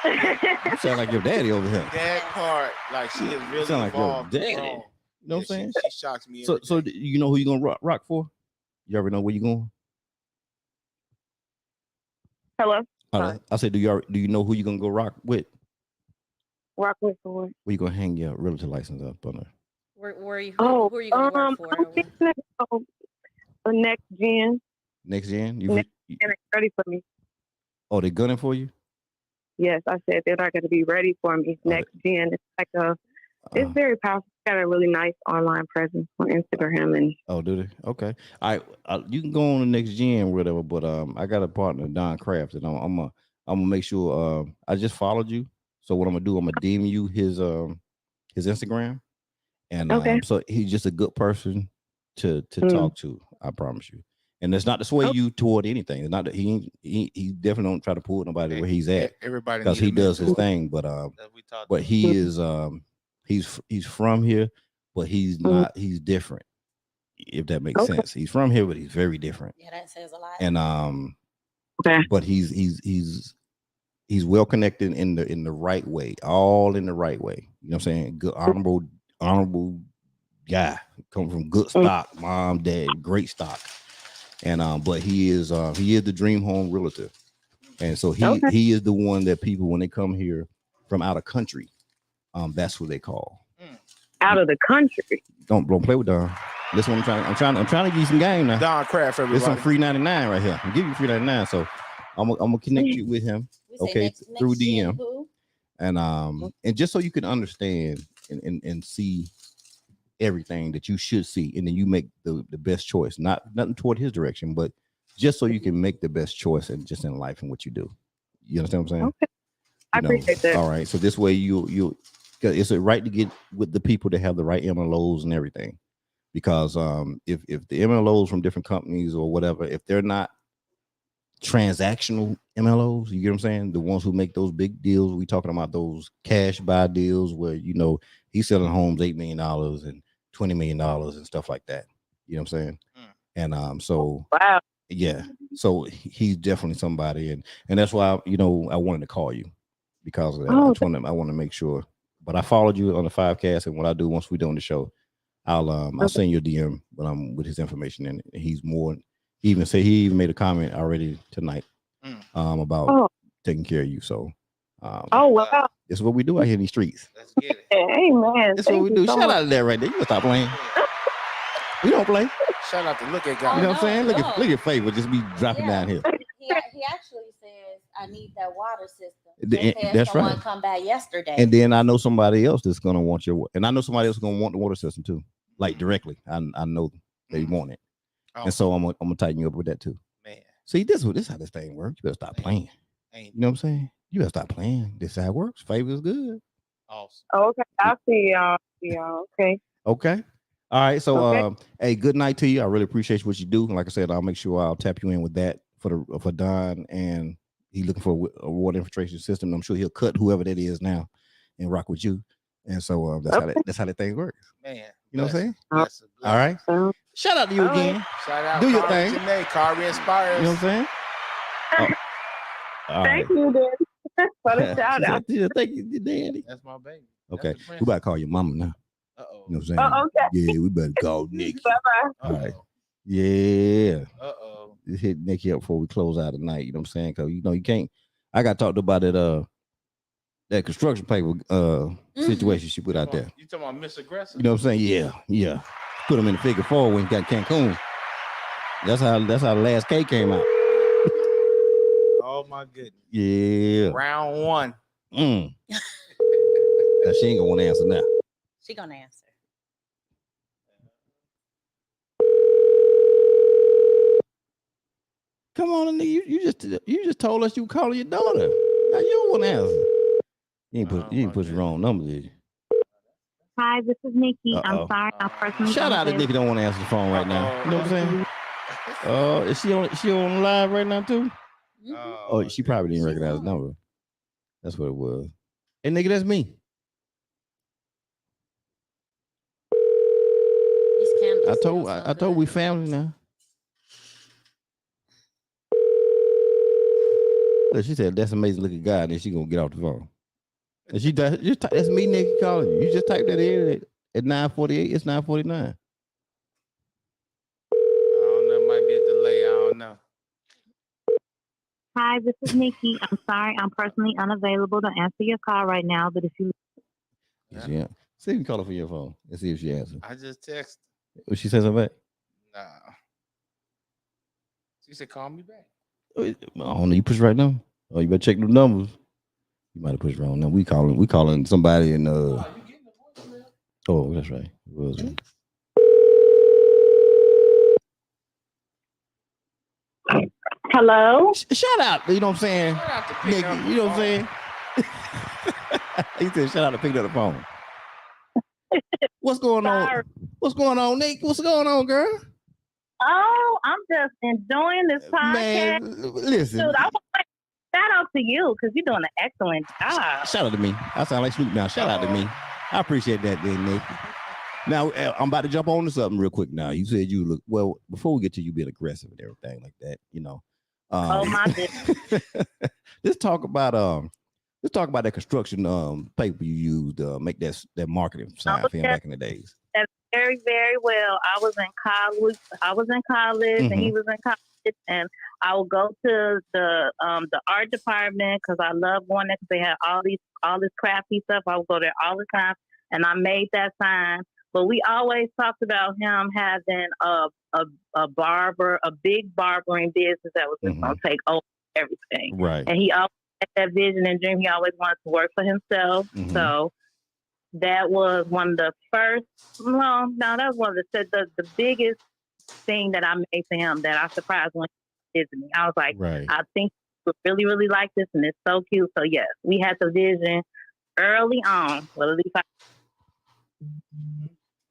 You sound like your daddy over here. That part, like she is really sound like your involved. daddy. Grown. You know what I'm saying? She shocks me. So you know who you gonna rock for? You already know where you going? Hello. I said, do you know who you gonna go rock with? Rock with for what? Where you gonna hang your realtor license up on there? Who are you gonna work for? I'm thinking of next gen. Next gen? And it's ready for me. Oh, they gunning for you? Yes, I said they're not going to be ready for me. Next gen. It's like it's very powerful. It's got a really nice online presence on Instagram and. Oh, do they? Okay. You can go on the next gen or whatever, but I got a partner, Don Kraft, and I'm gonna make sure I just followed you. So what I'm gonna do, I'm gonna DM you his Instagram, and so he's just a good person to talk to. I promise you. And it's not to sway you toward anything. It's not that he definitely don't try to pull nobody where he's at. Everybody because he does his thing, but he is he's from here, but he's not. He's different. If that makes sense, he's from here, but he's very different. Yeah, that says a lot. And but he's well connected in the right way, all in the right way. You know what I'm saying? Good, honorable guy, come from good stock, mom, dad, great stock. And but he is the dream home realtor, and so he is the one that people, when they come here from out of country, that's what they call out of the country. Don't play with Don. This one I'm trying to give you some game now. Don Kraft, everybody. This on free 99 right here. I'm giving you free 99, so I'm gonna connect you with him, through DM, and just so you can understand and see everything that you should see, and then you make the best choice. Nothing toward his direction, but just so you can make the best choice and just in life and what you do. You understand what I'm saying? Okay. I appreciate that. All right. So this way you it's a right to get with the people that have the right MLOs and everything. Because if the MLOs from different companies or whatever, if they're not transactional MLOs, you get what I'm saying? The ones who make those big deals, we talking about those cash buy deals where he's selling homes $8 million and $20 million and stuff like that. You know what I'm saying? And so wow. Yeah. So he's definitely somebody, and that's why I wanted to call you because of that. I want to make sure. But I followed you on the 5cast, and what I do once we're doing the show, I'll send you a DM with his information in it. He even made a comment already tonight about taking care of you. So wow. This is what we do out here in these streets. Let's get it. Hey man. That's what we do. Shout out to that right there. You can stop playing. We don't play. Shout out to Look at God. You know what I'm saying? Look at Favor just be dropping down here. He actually says, I need that water system. That's someone right. Come back yesterday. And then I know somebody else that's gonna want and I know somebody else is gonna want the water system too, like directly. I know they want it, and so I'm gonna tighten you up with that too. Man, see, this is how this thing works. You better stop playing. You know what I'm saying? You better stop playing. This is how it works. Favor is good. Awesome. Okay, I'll see y'all. Okay. Okay. All right. So, hey, good night to you. I really appreciate what you do. And like I said, I'll make sure I'll tap you in with that for Don, and he's looking for a water infiltration system. I'm sure he'll cut whoever that is now and rock with you. And so that's how that thing works. Man, you know what I'm saying? All right. Shout out to you again. Shout out. Do your thing. Car inspires. You know what I'm saying? Thank you, Daddy, for the shout out. Thank you, Daddy. That's my baby. Okay, we about to call your mama now. Uh-oh. You know what I'm saying? Okay. Yeah, we better call Nikki. Bye-bye. All right. Yeah. Uh-oh. Just hit Nikki up before we close out tonight. You know what I'm saying? Because you can't. I got talked about it. That construction paper situation she put out there. You talking about Miss Aggressive? You know what I'm saying? Yeah. Put them in the figure 4 when he got Cancun. That's how the last K came out. Oh my goodness. Yeah. Round 1. Now she ain't gonna want to answer now. She gonna answer. Come on, nigga. You just told us you were calling your daughter. Now you don't want to answer. You ain't put the wrong number, did you? Hi, this is Nikki. I'm sorry. I'm personally. Shout out to Nikki. Don't want to answer the phone right now. You know what I'm saying? Is she on live right now too? Oh, she probably didn't recognize the number. That's what it was. Hey, nigga, that's me. He's I told we family now. Look, she said that's amazing looking guy, and then she gonna get off the phone. And she does that's me, Nikki, calling you. You just type that in at 9:48. It's 9:49. I don't know. It might be a delay. I don't know. Hi, this is Nikki. I'm sorry, I'm personally unavailable to answer your call right now, but if you Yeah. See if you call her for your phone and see if she answers. I just texted. What she says about? Nah. She said, "Call me back." I don't know. You push right now. Oh, you better check the numbers. You might have pushed wrong. Now we calling somebody and oh, that's right. It was. Hello? Shout out. You know what I'm saying? Shout out to pick up Nikki, you know what I'm saying? He said, shout out to pick up the phone. What's going on? What's going on, Nick? What's going on, girl? Oh, I'm just enjoying this podcast. Man, listen. Dude, I want to shout out to you because you're doing an excellent job. Shout out to me. I sound like Snoop now. Shout out to me. I appreciate that, then, Nick. Now, I'm about to jump on to something real quick now. You said you look, well, before we get to you being aggressive and everything like that, you know. Oh, my goodness. Let's talk about that construction paper you used to make that marketing sign for him back in the days. That's very, very well. I was in college and he was in college, and I would go to the art department because I love going there because they had all this crafty stuff. I would go there all the time, and I made that sign. But we always talked about him having a big barbering business that was just gonna take over everything. Right. And he always had that vision and dream. He always wanted to work for himself. So that was one of the first. Well, no, that was one of the biggest thing that I made for him that I surprised when he visited me. I was like, I think he would really, really like this, and it's so cute. So yes, we had the vision early on. Well, at least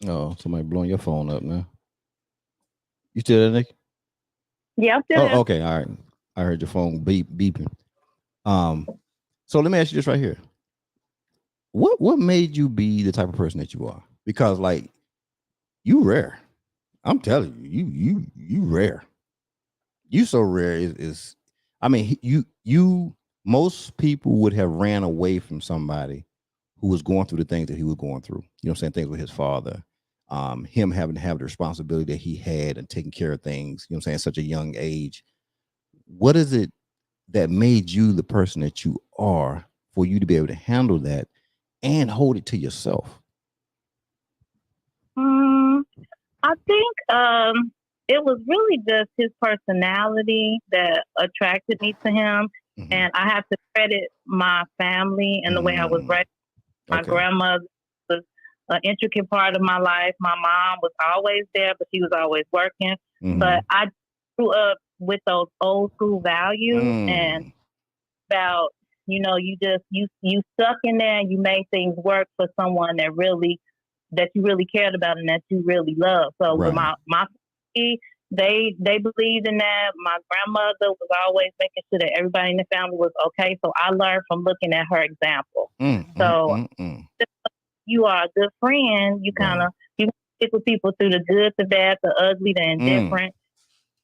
Oh, somebody blowing your phone up now. You still there, Nick? Yeah, I'm still there. Okay, all right. I heard your phone beeping. So let me ask you this right here. What made you be the type of person that you are? Because like you rare. I'm telling you, you rare. You so rare is I mean, you most people would have ran away from somebody who was going through the things that he was going through. You know what I'm saying? Things with his father, him having to have the responsibility that he had and taking care of things, you know what I'm saying, at such a young age. What is it that made you the person that you are for you to be able to handle that and hold it to yourself? I think it was really just his personality that attracted me to him. And I have to credit my family and the way I was raised. My grandmother was an intricate part of my life. My mom was always there, but she was always working. But I grew up with those old school values and about, you know, you stuck in there and you made things work for someone that you really cared about and that you really love. So with my family, they believed in that. My grandmother was always making sure that everybody in the family was okay. So I learned from looking at her example. You are a good friend. You kind of you stick with people through the good, the bad, the ugly, the indifferent.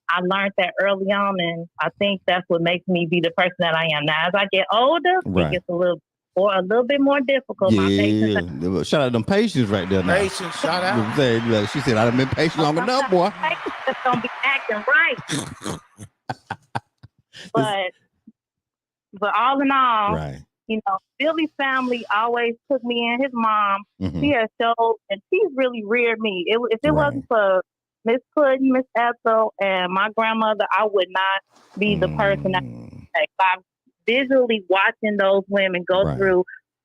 I learned that early on, and I think that's what makes me be the person that I am now. As I get older, it gets a little bit more difficult. Yeah, shout out to them patients right there now. Patience, shout out. She said, I've been patient long enough, boy. Just don't be acting right. but all in all, you know, Billy's family always took me in. His mom, she has showed, and she's really reared me. If it wasn't for Miss Puddin', Miss Ethel, and my grandmother, I would not be the person that I'm visually watching those women go through.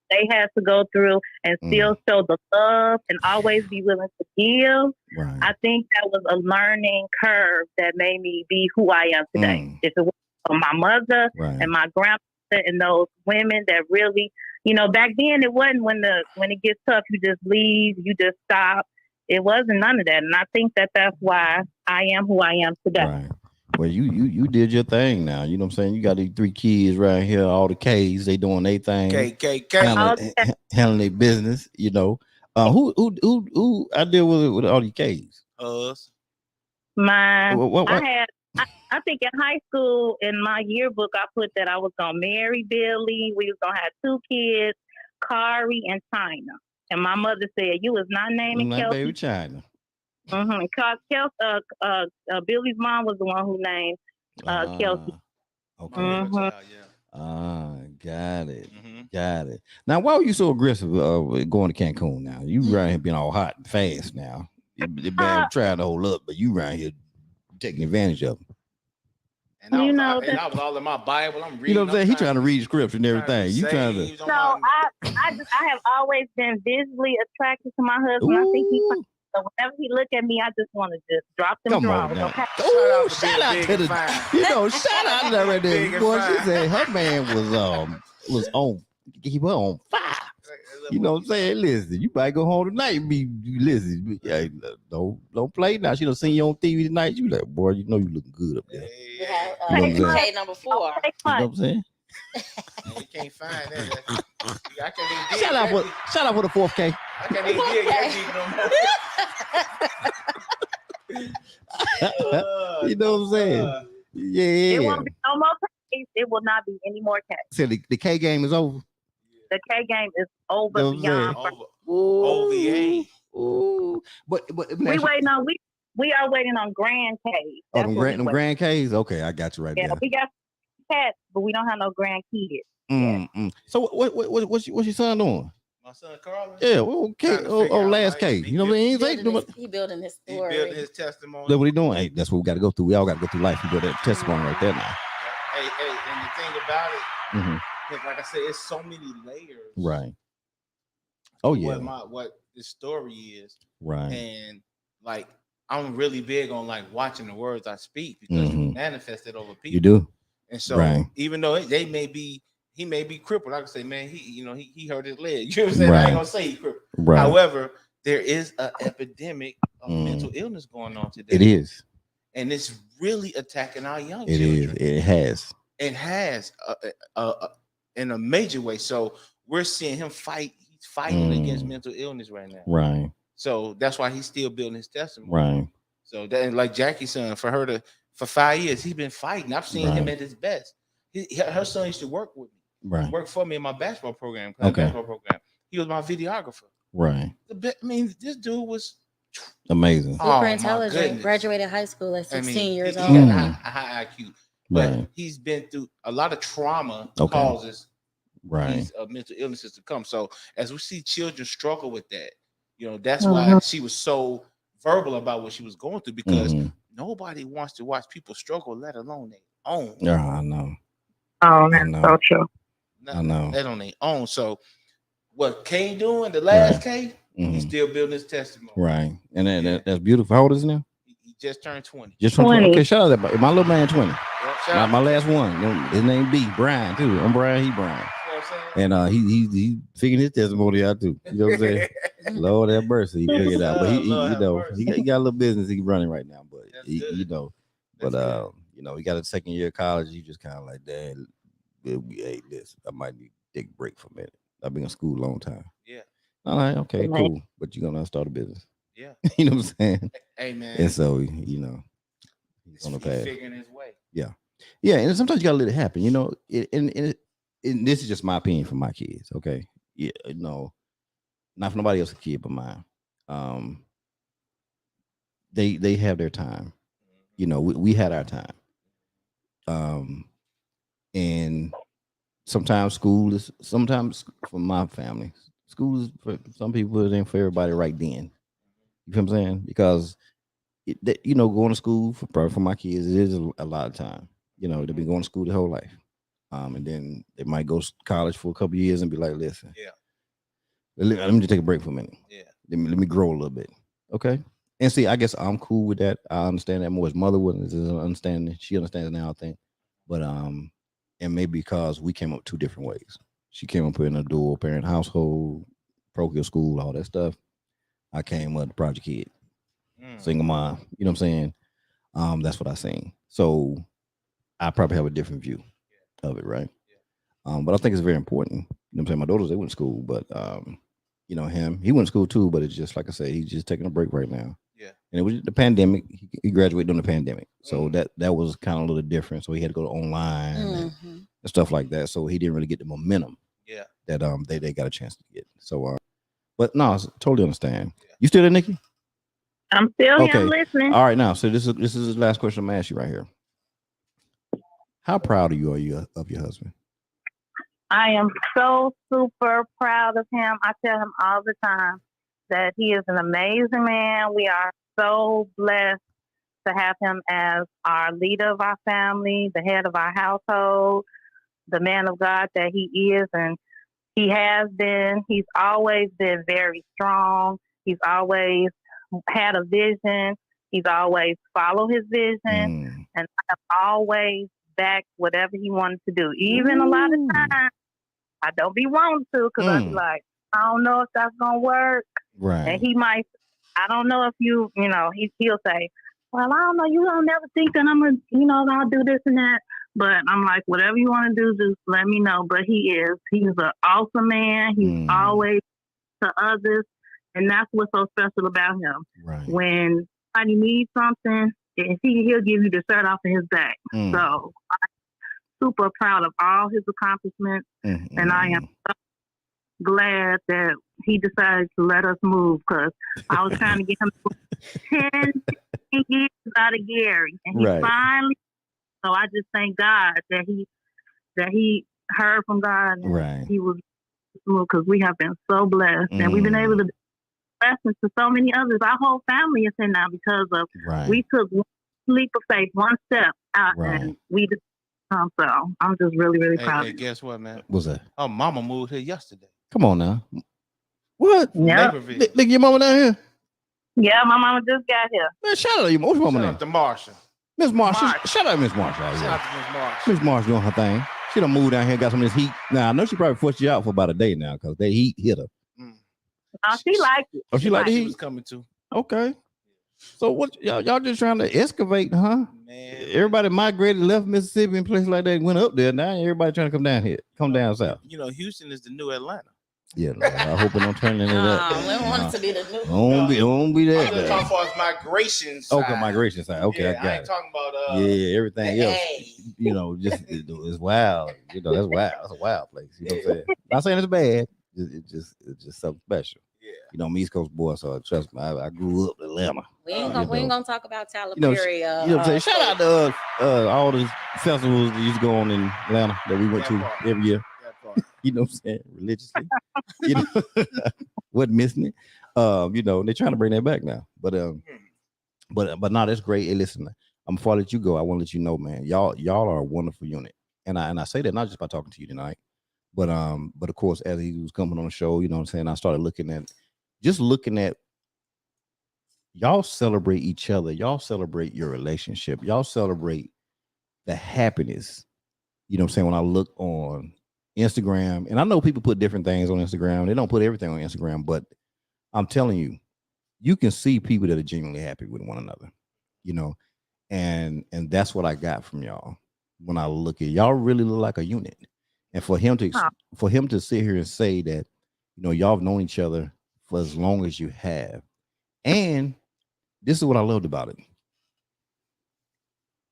They had to go through and still show the love and always be willing to give. I think that was a learning curve that made me be who I am today. If it was for my mother and my grandmother and those women that really, you know, back then it wasn't when it gets tough, you just leave, you just stop. It wasn't none of that. And I think that that's why I am who I am today. Well, you did your thing now. You know what I'm saying? You got these 3 kids right here, all the K's, they doing their thing. Handling their business, you know. Who I deal with all these K's? I think in high school, in my yearbook, I put that I was going to marry Billy. We was going to have 2 kids, Kari and China. And my mother said, you was not naming Kelsey. Baby China. Billy's mom was the one who named Kelsey. Okay. Got it. Got it. Now, why were you so aggressive going to Cancun now? You around here being all hot and fast now. You've been trying to hold up, but you around here taking advantage of them. And I was all in my Bible. I'm reading. You know what I'm saying? He trying to read scripture and everything. You trying to. So I have always been visually attracted to my husband. Ooh. I think so whenever he look at me, I just want to just drop them drawers. Okay? Oh, shout out to the, shout out to that right there. Boy, she said her man was on fire. You know what I'm saying? Listen, you might go home tonight. Listen, don't play now. She done seen you on TV tonight. You like, boy, you know you looking good up there. You have K number 4. You know what I'm saying? You can't find that. I can't even Shout out for the 4th K. I can't even dig that no more. You know what I'm saying? Yeah. It won't be no more K's. It will not be any more K's. So the K game is over. The K game is over beyond. OVA. Ooh. But we are waiting on Grand K's. Oh, them Grand K's? Okay, I got you right there. We got cats, but we don't have no grand kids. So what's your son doing? My son Carlin? Yeah, last K. You know what I mean? He building his story. He building his testimony. That's what he doing. Hey, that's what we got to go through. We all got to go through life. You build that testimony right there now. Hey, and the thing about it, like I said, it's so many layers. Right. Oh yeah. What the story is. Right. And like I'm really big on like watching the words I speak because you manifest it over people. You do. And so even though he may be crippled, I can say, man, he hurt his leg. You know what I'm saying? I ain't gonna say he crippled. Right. However, there is an epidemic of mental illness going on today. It is. And it's really attacking our young children. It has. It has in a major way. So we're seeing him fight. He's fighting against mental illness right now. Right. So that's why he's still building his testimony. Right. So that, like Jackie's son, for 5 years, he's been fighting. I've seen him at his best. Her son used to work with me. Right. Work for me in my basketball program. Basketball program. He was my videographer. Right. I mean, this dude was amazing. Super intelligent. Graduated high school at 16 years old. He had a high IQ. But Right. he's been through a lot of trauma causes Right. mental illnesses to come. So as we see children struggle with that, that's why she was so verbal about what she was going through, because nobody wants to watch people struggle, let alone their own. Yeah, I know. Oh, that's so true. I know. Let on their own. So what K doing, the last K, he's still building his testimony. Right. And that's beautiful. How old is he now? He just turned 20. Just 20. Okay, shout out to my little man 20. Yep, my last one. His name B, Brian, too. I'm Brian, he Brian. And he figured his testimony out too. You know what I'm saying? Lord have mercy, he figured it out. But he got a little business he's running right now. But he got a second year of college. He just kind of like, Dad, hey, listen, I might need to take a break for a minute. I've been in school a long time. Yeah. All right, okay, cool. But you're gonna start a business. Yeah. You know what I'm saying? Hey man. And so he's on the path. Figuring his way. Yeah. Yeah, and sometimes you gotta let it happen. And this is just my opinion for my kids, okay? Yeah, not for nobody else's kid but mine. They have their time. We had our time. And sometimes for my family, school is for some people, it ain't for everybody right then. You feel what I'm saying? Because going to school for my kids, it is a lot of time. They've been going to school their whole life. And then they might go to college for a couple of years and be like, listen, let me just take a break for a minute. Yeah. Let me grow a little bit. Okay. And see, I guess I'm cool with that. I understand that more. His mother wouldn't understand it. She understands now, I think. But and maybe because we came up 2 different ways. She came up in a dual parent household, parochial school, all that stuff. I came up the project kid, single mom. You know what I'm saying? That's what I seen. So I probably have a different view of it, right? But I think it's very important. You know what I'm saying? My daughters, they went to school, but he went to school too, but it's just like I said, he's just taking a break right now. Yeah. And it was the pandemic. He graduated during the pandemic. So that was kind of a little different. So he had to go to online and stuff like that. So he didn't really get the momentum that they got a chance to get. So but no, I totally understand. Yeah. You still there, Nikki? I'm still here. I'm listening. All right, now. So this is the last question I'm gonna ask you right here. How proud are you of your husband? I am so super proud of him. I tell him all the time that he is an amazing man. We are so blessed to have him as our leader of our family, the head of our household, the man of God that he is. And he has been, he's always been very strong. He's always had a vision. He's always followed his vision. And I have always backed whatever he wanted to do. Even a lot of times, I don't be wanting to because I be like, I don't know if that's going to work. Right. And he might, I don't know if he'll say, well, I don't know, you don't never think that I'm going to, I'll do this and that. But I'm like, whatever you want to do, just let me know. But he's an awesome man. He's always to others. And that's what's so special about him. Right. When somebody needs something, he'll give you the shirt off of his back. So I'm super proud of all his accomplishments. And I am so glad that he decided to let us move because I was trying to get him 10 years out of Gary. And he finally, so I just thank God that he heard from God and he was moved because we have been so blessed. And we've been able to be blessings to so many others. Our whole family is in now because of we took one leap of faith, one step out, and we just so I'm just really, really proud. Hey, guess what, man? What's that? Oh, mama moved here yesterday. Come on now. What? Yeah. Look, your mama down here? Yeah, my mama just got here. Man, shout out to your mama. What's your mama name? To Marsha. Miss Marsha. Shout out to Miss Marsha. Shout out to Miss Marsha. Miss Marsha doing her thing. She done moved down here, got some of this heat. Now, I know she probably forced you out for about a day now because that heat hit her. She liked it. Oh, she liked the heat? She was coming too. Okay. So what y'all just trying to excavate, huh? Man. Everybody migrated, left Mississippi and places like that, went up there. Now everybody trying to come down here, down south. Houston is the new Atlanta. Yeah, Lord, I hope it don't turn into that. We want it to be the new. Don't be that. I'm talking about migration side. Okay, migration side. Okay, I ain't talking about everything else. Just it's wild. That's wild. That's a wild place. You know what I'm saying? Not saying it's bad. It's just something special. Yeah. I'm East Coast boy, so trust me, I grew up in Atlanta. We ain't gonna talk about Taliberi. What I'm saying? Shout out to all the festivals that used to go on in Atlanta that we went to every year. You know what I'm saying? Religiously. Wasn't missing it. They're trying to bring that back now. But no, that's great. Hey, listen, before I let you go, I want to let you know, man, y'all are a wonderful unit. And I say that not just by talking to you tonight, but of course, as he was coming on the show, you know what I'm saying, I started looking at y'all celebrate each other, y'all celebrate your relationship, y'all celebrate the happiness. You know what I'm saying? When I look on Instagram, and I know people put different things on Instagram. They don't put everything on Instagram, but I'm telling you, you can see people that are genuinely happy with one another, and that's what I got from y'all. When I look at y'all, really look like a unit. And for him to sit here and say that, y'all have known each other for as long as you have. And this is what I loved about it.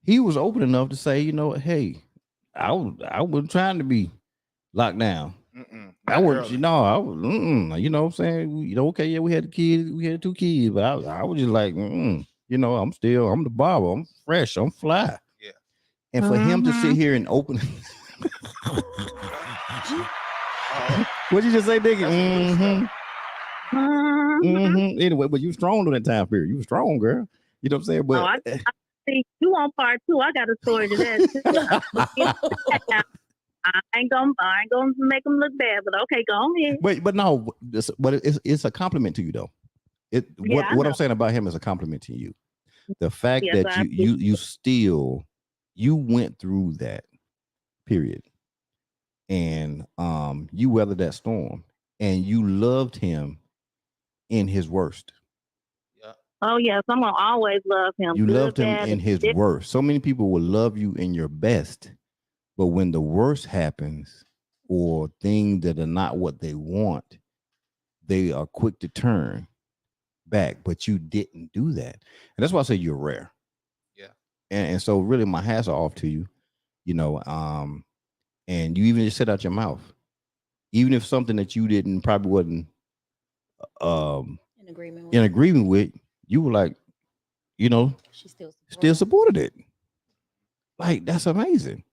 He was open enough to say, hey, I wasn't trying to be locked down. I was, you know what I'm saying? Okay, yeah, we had the kids, we had 2 kids, but I was just like, I'm the barber, I'm fresh, I'm fly. Yeah. And for him to sit here and open what'd you just say, Diggy? Anyway, but you strong during that time period. You were strong, girl. You know what I'm saying? But I think you on part 2. I got a story to that. I ain't gonna make them look bad, but okay, go ahead. But no, it's a compliment to you though. What I'm saying about him is a compliment to you. The fact that you went through that period, and you weathered that storm, and you loved him in his worst. Yeah. Oh yes, I'm gonna always love him. You loved him in his worst. So many people will love you in your best. But when the worst happens or things that are not what they want, they are quick to turn. back, but you didn't do that. And that's why I say you're rare. Yeah. And so really my hats are off to you, and you even just said out your mouth, even if something that you didn't probably wasn't in agreement with, you were like, she still supported it. Like, that's amazing.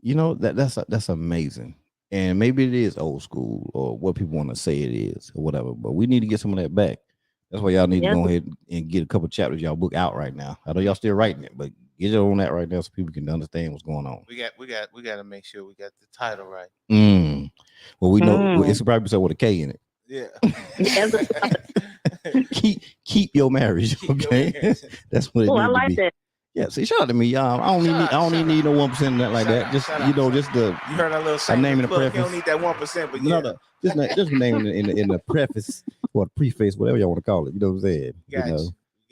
That's amazing. And maybe it is old school or what people want to say it is or whatever, but we need to get some of that back. That's why y'all need to go ahead and get a couple chapters y'all book out right now. I know y'all still writing it, but get it on that right now so people can understand what's going on. We got to make sure we got the title right. Well, we know it's probably so with a K in it. Yeah. keep your marriage, okay? That's what it needs to be. That. Yeah, see, shout out to me, y'all. I don't even need no 1% that like that. Just just the you heard that little name in the preface. You don't need that 1%, but just name in the preface or the preface, whatever y'all want to call it. You know what I'm saying?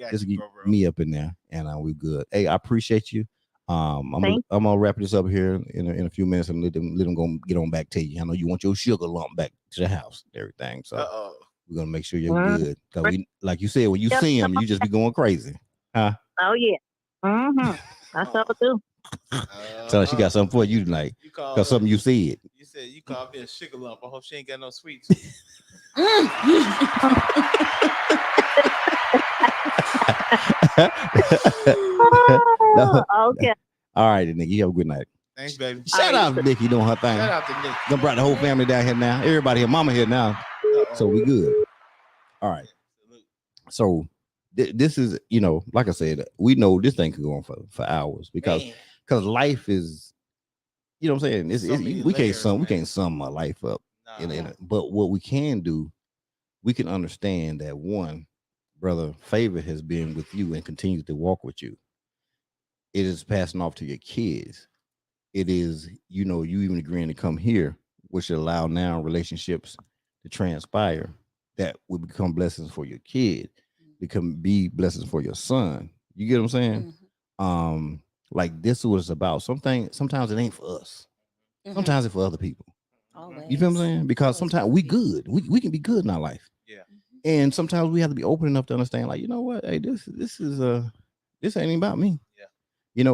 Just get me up in there, and we good. Hey, I appreciate you. I'm gonna wrap this up here in a few minutes and let them go get on back to you. I know you want your sugar lump back to the house and everything, so we're gonna make sure you're good. Cause like you said, when you see them, you just be going crazy, huh? Oh yeah. I saw it too. So she got something for you tonight. Cause something you said. You said you called me a sugar lump. I hope she ain't got no sweets. Okay. All right, Nikki. You have a good night. Thanks, baby. Shout out to Nikki doing her thing. Shout out to Nikki. Done brought the whole family down here now. Everybody here, mama here now. So we good. All right. So this is, like I said, we know this thing could go on for hours because life is, what I'm saying? We can't sum my life up. But what we can do, we can understand that one, brother, favor has been with you and continues to walk with you. It is passing off to your kids. It is, you even agreeing to come here, which allow now relationships to transpire that will become blessings for your kid, be blessings for your son. You get what I'm saying? Mm-hmm. Like this is what it's about. Sometimes it ain't for us. Mm-hmm. Sometimes it's for other people. Always. You feel what I'm saying? Because sometimes we good. We can be good in our life. Yeah. And sometimes we have to be open enough to understand, like, you know what? Hey, this ain't even about me. Yeah.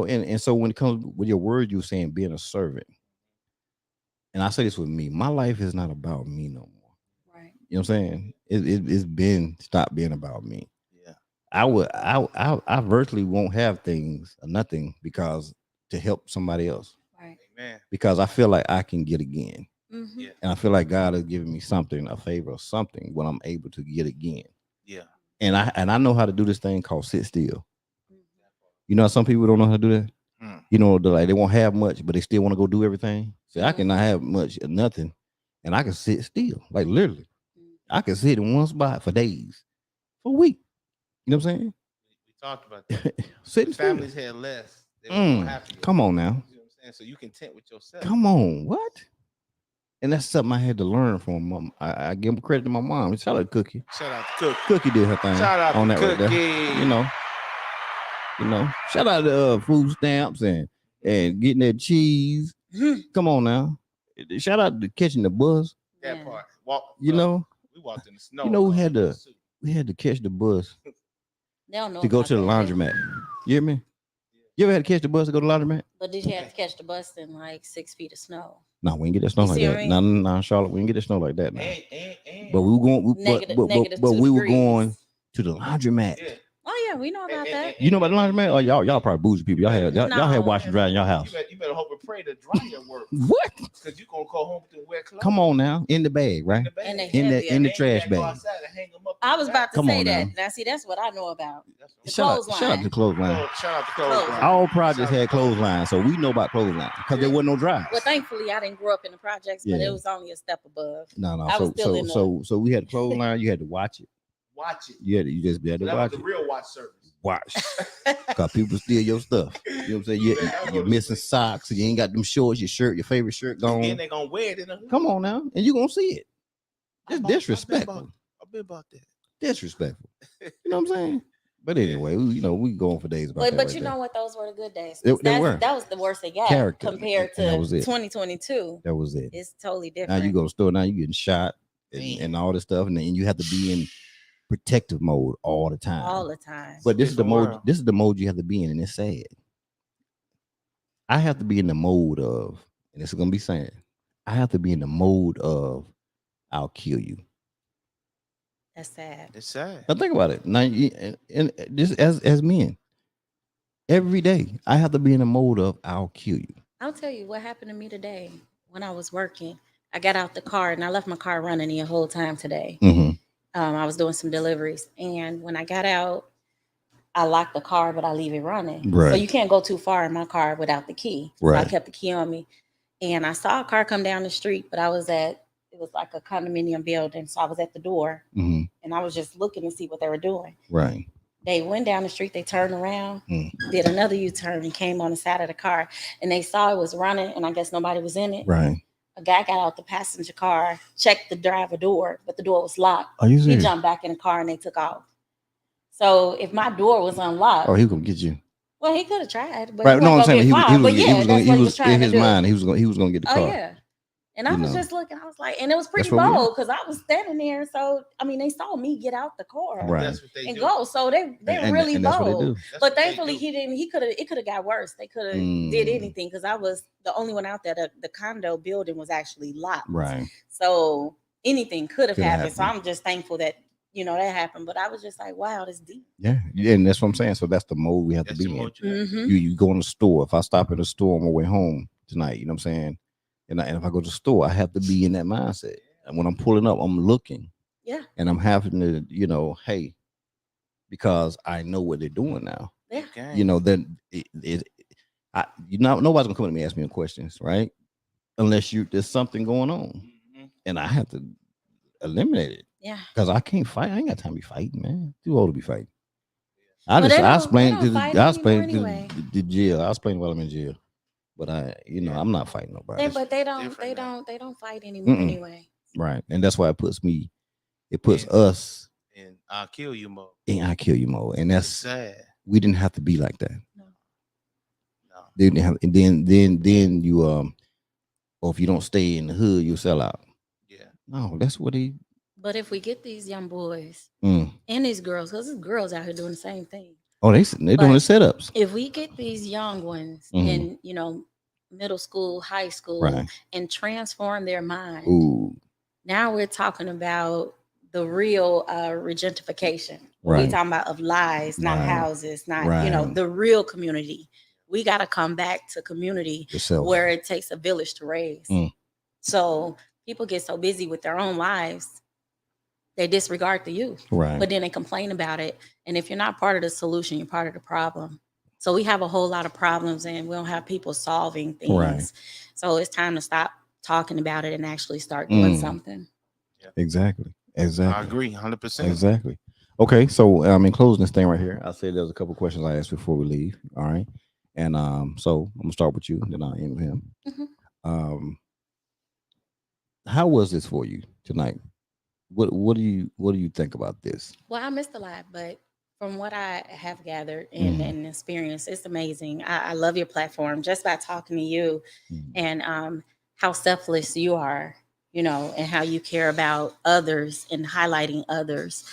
And so when it comes with your word, you're saying being a servant. And I say this with me, my life is not about me no more. Right. You know what I'm saying? It's been stopped being about me. Yeah. I virtually won't have things or nothing because to help somebody else. Right. Amen. Because I feel like I can get again. Mm-hmm. Yeah. And I feel like God has given me something, a favor or something when I'm able to get again. Yeah. And I know how to do this thing called sit still. Mm-hmm. Some people don't know how to do that. They won't have much, but they still want to go do everything. So I cannot have much or nothing, and I can sit still, like literally. I can sit in one spot for days, for a week. You know what I'm saying? We talked about that. Sitting families had less. They weren't happy. Come on now. You know what I'm saying? So you content with yourself. Come on, what? And that's something I had to learn from mom. I give credit to my mom. Shout out to Cookie. Shout out to Cookie. Cookie did her thing. Shout out on to that Cookie. Right there. Shout out to food stamps and getting that cheese. Come on now. Shout out to catching the bus. That part. We walked in the snow. We had to catch the bus to go to the laundromat. You hear me? You ever had to catch the bus to go to the laundromat? But did you have to catch the bus in like 6 feet of snow? No, we didn't get that snow like that. No, Charlotte, we didn't get that snow like that. Now. But we were going. But we were going to the laundromat. Yeah. Oh yeah, we know about that. You know about the laundromat? Oh, y'all probably bougie people. Y'all had wash and dry in your house. You better hope and pray the dryer works. What? Because you gonna go home with the wet clothes. Come on now, in the bag, right? In the trash bag. I was about to say that. Now see, that's what I know about. Shout out to the clothesline. Shout out to clothesline. All projects had clothesline, so we know about clothesline because there wasn't no dryers. Well, thankfully, I didn't grow up in the projects, but it was only a step above. No. So we had clothesline. You had to watch it. Watch it. You just had to watch it. The real watch service. Watch, because people steal your stuff. You know what I'm saying? You're missing socks, and you ain't got them shorts, your favorite shirt gone. And they gonna wear it. Come on now, and you gonna see it. It's disrespectful. I've been about that. Disrespectful. You know what I'm saying? But anyway, we go on for days about that. But you know what? Those were the good days. They were. That was the worst they got compared to 2022. That was it. It's totally different. Now you go to the store, now you getting shot and all this stuff, and then you have to be in protective mode all the time. All the time. But this is the mode. World. This is the mode you have to be in, and it's sad. I have to be in the mode of, and this is gonna be sad. I have to be in the mode of, I'll kill you. That's sad. It's sad. Now think about it. Now, and just as men, every day I have to be in the mode of, I'll kill you. I'll tell you what happened to me today when I was working. I got out the car and I left my car running the whole time today. Mm-hmm. I was doing some deliveries, and when I got out, I locked the car, but I leave it running. Right. So you can't go too far in my car without the key. So Right. I kept the key on me, and I saw a car come down the street, but it was like a condominium building. So I was at the door, Mm-hmm. and I was just looking to see what they were doing. Right. They went down the street, they turned around, did another U-turn, and came on the side of the car, and they saw it was running, and I guess nobody was in it. Right. A guy got out the passenger car, checked the driver door, but the door was locked. Are you He serious? jumped back in the car and they took off. So if my door was unlocked, Oh, he was gonna get you. well, he could have tried. But Right. No, I'm saying he was gonna in his mind. He was gonna get the car. Oh yeah. And I You was know. just looking. I was like, and it was pretty That's what we bold because I was standing there. So I mean, they saw me get out the car Right. That's what they and do. go. So they're really and that's what they bold. do. That's But what they thankfully, do. he didn't. It could have got worse. They could have did Mm. anything because I was the only one out there. The condo building was actually locked. Right. So anything could have Could have happened. So happened. I'm just thankful that that happened. But I was just like, wow, this deep. Yeah. And that's what I'm saying. So that's the mode we have That's to the be in. mode you have. Mm-hmm. You go in the store. If I stop at the store on my way home tonight, you know what I'm saying? And if I go to the store, I have to be in that mindset. And when I'm pulling up, I'm looking. Yeah. And I'm having to, hey, because I know what they're doing now. Yeah. Okay. Then nobody's gonna come to me and ask me questions, right? Unless there's something going on, Mhm. and I have to eliminate it Yeah. because I can't fight. I ain't got time to be fighting, man. Too old to be fighting. I But they don't explain fight anymore anyway. the jail. I explain while I'm in jail, but I'm not fighting nobody. But they don't different now. they don't fight anymore Mm-mm. anyway. Right, and that's why it puts Yeah. us And I'll kill you mode. in I kill you mode, and It's that's sad. we didn't have to be like that. No. They didn't have, and then you or if you don't stay in the hood, you sell out. Yeah. No, that's what he. But if we get these young boys Mm. and these girls, because there's girls out here doing the same thing. Oh, they're doing the setups. If we get these young ones in, middle school, high school, Right. and transform their mind, Ooh. now we're talking about the real regentification. Right. We're talking about of lies, not Right. houses, not Right. the real community. We got to come back to community Yourself. where it takes a village to raise. Mm. So people get so busy with their own lives, they disregard the youth. Right. But then they complain about it. And if you're not part of the solution, you're part of the problem. So we have a whole lot of problems and we don't have people solving things. Right. So it's time to stop talking about it and actually start doing something. Exactly. I agree, 100%. Exactly. Okay, so in closing this thing right here, I said there's a couple questions I asked before we leave. All right, and so I'm gonna start with you, then I'll end with him. Mhm. How was this for you tonight? What do you think about this? Well, I missed a lot, but from what I have gathered and experienced, it's amazing. I love your platform just by talking to you and how selfless you are, and how you care about others and highlighting others.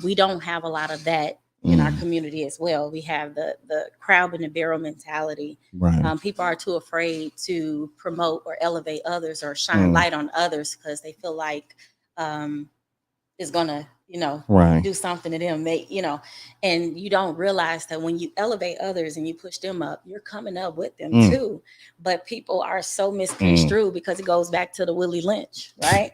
We don't have a lot of that in our community as well. We have the crowd in the barrel mentality. Right. People are too afraid to promote or elevate others or shine light on others because they feel like it's gonna, Right. do something to them. And you don't realize that when you elevate others and you push them up, you're coming up with them too. But people are so misconstrued because it goes back to the Willie Lynch, right?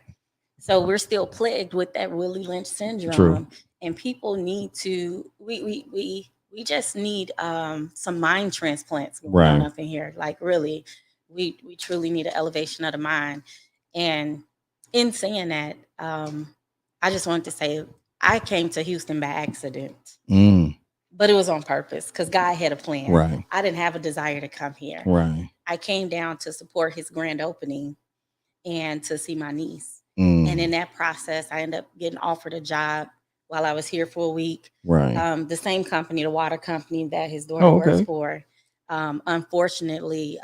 So we're still plagued with that Willie Lynch syndrome. True. And people need to we just need some mind transplants going on up in here. Like really, we truly need an elevation of the mind. And in saying that, I just wanted to say I came to Houston by accident, but it was on purpose because God had a plan. Right. I didn't have a desire to come here. Right. I came down to support his grand opening and to see my niece. And in that process, I ended up getting offered a job while I was here for a week. Right. The same company, the water company that his daughter works for. Unfortunately,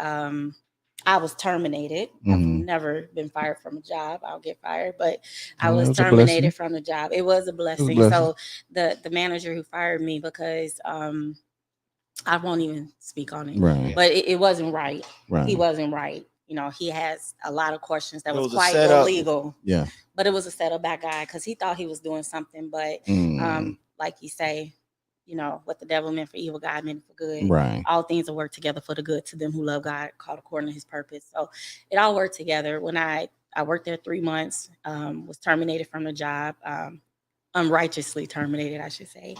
I was terminated. I've never been fired from a job. I'll get fired, but I was was terminated from the job. It was a blessing. So the manager who fired me, because I won't even speak on it, but it wasn't right. He wasn't right. You know, he has a lot of questions that was quite illegal. Yeah. But it was a setup by guy because he thought he was doing something. But like you say, you know, what the devil meant for evil, God meant for good. Right. All things will work together for the good to them who love God, called according to his purpose. So it all worked together. When I worked there 3 months, was terminated from the job, unrighteously terminated, I should say.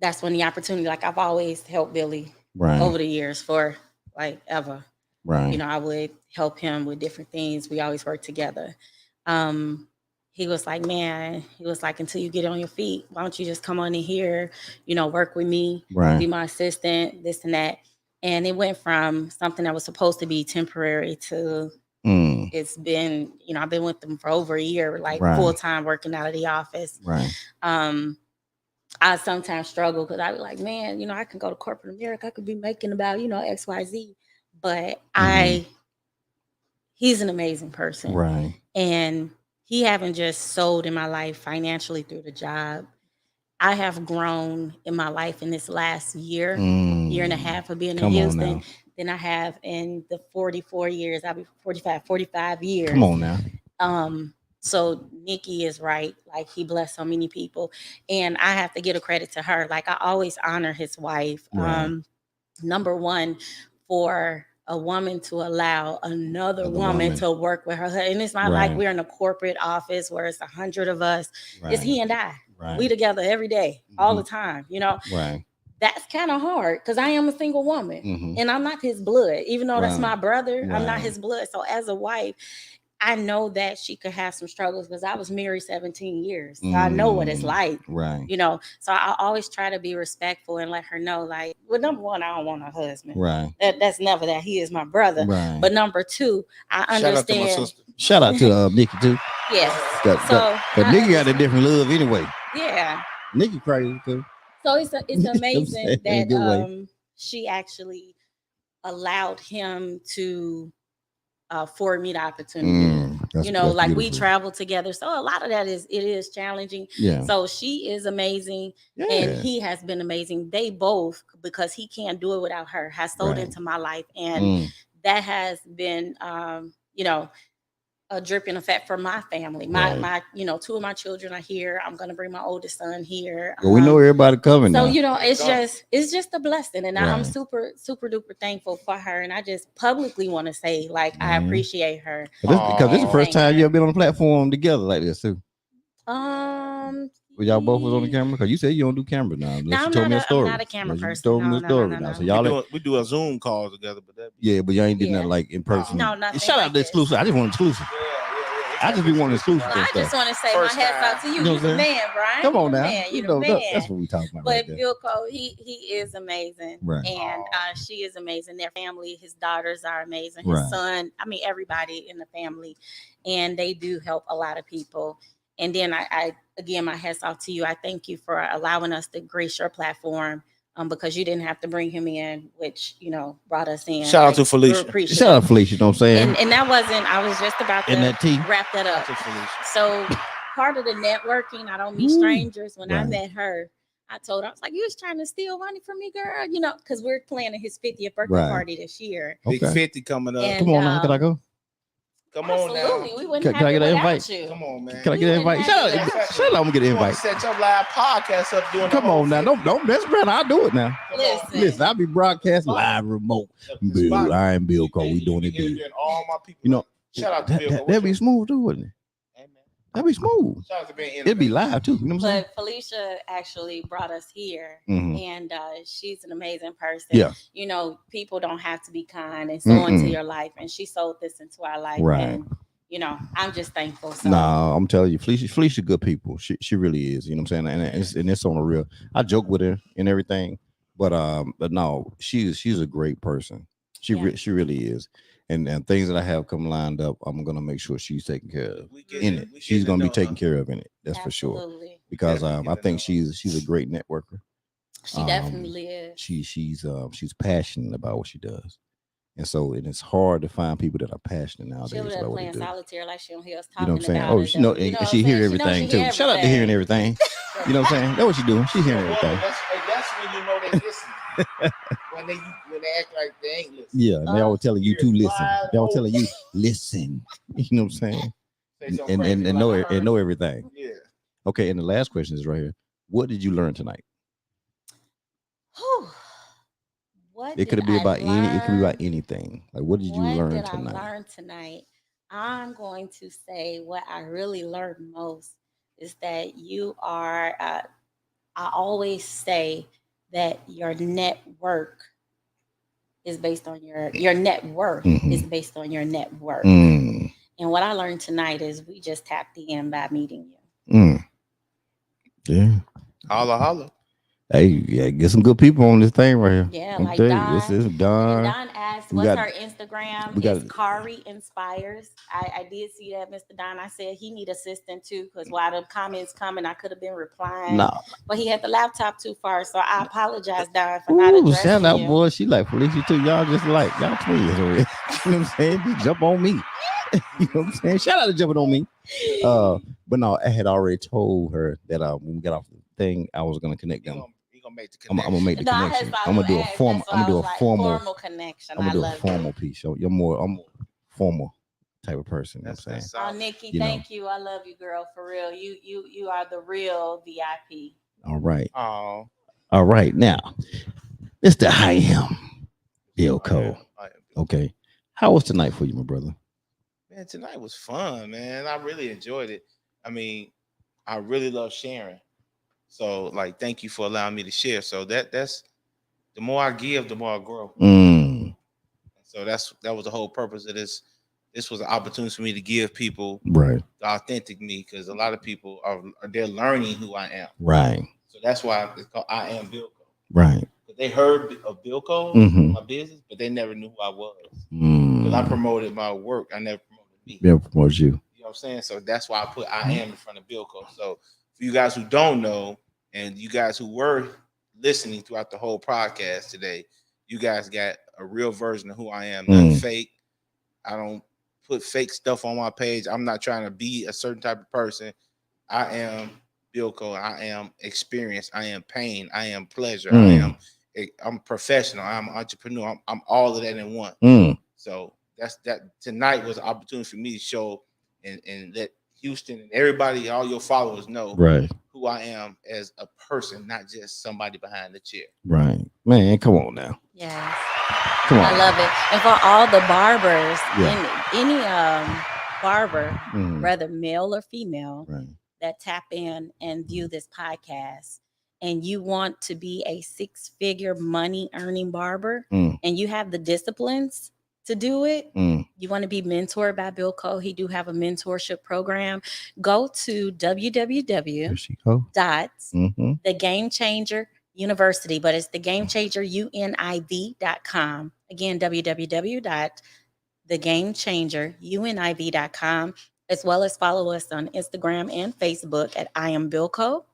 That's when the opportunity, like I've always helped Billy over the years for like ever. Right. You know, I would help him with different things. We always worked together. He was like, man, until you get on your feet, why don't you just come on in here, you know, work with me, be my assistant, this and that. And it went from something that was supposed to be temporary to it's been, you know, I've been with them for over a year, like full-time working out of the office. Right. I sometimes struggle because I be like, man, you know, I can go to corporate America. I could be making about, you know, XYZ. But he's an amazing person. Right. And he haven't just sold in my life financially through the job. I have grown in my life in this last year and a half of being in Houston than I have in the 44 years. I'll be 45 years. Come on now. So Nikki is right. Like, he blessed so many people. And I have to give a credit to her. Like, I always honor his wife. Right. Number one, for a woman to allow another woman to work with her. And it's not like we're in a corporate office where it's 100 of us. It's he and I. We together every day, all the time, you know. That's kind of hard because I am a single woman and I'm not his blood. Even though that's my brother, I'm not his blood. So as a wife, I know that she could have some struggles because I was married 17 years. So I know what it's like, you know. So I always try to be respectful and let her know, like, well, number one, I don't want a husband. That's never that. He is my brother. But number two, I understand. Shout out to Nikki too. Yes. But Nikki got a different love anyway. Yeah. Nikki crazy too. So it's amazing that she actually allowed him to afford me the opportunity. You know, like beautiful. We travel together. So a lot of that is challenging. So she is amazing. And he has been amazing. They both, because he can't do it without her, has sold into my life. And that has been, you know, a dripping effect for my family. My, you know, 2 of my children are here. I'm going to bring my oldest son here. Well, we know everybody coming now. So, you know, it's just a blessing. And I'm super, super duper thankful for her. And I just publicly want to say, like, I appreciate her. Because this is the first time you ever been on a platform together like this too. Well, y'all both was on the camera? Because you said you don't do camera now. No, I'm not a camera person. You told me the story now. So y'all we do a Zoom call together, but but y'all ain't did nothing like in person. No, nothing. Shout out to exclusive. I just want exclusive. I just be wanting exclusive. I just want to say my hats out to you. You're the man, Brian. Come on now. You're the man. That's what we talking about. But BILLCO, he is amazing. And she is amazing. Their family, his daughters are amazing. His son, I mean, everybody in the family. And they do help a lot of people. And then I again, my hats off to you. I thank you for allowing us to grace your platform, because you didn't have to bring him in, which, you know, brought us in. Shout out to Felicia. Shout out to Felicia, you know what I'm saying? And that wasn't, I was just about to wrap that up. So part of the networking, I don't meet strangers. When I met her, I told her, I was like, you was trying to steal money from me, girl, you know, because we're planning his 50th birthday party this year. Big 50 coming up. And, come on now, can I go? Come on now. We wouldn't can I get an invite? You. Come on, man. Can I get an invite? Shut up, I'm gonna get an invite. Set your live podcast up doing. Come on now, don't that's right. I'll do it now. Listen, I'll be broadcasting live remote. AM BILLCO, we doing it big. All my people. You know, shout out to BILLCO. That'd be smooth too, wouldn't it? That'd be smooth. It'd be live too. You know what I'm saying? But Felicia actually brought us here, Mm-hmm. and she's an amazing person. Yeah. You know, people don't have to be kind and sow into your life, and she sold this into our life. Right. And, you know, I'm just thankful. So. No, I'm telling you, Felicia, good people. She really is. You know what I'm saying? And it's on a real. I joke with her and everything, but no, she's a great person. She really is. And things that I have come lined up, I'm gonna make sure she's taken care of in it. She's gonna be taken care of in it. That's Absolutely. For sure. Because I think she's a great networker. She definitely is. She's passionate about what she does. And so it's hard to find people that are passionate nowadays. She was about what playing they do. solitaire like she don't hear us You know talking what I'm saying? about Oh, and she hear everything too. Shout out to hearing everything. You know what I'm saying? That's what she doing. She's hearing everything. That's when you know they listen. when they act like they ain't listening. Yeah, and they always telling you to listen. They always telling you listen. You know what I'm saying? And know everything. Yeah. Okay, and the last question is right here. What did you learn tonight? What it could be about it could be about anything. Like, what did you learn tonight? I learned tonight? I'm going to say what I really learned most is that you are. I always say that your network is based on your net worth is based on your net worth. And what I learned tonight is we just tapped in by meeting you. Yeah. Holla, holla. Hey, yeah, get some good people on this thing right here. Yeah, like Don. This is Don. Don asked, "What's her Instagram?" It's Kari Inspires. I did see that, Mr. Don. I said he need assistant too, because while the comments coming, I could have been replying. No, but he had the laptop too far, so I apologize, Don, for not addressing shout out, you. Boy, she like Felicia too. Y'all just like y'all twins over here. You know what I'm saying? Just jump on me. You know what I'm saying? Shout out to jumping on me. But no, I had already told her that when we got off the thing, I was gonna connect them. I'm gonna make the connection. I'm gonna do a formal connection. I'm gonna do a formal piece. I'm a formal type of person. You know what I'm saying? Oh, Nikki, thank you. I love you, girl. For real. You are the real VIP. All right. Oh. All right. Now, Mr. AM BILLCO. Okay. How was tonight for you, my brother? Man, tonight was fun, man. I really enjoyed it. I mean, I really love sharing. So, like, thank you for allowing me to share. So that's the more I give, the more I grow. So that was the whole purpose of this. This was an opportunity for me to give people the authentic me, because a lot of people they're learning who I am. Right. So that's why it's called I Am BILLCO. Right. They heard of BILLCO, my business, but they never knew who I was. Because I promoted my work. I never promoted me. Never promoted you. You know what I'm saying? So that's why I put I am in front of BILLCO. So for you guys who don't know, and you guys who were listening throughout the whole podcast today, you guys got a real version of who I am, not fake. I don't put fake stuff on my page. I'm not trying to be a certain type of person. I am BILLCO. I am experience. I am pain. I am pleasure. I'm professional. I'm an entrepreneur. I'm all of that in one. So that tonight was an opportunity for me to show and let Houston and everybody, all your followers know who I am as a person, not just somebody behind the chair. Right. Man, come on now. Yes. Come on. I love it. And for all the barbers, any barber, whether male or female, that tap in and view this podcast, and you want to be a 6-figure money earning barber, and you have the disciplines to do it, you want to be mentored by BILLCO. He do have a mentorship program. Go to www.thegamechanger University, but it's thegamechanger.univ.com. Again, www.thegamechanger.univ.com, as well as follow us on Instagram and Facebook at I Am BILLCO.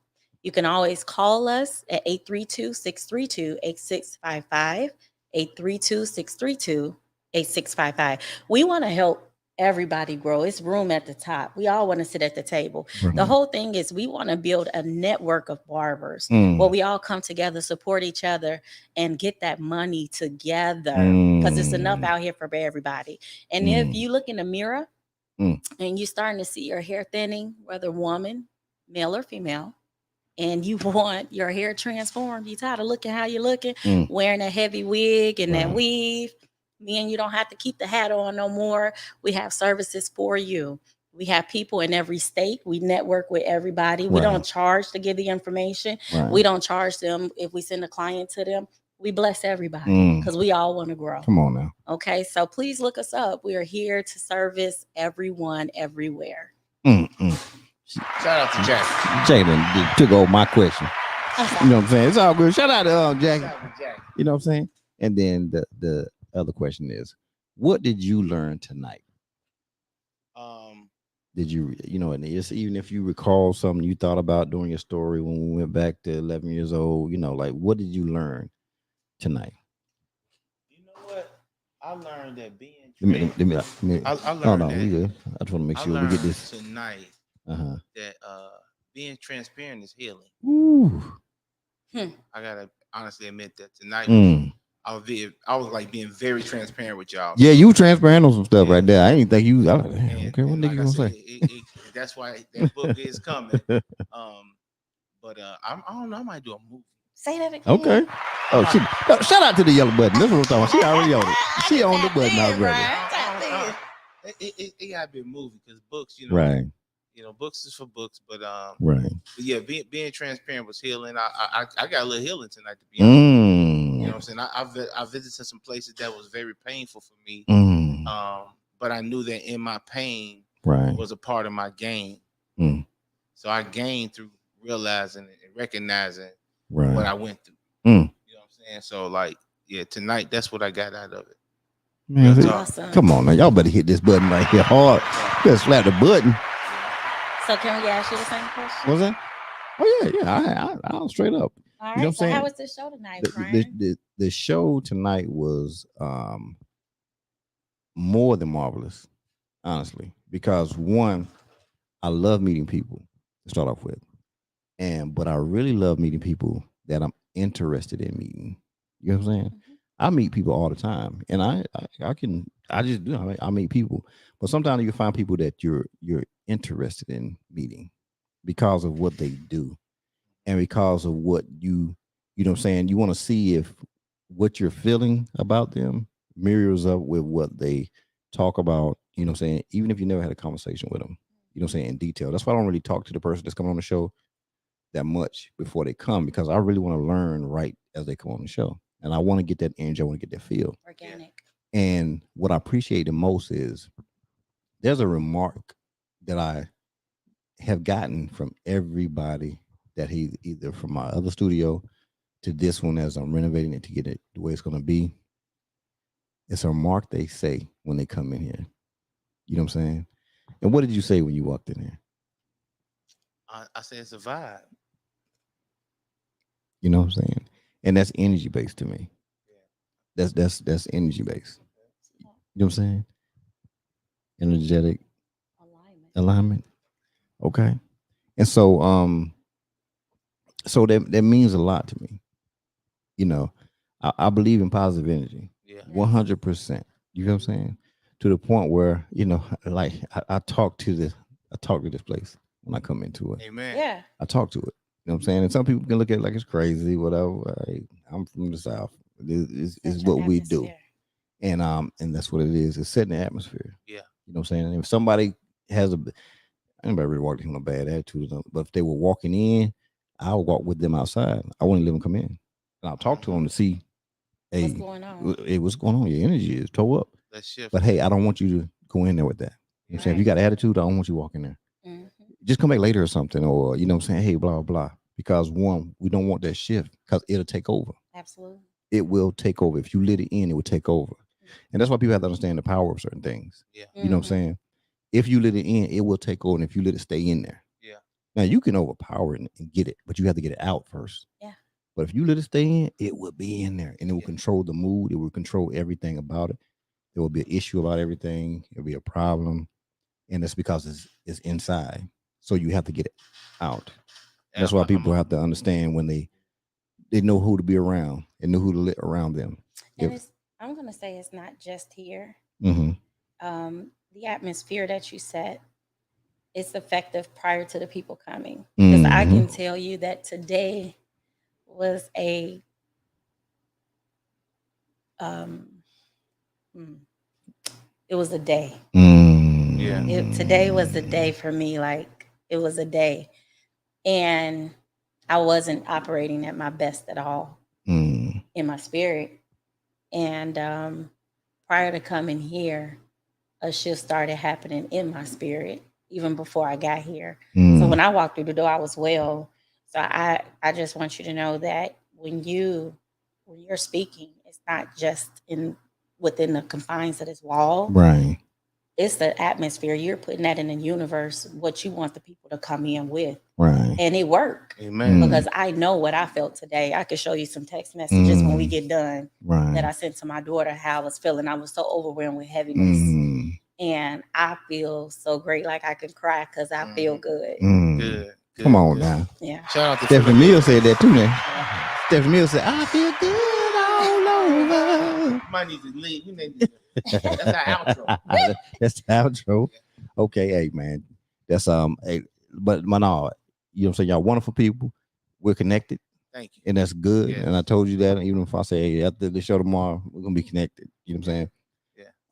You can always call us at 832-632-8655, 832-632-8655. We want to help everybody grow. It's room at the top. We all want to sit at the table. The whole thing is we want to build a network of barbers where we all come together, support each other, and get that money together, because it's enough out here for everybody. And if you look in the mirror and you're starting to see your hair thinning, whether woman, male or female, and you want your hair transformed, you tired of looking how you're looking, wearing a heavy wig and that weave, then you don't have to keep the hat on no more. We have services for you. We have people in every state. We network with everybody. We don't charge to give the information. We don't charge them if we send a client to them. We bless everybody because we all want to grow. Come on now. Okay, so please look us up. We are here to service everyone, everywhere. Shout out to Jack. Jalen took over my question. You know what I'm saying? It's all good. Shout out to Jack. You know what I'm saying? And then the other question is, what did you learn tonight? Did you know, and even if you recall something you thought about during your story when we went back to 11 years old, like what did you learn tonight? You know what? I learned that being. I learned that. We good. I just want to make sure we get this tonight. That being transparent is healing. Ooh. I gotta honestly admit that tonight I was like being very transparent with y'all. Yeah, you transparent on some stuff right there. I didn't think you. Okay, what nigga gonna say? That's why that book is coming. But I don't know. I might do a movie. Say that again. Okay. Oh, shout out to the yellow button. That's what I'm talking about. She already on it. She on the button already. It gotta be a movie because books, right. Books is for books, but right. But yeah, being transparent was healing. I got a little healing tonight, to be honest. You know what I'm saying? I visited some places that was very painful for me. But I knew that in my pain was a part of my gain. So I gained through realizing and recognizing what I went through. You know what I'm saying? So like, yeah, tonight that's what I got out of it. Man, awesome. Come on, man. Y'all better hit this button right here hard. You better slap the button. So can we ask you the same question? What's that? Oh yeah. I'll straight up. All right. You know what I'm saying? How was the show tonight, Brian? The show tonight was more than marvelous, honestly. Because one, I love meeting people to start off with, but I really love meeting people that I'm interested in meeting. You know what I'm saying? I meet people all the time, and I just do. I meet people, but sometimes you find people that you're interested in meeting because of what they do, and because of what you know what I'm saying. You want to see if what you're feeling about them mirrors up with what they talk about. You know what I'm saying? Even if you never had a conversation with them, you know what I'm saying, in detail. That's why I don't really talk to the person that's coming on the show that much before they come, because I really want to learn right as they come on the show. And I want to get that energy. I want to get that feel. Organic. And what I appreciate the most is there's a remark that I have gotten from everybody that he either from my other studio to this one as I'm renovating it to get it the way it's going to be. It's a remark they say when they come in here. You know what I'm saying? And what did you say when you walked in here? I said it's a vibe. You know what I'm saying? And that's energy based to me. Yeah. That's energy based. You know what I'm saying? Energetic alignment. Okay. And so so that means a lot to me. You know, I believe in positive energy. Yeah. 100%. You know what I'm saying? To the point where, you know, like I talk to this place when I come into it. Amen. Yeah. I talk to it. You know what I'm saying? And some people can look at it like it's crazy, whatever. I'm from the South. It's what we do. And that's what it is. It's setting the atmosphere. Yeah. You know what I'm saying? And if somebody has anybody really walked in with a bad attitude, but if they were walking in, I'll walk with them outside. I wouldn't let them come in. And I'll talk to them to see, hey, what's going on? What's going on? Your energy is toe up. Let's shift. But hey, I don't want you to go in there with that. You know what I'm saying? If you got attitude, I don't want you walking there. Just come back later or something, or you know what I'm saying, hey, blah blah. Because one, we don't want that shift because it'll take over. Absolutely. It will take over. If you let it in, it will take over. And that's why people have to understand the power of certain things. Yeah. You know what I'm saying? If you let it in, it will take over. And if you let it stay in there. Yeah. Now you can overpower it and get it, but you have to get it out first. Yeah. But if you let it stay in, it will be in there and it will control the mood. It will control everything about it. There will be an issue about everything. It'll be a problem. And that's because it's inside. So you have to get it out. Yeah, that's why people have to understand when they know who to be around and know who to let around them. And I'm going to say it's not just here. The atmosphere that you set, it's effective prior to the people coming. Because I can tell you that today was it was a day. Today was the day for me. Like, it was a day. And I wasn't operating at my best at all in my spirit. And prior to coming here, a shift started happening in my spirit even before I got here. So when I walked through the door, I was well. So I just want you to know that when you're speaking, it's not just within the confines of this wall. Right. it's the atmosphere. You're putting that in the universe, what you want the people to come in with. Right. And it worked. Amen. Because I know what I felt today. I could show you some text messages when we get done that I sent to my daughter, how I was feeling. I was so overwhelmed with heaviness. And I feel so great, like I can cry because I feel good. Good. Come on now. Yeah. Shout out to Stephanie Mills said that too now. Stephanie Mills said, I feel good all over. You might need to leave. That's our outro. That's the outro. Okay, hey man. That's hey, but no, you know what I'm saying? Y'all wonderful people. We're connected. Thank you. And that's good. Yes. And I told you that, even if I say, hey, after the show tomorrow, we're gonna be connected. You know what I'm saying?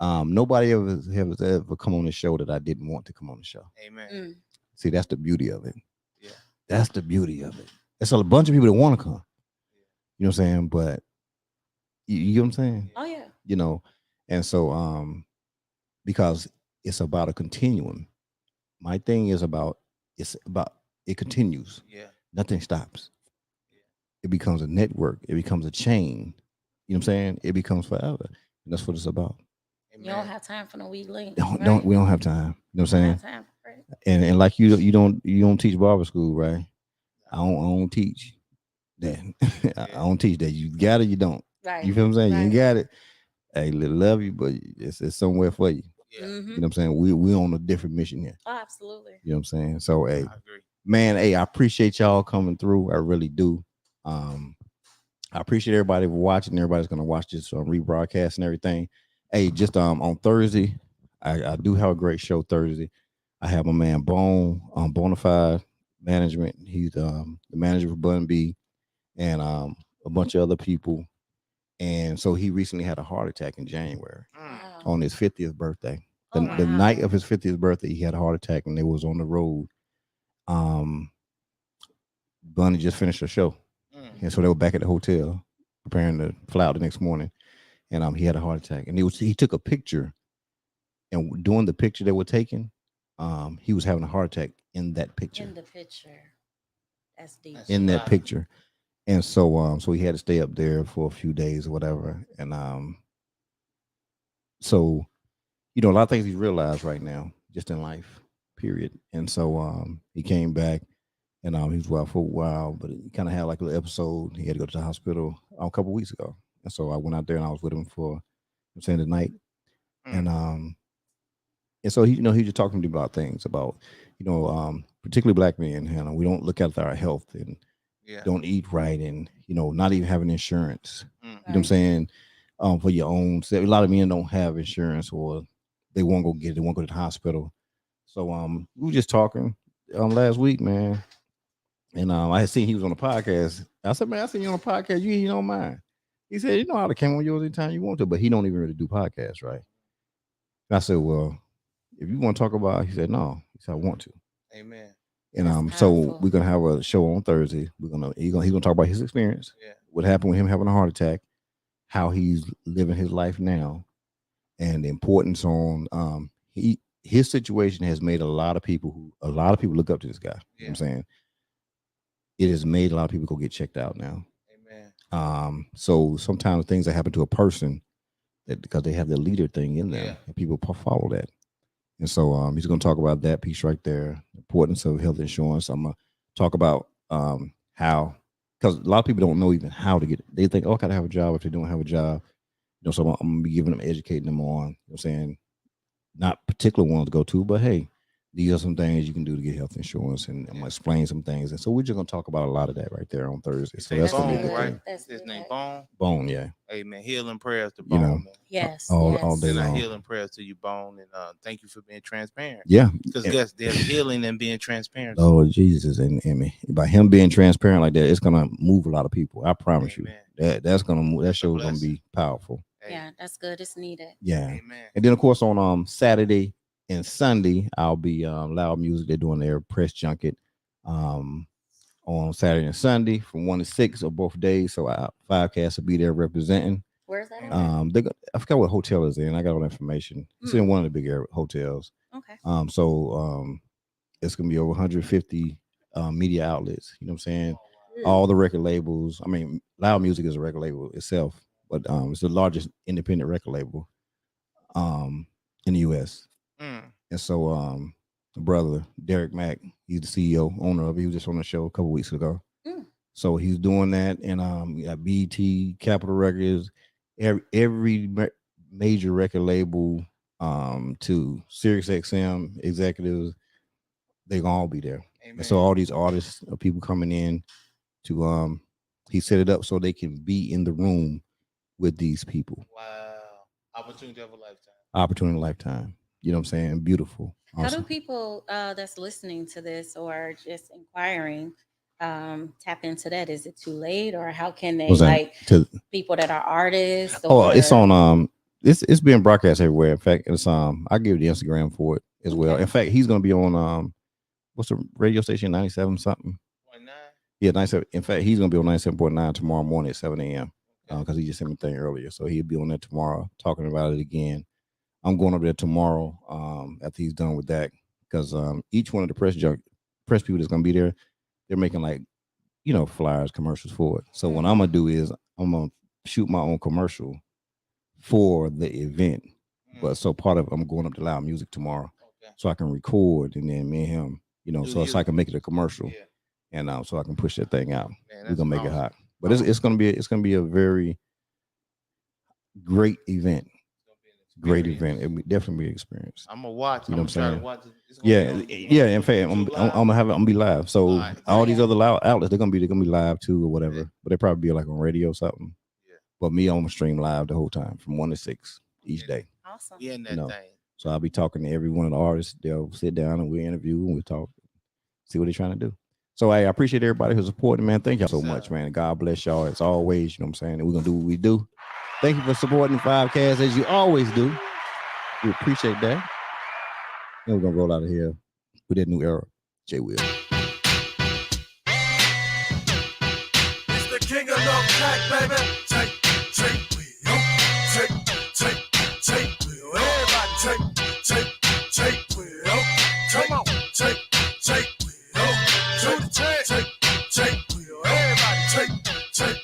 Nobody ever come on the show that I didn't want to come on the show. Amen. See, that's the beauty of it. Yeah. That's the beauty of it. It's a bunch of people that want to come. You know what I'm saying? But you know what I'm saying? Oh yeah. You know, and so because it's about a continuum. My thing is it continues. Yeah. Nothing stops. It becomes a network. It becomes a chain. You know what I'm saying? It becomes forever. And that's what it's about. You don't have time for no weak link. We don't have time. You know what I'm saying? Right. And like you don't teach barber school, right? I don't teach that. I don't teach that. You got it, you don't. Right. You feel what I'm saying? Right. You ain't got it. Hey, love you, but it's somewhere for you. Yeah. You know what I'm saying? We on a different mission here. Oh, absolutely. You know what I'm saying? So hey, I agree. man, hey, I appreciate y'all coming through. I really do. I appreciate everybody for watching. Everybody's gonna watch this rebroadcast and everything. Hey, just on Thursday, I do have a great show Thursday. I have my man Bone on Bonafide Management. He's the manager for Bun B and a bunch of other people. And so he recently had a heart attack in January on his 50th birthday. The night of his 50th birthday, he had a heart attack and they was on the road. Bunny just finished a show. And so they were back at the hotel preparing to fly out the next morning. And he had a heart attack. And he took a picture. And during the picture they were taking, he was having a heart attack in that picture. In the picture. That's deep. In that picture. And so so he had to stay up there for a few days or whatever. And so, you know, a lot of things he's realized right now, just in life, period. And so he came back and he was well for a while, but he kind of had like a little episode. He had to go to the hospital a couple of weeks ago. And so I went out there and I was with him for the night. And so he, you know, he just talking to me about things about, you know, particularly black men, and we don't look after our health and don't eat right, and you know, not even having insurance. You know what I'm saying? For your own. So a lot of men don't have insurance, or they won't go get it. They won't go to the hospital. So we were just talking last week, man, and I had seen he was on a podcast. I said, man, I seen you on a podcast. You don't mind? He said, you know how to come on yours anytime you want to, but he don't even really do podcasts, right? And I said, well, if you want to talk about it, he said, no. He said, I want to. Amen. And so we're gonna have a show on Thursday. He's gonna talk about his experience, what happened with him having a heart attack, how he's living his life now, and the importance on his situation has made a lot of people look up to this guy. You know what I'm saying? It has made a lot of people go get checked out now. Amen. So sometimes things that happen to a person that because they have the leader thing in them, and people follow that. And so he's going to talk about that piece right there, the importance of health insurance. I'm going to talk about how, because a lot of people don't know even how to get it. They think, oh, I got to have a job if they don't have a job. You know, so I'm going to be giving them, educating them on, you know what I'm saying, not particular ones to go to, but hey, these are some things you can do to get health insurance, and I'm going to explain some things. And so we're just going to talk about a lot of that right there on Thursday. So that's going to be a good thing. That's his name, Bone? Bone, yeah. Amen. Healing prayers to Bone, you know, man. Yes. All day long. Healing prayers to you, Bone, and thank you for being transparent. Yeah. Because there's healing and being transparent. Oh, Jesus. And by him being transparent like that, it's going to move a lot of people. I promise you. That's going to move. That show's going to be powerful. Yeah, that's good. It's needed. Yeah. Amen. And then, of course, on Saturday and Sunday, I'll be Loud Music. They're doing their press junket on Saturday and Sunday from 1 to 6 of both days. So 5Cast will be there representing. Where's that? I forgot what hotel is in. I got all the information. It's in one of the big hotels. Okay. So it's gonna be over 150 media outlets. You know what I'm saying? All the record labels. I mean, Loud Music is a record label itself, but it's the largest independent record label in the U.S. And so brother Derek Mack, he's the CEO, owner of it. He was just on the show a couple weeks ago. So he's doing that, and you got BT, Capitol Records, every major record label, to Sirius XM executives, they gonna all be there. And so all these artists, people coming in to he set it up so they can be in the room with these people. Wow. Opportunity of a lifetime. Opportunity of a lifetime. You know what I'm saying? Beautiful. Awesome. How do people that's listening to this or just inquiring tap into that? Is it too late, or how can they people that are artists? Or... it's on it's being broadcast everywhere. In fact, it's I'll give you the Instagram for it as well. In fact, he's gonna be on what's the radio station, 97 something? 0.9. Yeah, 97. In fact, he's gonna be on 97.9 tomorrow morning at 7 a.m. Because he just sent me a thing earlier. So he'll be on there tomorrow talking about it again. I'm going up there tomorrow after he's done with that, because each one of the press people that's gonna be there, they're making like, flyers, commercials for it. So what I'm gonna do is I'm gonna shoot my own commercial for the event. But so part of I'm going up to Loud Music tomorrow, so I can record, and then me and him, so I can make it a commercial, and so I can push that thing out. We're gonna make it hot. But it's gonna be a very great event. Great event. It would definitely be an experience. I'm gonna watch. You know what I'm saying? Watch it. Yeah. In fact, I'm gonna be live. So all these other loud outlets, they're gonna be live too or whatever. Yeah. But they probably be like on radio or something. Yeah. But me, I'm gonna stream live the whole time from 1 to 6 each day. Awesome. Yeah, in that thing. So I'll be talking to every one of the artists. They'll sit down and we'll interview and we'll talk, see what they're trying to do. So I appreciate everybody who's supporting, man. Thank y'all so much, man. God bless y'all as always. You know what I'm saying? And we're gonna do what we do. Thank you for supporting 5Cast as you always do. We appreciate that. And we're gonna roll out of here with that new era. J Will. It's the king of love track, baby. Take Will. Take Will. Everybody take Will. Come on, take Will. Take Will. Everybody take Will.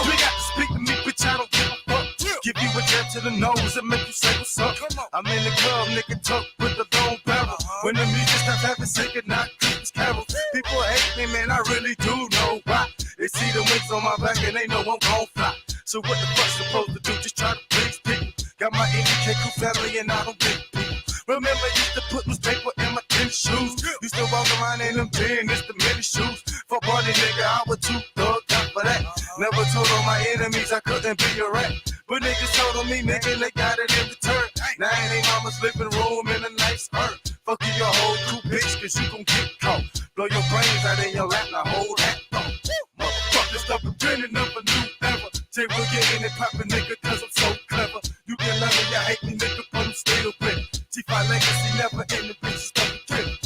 You got to speak to me, bitch. I don't give a fuck. Give you a jab to the nose and make you say what's up. I'm in the club, nigga, tuck with the long barrel. When the music stops having singing, not Christmas carols. People hate me, man, I really do know why. They see the wings on my back and they know I'm gon' fly. So what the fuck's supposed to do? Just try to please people. Got my NDK crew family and I don't think people. Remember, used to put newspaper in my tennis shoes. Used to walk around in them tennis, the mini shoes. For party nigga, I was too thugged out for that. Never told all my enemies I couldn't be a rat. But niggas told on me, nigga, they got it in return. Now in they mama's living room in a nice earth. Fuck you, your whole crew, bitch, cause you gon' get caught. Blow your brains out in your lap, now hold that thought. Motherfuckers, the beginning of a new era. Jay will get in and pop a nigga, cause I'm so clever. You can love me, you hate me, nigga, but I'm still with it. G5 legacy never in the bitch, is the beginning.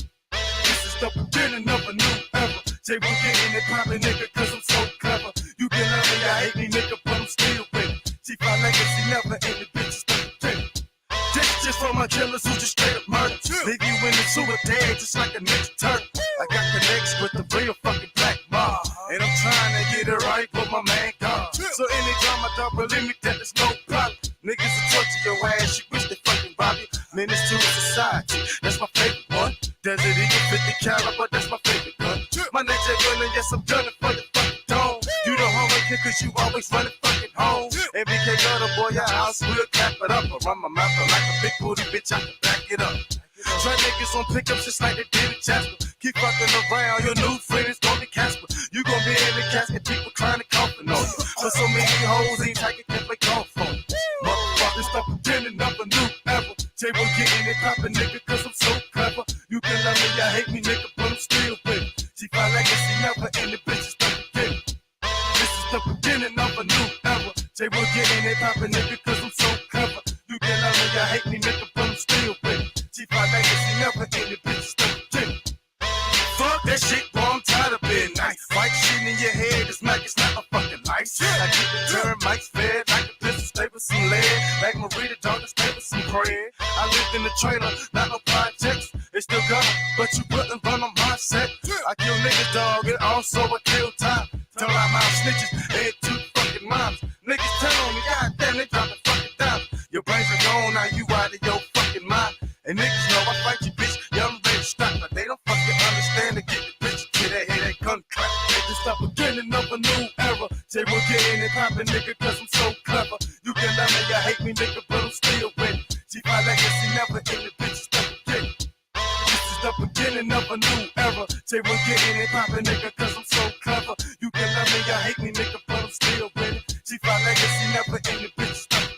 This is the beginning of a new era. Jay will get in and pop a nigga, cause I'm so clever. You can love me, you hate me, nigga, but I'm still with it. G5 legacy never in the bitch, is the beginning. This just for my killers who just straight up murder. Leave you in the sewer dead just like a nigga turtle. I got connects with the real fucking black mob. And I'm trying to get it right with my man God. So anytime I don't believe me, that is no problem. Niggas will torture your ass, you wish they fucking rob you. Menace to society, that's my favorite one. Desert Eagle 50 caliber, that's my favorite gun. My nature gunning, yes I'm gunning for your fucking dome. You the home kid cause you always running fucking home. MBK got a boy, your house will clap it up. I run my mouth like a big booty bitch, I can back it up. Try niggas on pickups just like they did in Jasper. Keep fucking around, your new friend is gonna be Casper. You gon' be in the casket, people trying to coffin on you. But so many hoes ain't taking can't play golf for you. Motherfuckers stop pretending I'm a new ever. Jay will get in and pop a nigga cause I'm so clever. You can love me, you hate me, nigga, but I'm still with it. G5 legacy never in the bitch, is the beginning. This is the beginning of a new era. Jay will get in and pop a nigga cause I'm so clever. You can love me, you hate me, nigga, but I'm still with it. G5 legacy never in the bitch, is the beginning. Fuck that shit, bro, I'm tired of being nice. White shit in your head, this mic is not a fucking lice. I keep the termites fed like a pistol, stay with some lead. Like Marita, dog, stay with some bread. I lived in the trailer, not no projects. They still got it, but you wouldn't run on my set. I kill niggas, dog, and also I kill time. Tell out my snitches, they had 2 fucking moms. Niggas tell on me, goddamn, they dropping fucking down. Your brains are gone, now you out of your fucking mind. It's the beginning of a new era. Say we're getting it poppin', nigga, cause I'm so clever. You can love me or hate me, nigga, but I'm still winning. See my legacy never in the bitches the beginning. This is the beginning of a new era. Say we're getting it poppin', nigga, cause I'm so clever. You can love me or hate me, nigga, but I'm still winning. See my legacy never in the bitches the